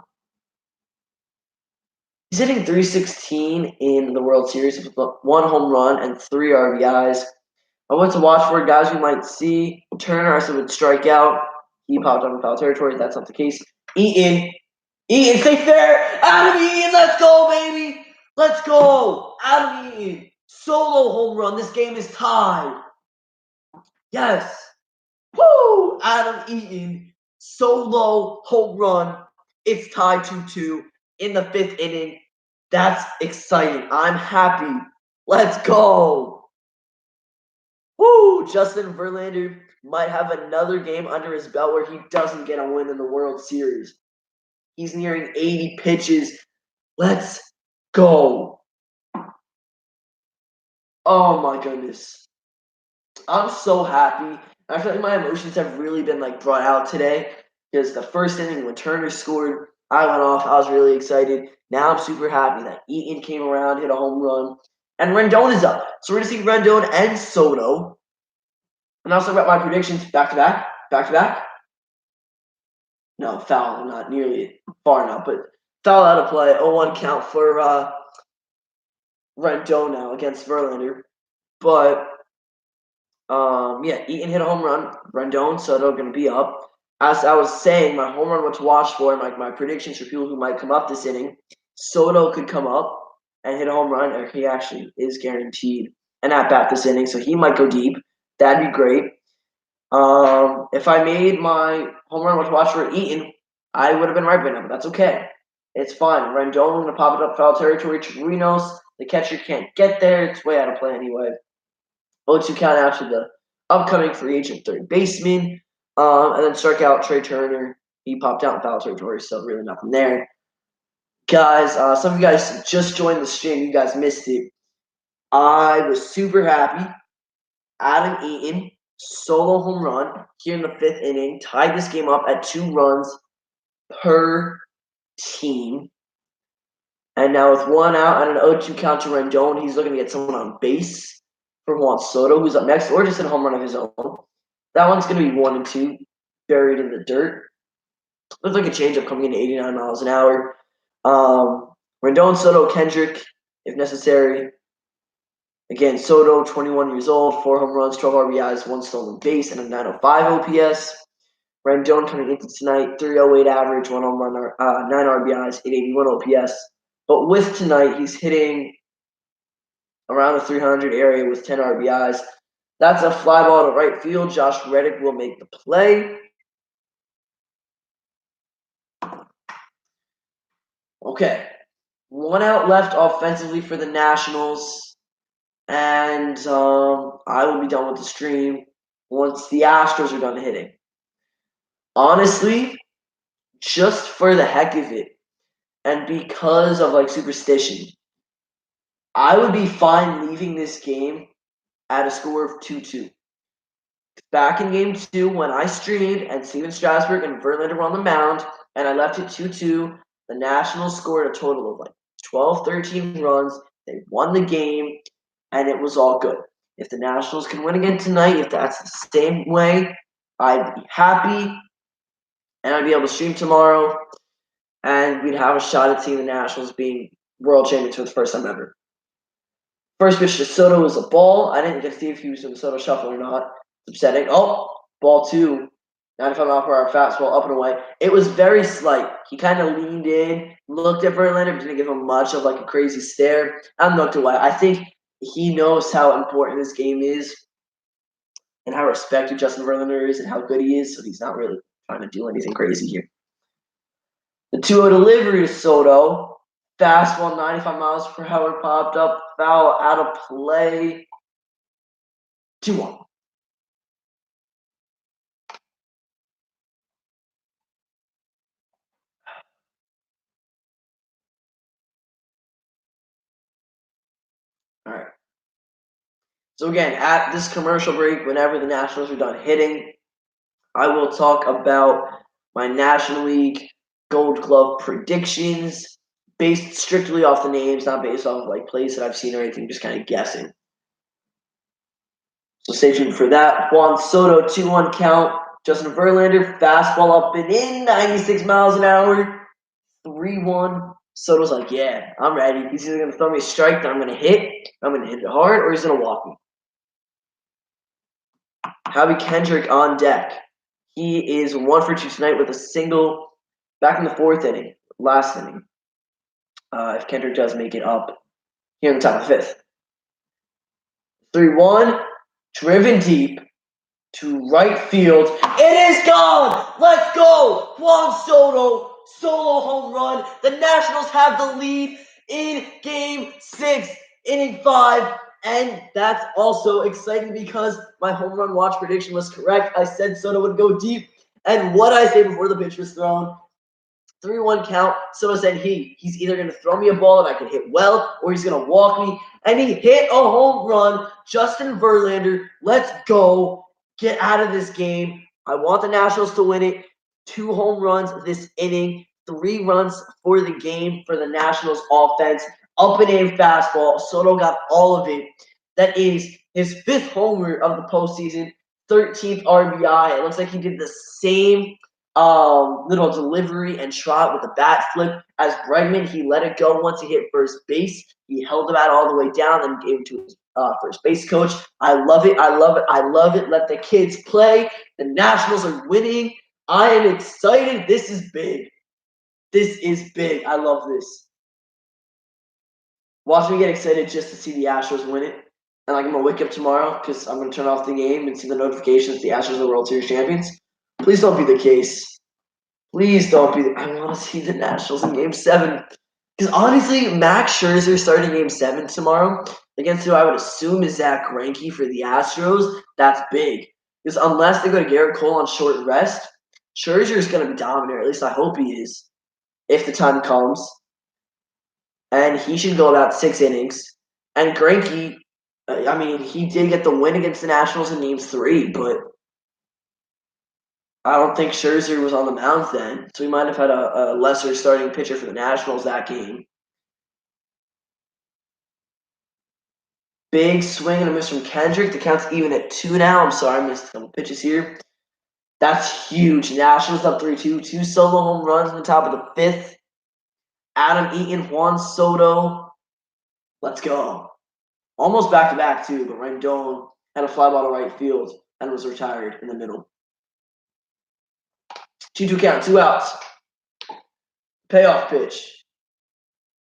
He's hitting 316 in the World Series with 1 home run and 3 RBIs. I went to watch for guys we might see. Turner, I said, would strike out. He popped up in foul territory. That's not the case. Eaton, stay fair. Adam Eaton, let's go, baby. Let's go. Adam Eaton, solo home run. This game is tied. Yes. Woo! Adam Eaton, solo home run. It's tied 2-2 in the 5th inning. That's exciting. I'm happy. Let's go. Woo! Justin Verlander might have another game under his belt where he doesn't get a win in the World Series. He's nearing 80 pitches. Let's go. Oh my goodness. I'm so happy. I feel like my emotions have really been like brought out today because the first inning when Turner scored, I went off. I was really excited. Now I'm super happy that Eaton came around, hit a home run, and Rendon is up. So we're going to see Rendon and Soto. And I'll talk about my predictions back to back. No, foul, not nearly far enough, but foul out of play. 0-1 count for Rendon now against Verlander. But Eaton hit a home run. Rendon, Soto going to be up. As I was saying, my home run what to watch for, and my predictions for people who might come up this inning. Soto could come up and hit a home run, or he actually is guaranteed an at bat this inning, so he might go deep. That'd be great. If I made my home run watch for Eaton, I would have been right by now, but that's okay. It's fine. Rendon going to pop it up foul territory. Chirinos, the catcher can't get there. It's way out of play anyway. 0-2 count out to the upcoming free agent third baseman. And then struck out Trey Turner. He popped out in foul territory, so really nothing there. Guys, some of you guys just joined the stream. You guys missed it. I was super happy. Adam Eaton, solo home run here in the 5th inning, tied this game up at 2 runs per team. And now with 1 out and an 0-2 count to Rendon, he's looking to get someone on base for Juan Soto, who's up next, or just a home run of his own. That one's going to be 1-2, buried in the dirt. Looks like a changeup coming in at 89 miles an hour. Rendon, Soto, Kendrick, if necessary. Again, Soto, 21 years old, 4 home runs, 12 RBIs, 1 stolen base, and a 905 OPS. Rendon coming into tonight, 308 average, 1 home run, 9 RBIs, 881 OPS. But with tonight, he's hitting around the 300 area with 10 RBIs. That's a fly ball to right field. Josh Reddick will make the play. Okay. 1 out left offensively for the Nationals. And I will be done with the stream once the Astros are done hitting. Honestly, just for the heck of it, and because of like superstition, I would be fine leaving this game at a score of 2-2. Back in game 2, when I streamed and Steven Strasburg and Verlander were on the mound, and I left it 2-2, the Nationals scored a total of like 12, 13 runs. They won the game, and it was all good. If the Nationals can win again tonight, if that's the same way, I'd be happy, and I'd be able to stream tomorrow, and we'd have a shot at seeing the Nationals being world champions for the first time ever. First pitch to Soto was a ball. I didn't get to see if he was in the Soto shuffle or not. It's upsetting. Oh, ball 2. 95 mile per hour fastball up and away. It was very slight. He kind of leaned in, looked at Verlander, didn't give him much of like a crazy stare, and looked away. I think he knows how important this game is and how respected Justin Verlander is and how good he is, so he's not really trying to do anything crazy here. The 2-0 delivery to Soto. Fastball, 95 miles per hour, popped up, foul, out of play. 2-1. All right. So again, at this commercial break, whenever the Nationals are done hitting, I will talk about my National League Gold Glove predictions based strictly off the names, not based off of like plays that I've seen or anything, just kind of guessing. So stay tuned for that. Juan Soto, 2-1 count. Justin Verlander, fastball up and in, 96 miles an hour, 3-1. Soto's like, yeah, I'm ready. He's either going to throw me a strike that I'm going to hit it hard, or he's going to walk me. Howie Kendrick on deck. He is 1 for 2 tonight with a single back in the 4th inning, last inning. If Kendrick does make it up here in the top of the 5th. 3-1, driven deep to right field. It is gone! Let's go! Juan Soto, solo home run. The Nationals have the lead in Game 6, inning 5. And that's also exciting because my home run watch prediction was correct. I said Soto would go deep. And what I say before the pitch was thrown, 3-1 count. Soto said he's either going to throw me a ball that I can hit well, or he's going to walk me. And he hit a home run. Justin Verlander, let's go. Get out of this game. I want the Nationals to win it. 2 home runs this inning. 3 runs for the game for the Nationals offense. Up and in fastball. Soto got all of it. That is his 5th homer of the postseason. 13th RBI. It looks like he did the same little delivery and trot with a bat flip as Bregman. He let it go once he hit first base. He held the bat all the way down and gave it to his first base coach. I love it. I love it. I love it. Let the kids play. The Nationals are winning. I am excited. This is big. This is big. I love this. Watch me get excited just to see the Astros win it. and like I'm gonna wake up tomorrow because I'm gonna turn off the game and see the notifications the Astros are the World Series champions. Please don't be the case. Please don't be. I want to see the Nationals in Game 7. Because honestly, Max Scherzer starting Game 7 tomorrow against who I would assume is Zach Greinke for the Astros. That's big. Because unless they go to Garrett Cole on short rest, Scherzer is going to be dominant. At least I hope he is, if the time comes. And he should go about 6 innings. And Greinke, I mean, he did get the win against the Nationals in Game 3, but I don't think Scherzer was on the mound then, so we might have had a lesser starting pitcher for the Nationals that game. Big swing and a miss from Kendrick. The count's even at 2 now. I'm sorry, I missed a couple pitches here. That's huge. Nationals up 3-2. 2 solo home runs in the top of the 5th. Adam Eaton, Juan Soto. Let's go. Almost back-to-back, too, but Rendon had a fly ball to right field and was retired in the middle. 2-2 count, 2 outs. Payoff pitch.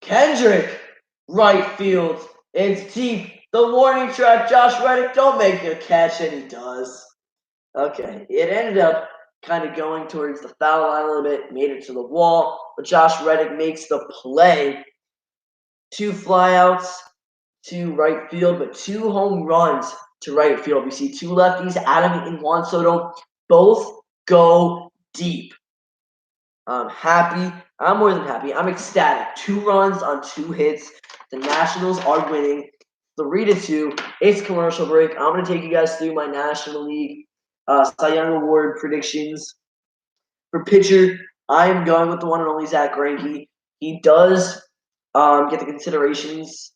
Kendrick, right field. It's deep. The warning track, Josh Reddick, don't make a catch, and he does. Okay, it ended up kind of going towards the foul line a little bit, made it to the wall, but Josh Reddick makes the play. 2 flyouts to right field, but 2 home runs to right field. We see 2 lefties, Adam and Juan Soto, both go deep. I'm happy. I'm more than happy. I'm ecstatic. 2 runs on 2 hits. The Nationals are winning 3-2. It's commercial break. I'm going to take you guys through my National League Cy Young Award predictions. For pitcher, I am going with the one and only Zach Greinke. He does get the considerations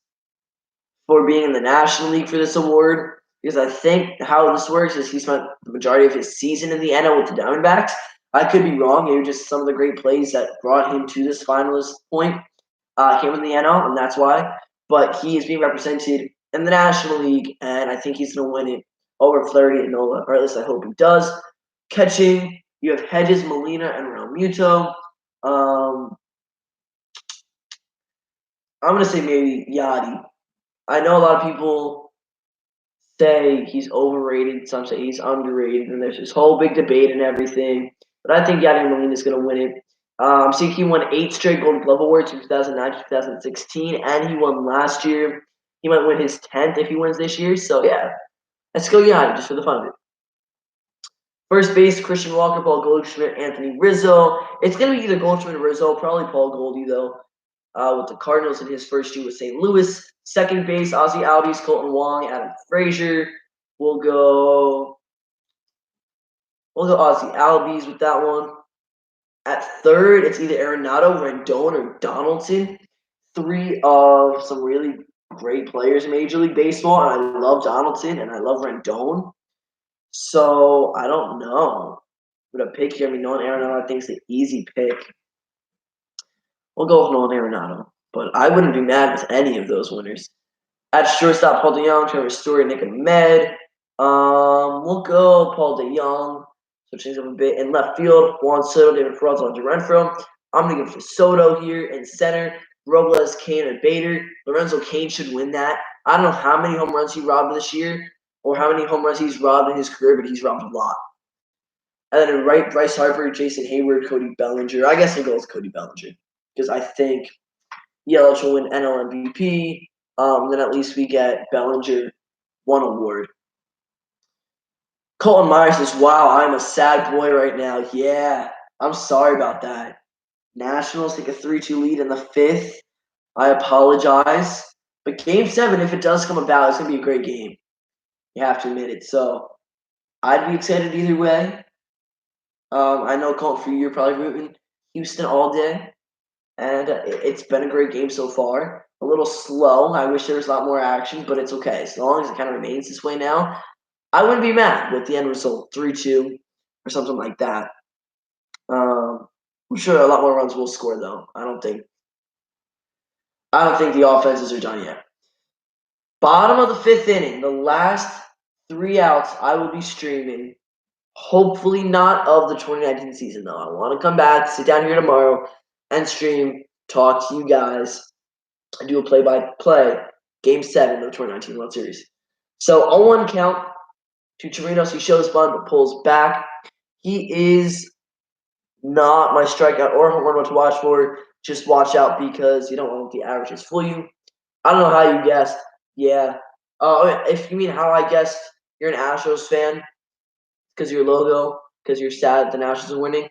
for being in the National League for this award because I think how this works is he spent the majority of his season in the NL with the Diamondbacks. I could be wrong. Maybe just some of the great plays that brought him to this finalist point came in the NL, and that's why. But he is being represented in the National League, and I think he's going to win it over Flaherty and Nola, or at least I hope he does. Catching, you have Hedges, Molina, and Realmuto. I'm going to say maybe Yachty. I know a lot of people say he's overrated, some say he's underrated, and there's this whole big debate and everything. But I think Yadier Molina is going to win it. See, he won 8 straight Gold Glove awards from 2009 to 2016, and he won last year. He might win his 10th if he wins this year. So, yeah, let's go Yadier just for the fun of it. First base, Christian Walker, Paul Goldschmidt, Anthony Rizzo. It's going to be either Goldschmidt or Rizzo, probably Paul Goldie, though, with the Cardinals in his first year with St. Louis. Second base, Ozzie Albies, Colton Wong, Adam Frazier. We'll go Ozzie Albies with that one. At third, it's either Arenado, Rendon, or Donaldson. 3 of some really great players in Major League Baseball, and I love Donaldson and I love Rendon. So I don't know. With a pick here, I mean, Nolan Arenado I think is the easy pick. We'll go with Nolan Arenado, but I wouldn't be mad with any of those winners. At shortstop, Paul DeJong, Trevor Story, Nick Ahmed. We'll go Paul DeJong. Switch things up a bit. In left field, Juan Soto, David Peralta, Hunter Renfroe. I'm going to go for Soto here. In center, Robles, Kane, and Bader. Lorenzo Kane should win that. I don't know how many home runs he robbed this year or how many home runs he's robbed in his career, but he's robbed a lot. And then in right, Bryce Harper, Jason Hayward, Cody Bellinger. I guess we'll go with Cody Bellinger because I think Yelich will win NL MVP. Then at least we get Bellinger 1 award. Colton Myers says, wow, I'm a sad boy right now. Yeah, I'm sorry about that. Nationals take a 3-2 lead in the 5th. I apologize. But Game 7, if it does come about, it's going to be a great game. You have to admit it. So I'd be excited either way. I know, Colton, for you, you're probably rooting Houston all day. And it's been a great game so far. A little slow. I wish there was a lot more action, but it's okay. As long as it kind of remains this way now, I wouldn't be mad with the end result, 3-2 or something like that. I'm sure a lot more runs will score, though. I don't think the offenses are done yet. Bottom of the 5th inning, the last 3 outs, I will be streaming. Hopefully not of the 2019 season, though. I want to come back, sit down here tomorrow, and stream, talk to you guys, and do a play-by-play Game 7 of the 2019 World Series. So 0-1 count to Chirinos. He shows fun but pulls back. He is not my strikeout or home run to watch for. Just watch out because you don't want the averages fool you. I don't know how you guessed. Yeah. If you mean how I guessed, you're an Astros fan because your logo, because you're sad that the Nationals are winning.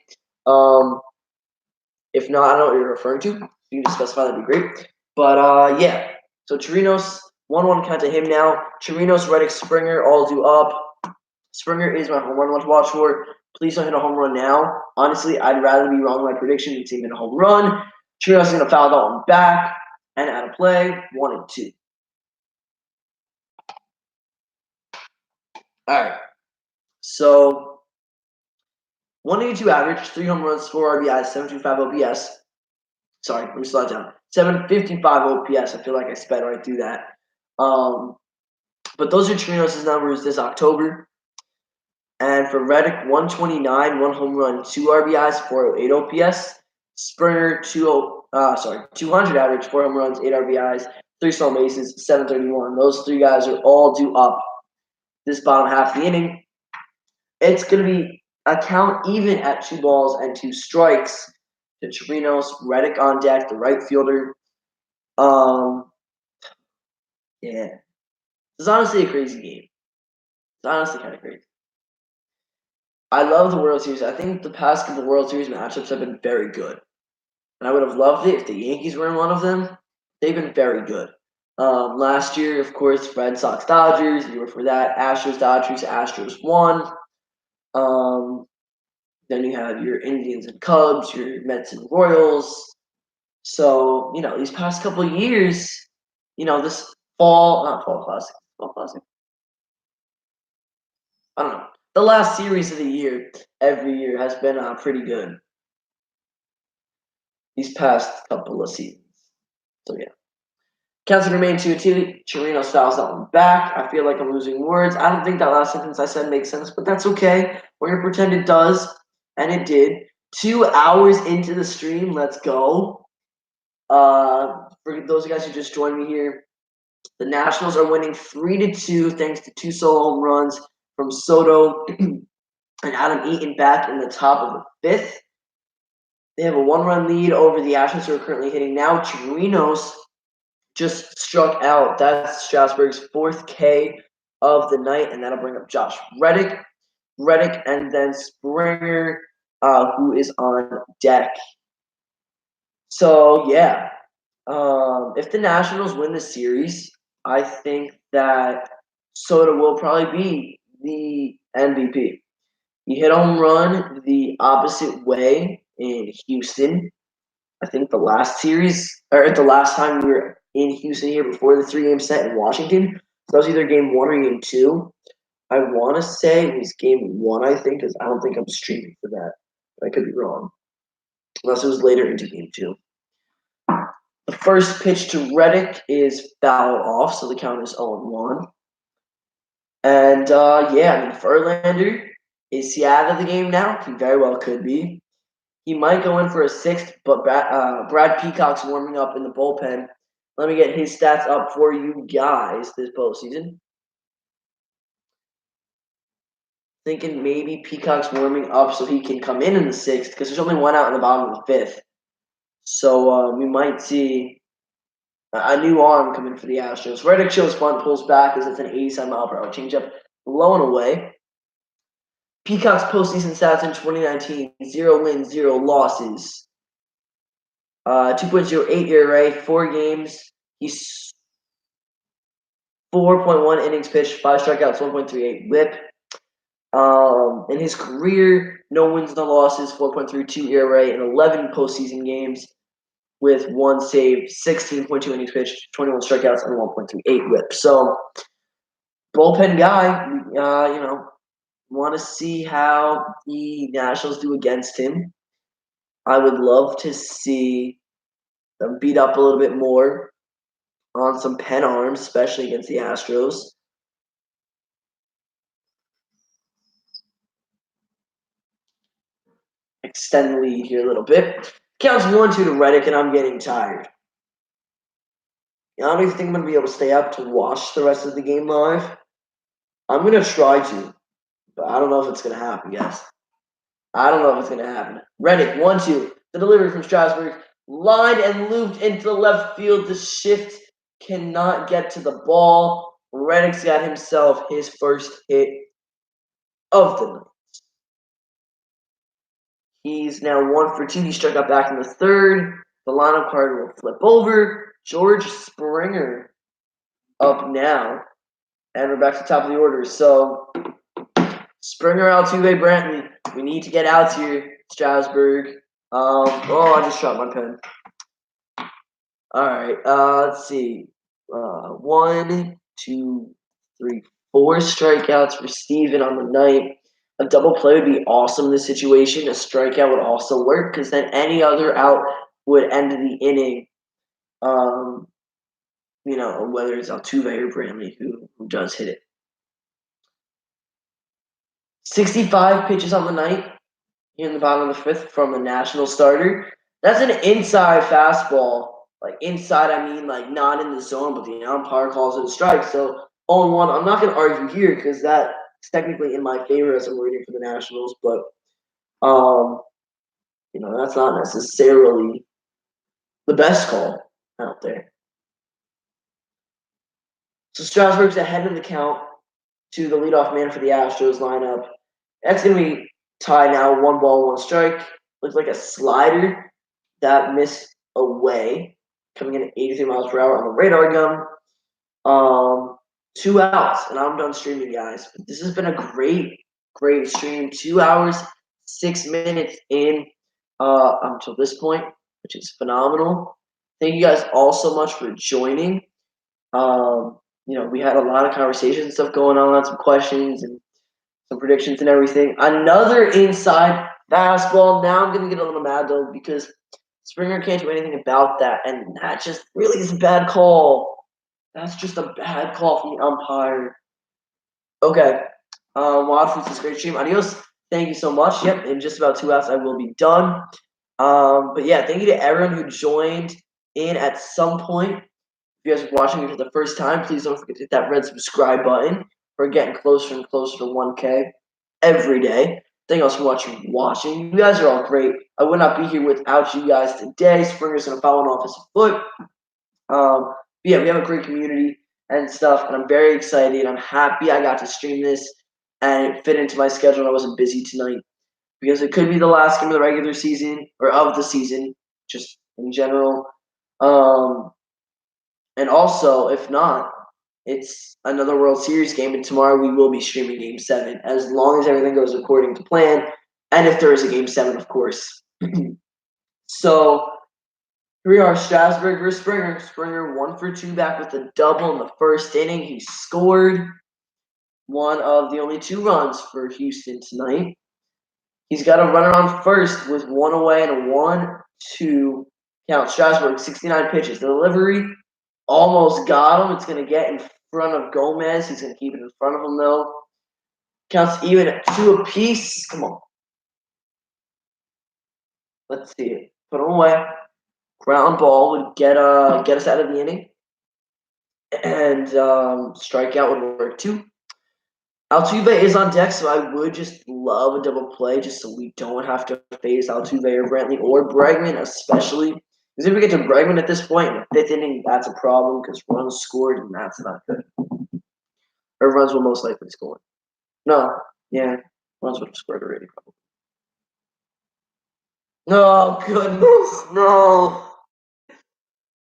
If not, I don't know what you're referring to. If you can specify, that'd be great. But yeah. So Chirinos, 1-1 count to him now. Chirinos, Reddick, Springer, all due up. Springer is my home run one to watch for. Please don't hit a home run now. Honestly, I'd rather be wrong with my prediction than see him hit a home run. Chirinos is going to foul that one back and out of play, 1-2. All right. So 182 average, 3 home runs, 4 RBIs, 725 OPS. Sorry, let me slow it down. 755 OPS. I feel like I sped right through that. But those are Chirinos' numbers this October. And for Reddick, 129, 1 home run, 2 RBIs, 408 OPS. Springer, 200 average, 4 home runs, 8 RBIs, 3 stolen bases, 731. Those 3 guys are all due up this bottom half of the inning. It's going to be a count even at 2 balls and 2 strikes to Chirinos. Reddick on deck, the right fielder. Yeah. It's honestly a crazy game. It's honestly kind of crazy. I love the World Series. I think the past couple World Series matchups have been very good. And I would have loved it if the Yankees were in one of them. They've been very good. Last year, of course, Red Sox Dodgers. The year before that, Astros Dodgers. Astros won. Then you have your Indians and Cubs, your Mets and Royals. So, these past couple of years, this not fall classic. I don't know. The last series of the year, every year, has been pretty good. These past couple of seasons. So, yeah. Counts remain 2-2. Chirinos fouls that one back. I feel like I'm losing words. I don't think that last sentence I said makes sense, but that's okay. We're going to pretend it does, and it did. 2 hours into the stream, let's go. For those of you guys who just joined me here, the Nationals are winning 3-2 thanks to 2 solo home runs from Soto and Adam Eaton back in the top of the 5th. They have a 1-run lead over the Astros who are currently hitting now. Chirinos just struck out. That's Strasburg's 4th K of the night, and that'll bring up Josh Reddick, and then Springer, who is on deck. So, yeah. If the Nationals win the series, I think that Soto will probably be the MVP. He hit a home run the opposite way in Houston. I think the last series, or the last time we were in Houston here before the 3-game set in Washington. So that was either game 1 or game 2. I want to say it was game 1, I think, because I don't think I'm streaming for that. I could be wrong. Unless it was later into game 2. The first pitch to Reddick is fouled off, so the count is 0-1. And, Verlander, is he out of the game now? He very well could be. He might go in for a 6th, but Brad Peacock's warming up in the bullpen. Let me get his stats up for you guys this postseason. Thinking maybe Peacock's warming up so he can come in the 6th because there's only 1 out in the bottom of the 5th. So we might see a new arm come in for the Astros. Reddick shows bunt, pulls back as it's an 87-mile-per-hour changeup, low and away. Peacock's postseason stats in 2019: 0 wins, 0 losses. 2.08 ERA, 4 games. He's 4.1 innings pitched, 5 strikeouts, 1.38 WHIP. In his career, no wins, no losses, 4.32 ERA in 11 postseason games with 1 save, 16.2 innings pitched, 21 strikeouts, and 1.38 WHIP. So, bullpen guy, want to see how the Nationals do against him. I would love to see them beat up a little bit more on some pen arms, especially against the Astros. Extend the lead here a little bit. Counts 1-2 to Reddick, and I'm getting tired. I don't even think I'm going to be able to stay up to watch the rest of the game live. I'm gonna try to, but I don't know if it's gonna happen, guys. I don't know if it's gonna happen. Reddick, 1-2. The delivery from Strasburg, lined and looped into the left field. The shift cannot get to the ball. Reddick's got himself his first hit of the night. He's now 1-for-2. He struck out back in the third. The lineup card will flip over. George Springer up now. And we're back to the top of the order. So, Springer, Altuve, Brantley. We need to get outs here, Strasburg. I just dropped my pen. All right. Let's see. 1, 2, 3, 4 strikeouts for Steven on the night. A double play would be awesome in this situation. A strikeout would also work because then any other out would end the inning. Whether it's Altuve or Brantley who does hit it. 65 pitches on the night here in the bottom of the fifth from the national starter. That's an inside fastball. Like inside, I mean like not in the zone, but the umpire calls it a strike. So 0-1, I'm not going to argue here because that's technically in my favor as I'm rooting for the Nationals. But that's not necessarily the best call out there. So Strasburg's ahead of the count to the leadoff man for the Astros lineup. That's going to be tied now, 1 ball, 1 strike. Looks like a slider that missed away, coming in at 83 miles per hour on the radar gun. 2 outs, and I'm done streaming, guys. But this has been a great, great stream. 2 hours, 6 minutes in until this point, which is phenomenal. Thank you guys all so much for joining. We had a lot of conversations and stuff going on, some questions and some predictions and everything. Another inside fastball. Now I'm going to get a little mad, though, because Springer can't do anything about that, and that just really is a bad call. That's just a bad call from the umpire. Okay. Wild Foods is a great stream. Adios. Thank you so much. Yep, in just about 2 hours, I will be done. But yeah, thank you to everyone who joined in at some point. If you guys are watching me for the first time, please don't forget to hit that red subscribe button. We're getting closer and closer to 1K every day. Thank you all so much for watching. You guys are all great. I would not be here without you guys today. Springer's going to follow off his foot. Yeah, we have a great community and stuff, and I'm very excited. I'm happy I got to stream this, and it fit into my schedule. I wasn't busy tonight because it could be the last game of the regular season or of the season, just in general. And also, if not, it's another World Series game, and tomorrow we will be streaming Game 7 as long as everything goes according to plan, and if there is a Game 7, of course. So here we are, Strasburg versus Springer. Springer 1-for-2 back with a double in the first inning. He scored one of the only 2 runs for Houston tonight. He's got a runner on first with 1 away and a 1-2 count. Strasburg, 69 pitches. The delivery almost got him. It's going to get in front of Gomez. He's going to keep it in front of him, though. Counts even at 2 apiece. Come on. Let's see it. Put him away. Ground ball would get us out of the inning. And strikeout would work, too. Altuve is on deck, so I would just love a double play just so we don't have to face Altuve or Brantley or Bregman, especially. Because if we get to Bregman at this point in the 5th inning, that's a problem because runs scored, and that's not good. Or runs will most likely score. No, yeah, runs would have scored already, probably. No, goodness, no.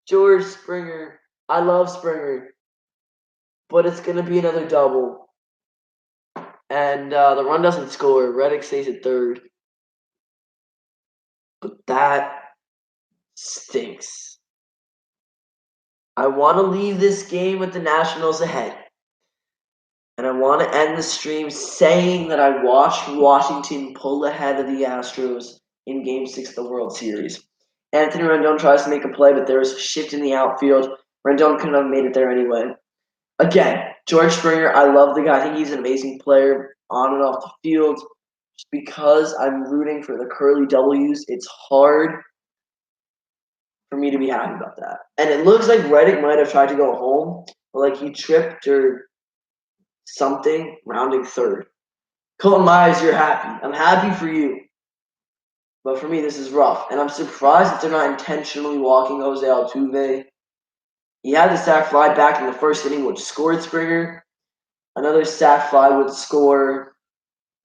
George Springer. I love Springer. But it's going to be another double. And the run doesn't score. Reddick stays at third. But that stinks. I want to leave this game with the Nationals ahead. And I want to end the stream saying that I watched Washington pull ahead of the Astros in Game 6 of the World Series. Anthony Rendon tries to make a play, but there was a shift in the outfield. Rendon couldn't have made it there anyway. Again, George Springer, I love the guy. I think he's an amazing player on and off the field. Just because I'm rooting for the Curly W's, it's hard for me to be happy about that. And it looks like Reddick might have tried to go home, but like he tripped or something, rounding third. Colton Myers, you're happy. I'm happy for you. But for me, this is rough. And I'm surprised that they're not intentionally walking Jose Altuve. He had the sac fly back in the first inning, which scored Springer. Another sac fly would score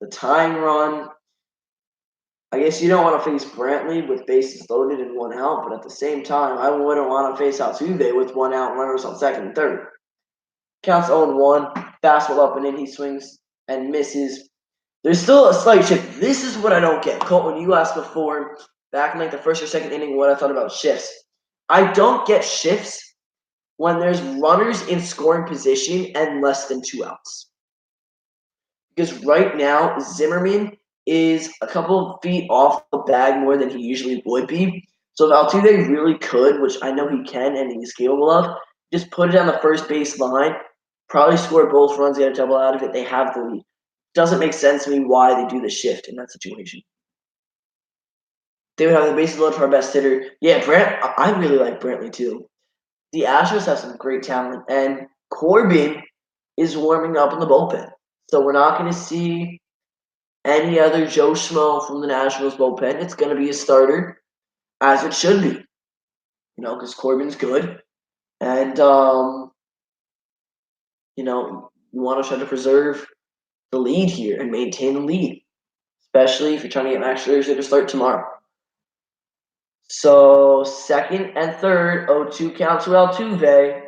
the tying run. I guess you don't want to face Brantley with bases loaded and 1 out, but at the same time, I wouldn't want to face Altuve with 1 out, runners on second and third. Counts 0-1, fastball up and in, he swings and misses. There's still a slight shift. This is what I don't get. Colt, when you asked before, back in like the first or second inning, what I thought about shifts. I don't get shifts when there's runners in scoring position and less than 2 outs. Because right now, Zimmerman is a couple of feet off the bag more than he usually would be. So if Altuve really could, which I know he can and he's capable of, just put it on the first base line, probably score both runs, get a double out of it. They have the lead. Doesn't make sense to me why they do the shift in that situation. They would have the bases loaded for our best hitter. Yeah, I really like Brantley too. The Astros have some great talent, and Corbin is warming up in the bullpen. So we're not going to see any other Joe Schmo from the Nationals bullpen. It's going to be a starter, as it should be. Because Corbin's good. And, you want to try to preserve the lead here and maintain the lead, especially if you're trying to get Max Scherzer to start tomorrow. So, second and third, 0-2 count to Altuve.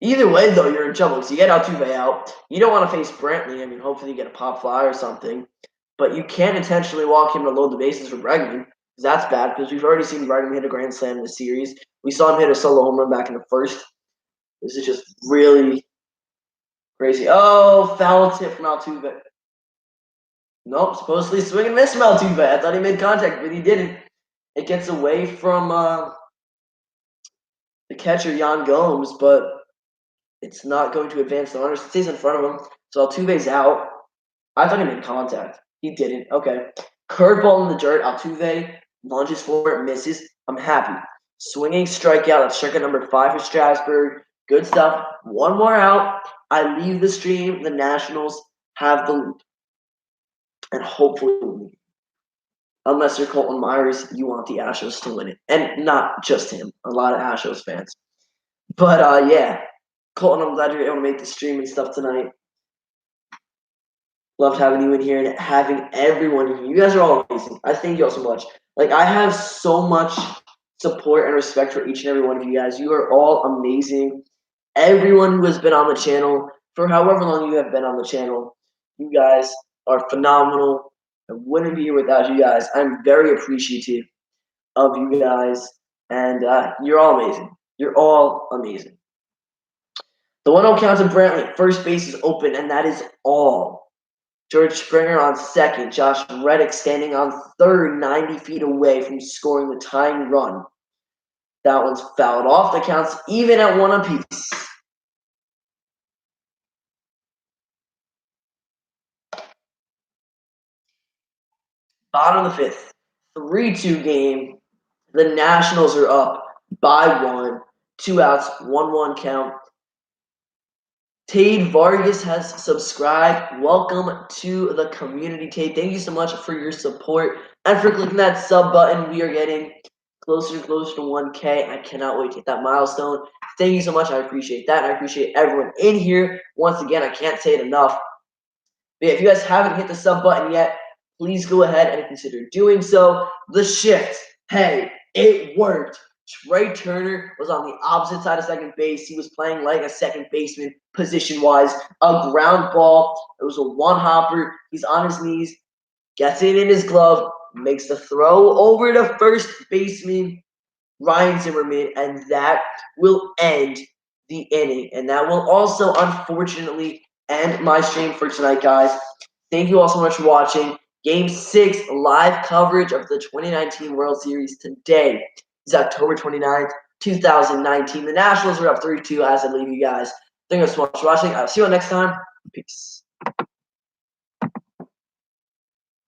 Either way, though, you're in trouble because you get Altuve out. You don't want to face Brantley. I mean, hopefully you get a pop fly or something. But you can't intentionally walk him to load the bases for Bregman because that's bad because we've already seen Bregman hit a grand slam in the series. We saw him hit a solo home run back in the first. This is just really crazy. Oh, foul tip from Altuve. Nope, supposedly swing and miss from Altuve. I thought he made contact, but he didn't. It gets away from the catcher, Yan Gomes, but it's not going to advance the runner. It stays in front of him. So Altuve's out. I thought he made contact. He didn't. Okay. Curveball in the dirt. Altuve lunges for it, misses. I'm happy. Swinging strikeout. That's strikeout number 5 for Strasburg. Good stuff. 1 more out. I leave the stream. The Nationals have the lead. And hopefully, unless you're Colton Myers, you want the Astros to win it. And not just him. A lot of Astros fans. But, yeah. Colton, I'm glad you're able to make the stream and stuff tonight. Loved having you in here and having everyone here. You guys are all amazing. I thank you all so much. I have so much support and respect for each and every one of you guys. You are all amazing. Everyone who has been on the channel, for however long you have been on the channel, you guys are phenomenal. I wouldn't be here without you guys. I'm very appreciative of you guys. And you're all amazing. You're all amazing. The 1-0 count to Brantley. First base is open, and that is all. George Springer on second. Josh Reddick standing on third, 90 feet away from scoring the tying run. That one's fouled off. The count's even at 1 apiece. Bottom of the 5th. 3-2 game. The Nationals are up by 1. 2 outs, 1-1 count. Tade Vargas has subscribed. Welcome to the community, Tade. Thank you so much for your support and for clicking that sub button. We are getting closer and closer to 1K. I cannot wait to hit that milestone. Thank you so much. I appreciate that. I appreciate everyone in here. Once again, I can't say it enough. But yeah, if you guys haven't hit the sub button yet, please go ahead and consider doing so. The shift. Hey, it worked. Trey Turner was on the opposite side of second base. He was playing like a second baseman position-wise. A ground ball. It was a one-hopper. He's on his knees. Gets it in his glove. Makes the throw over to first baseman Ryan Zimmerman. And that will end the inning. And that will also, unfortunately, end my stream for tonight, guys. Thank you all so much for watching. Game 6 live coverage of the 2019 World Series today. It's October 29th, 2019. The Nationals are up 3-2 as I leave you guys. Thank you so much for watching. I'll see you all next time. Peace.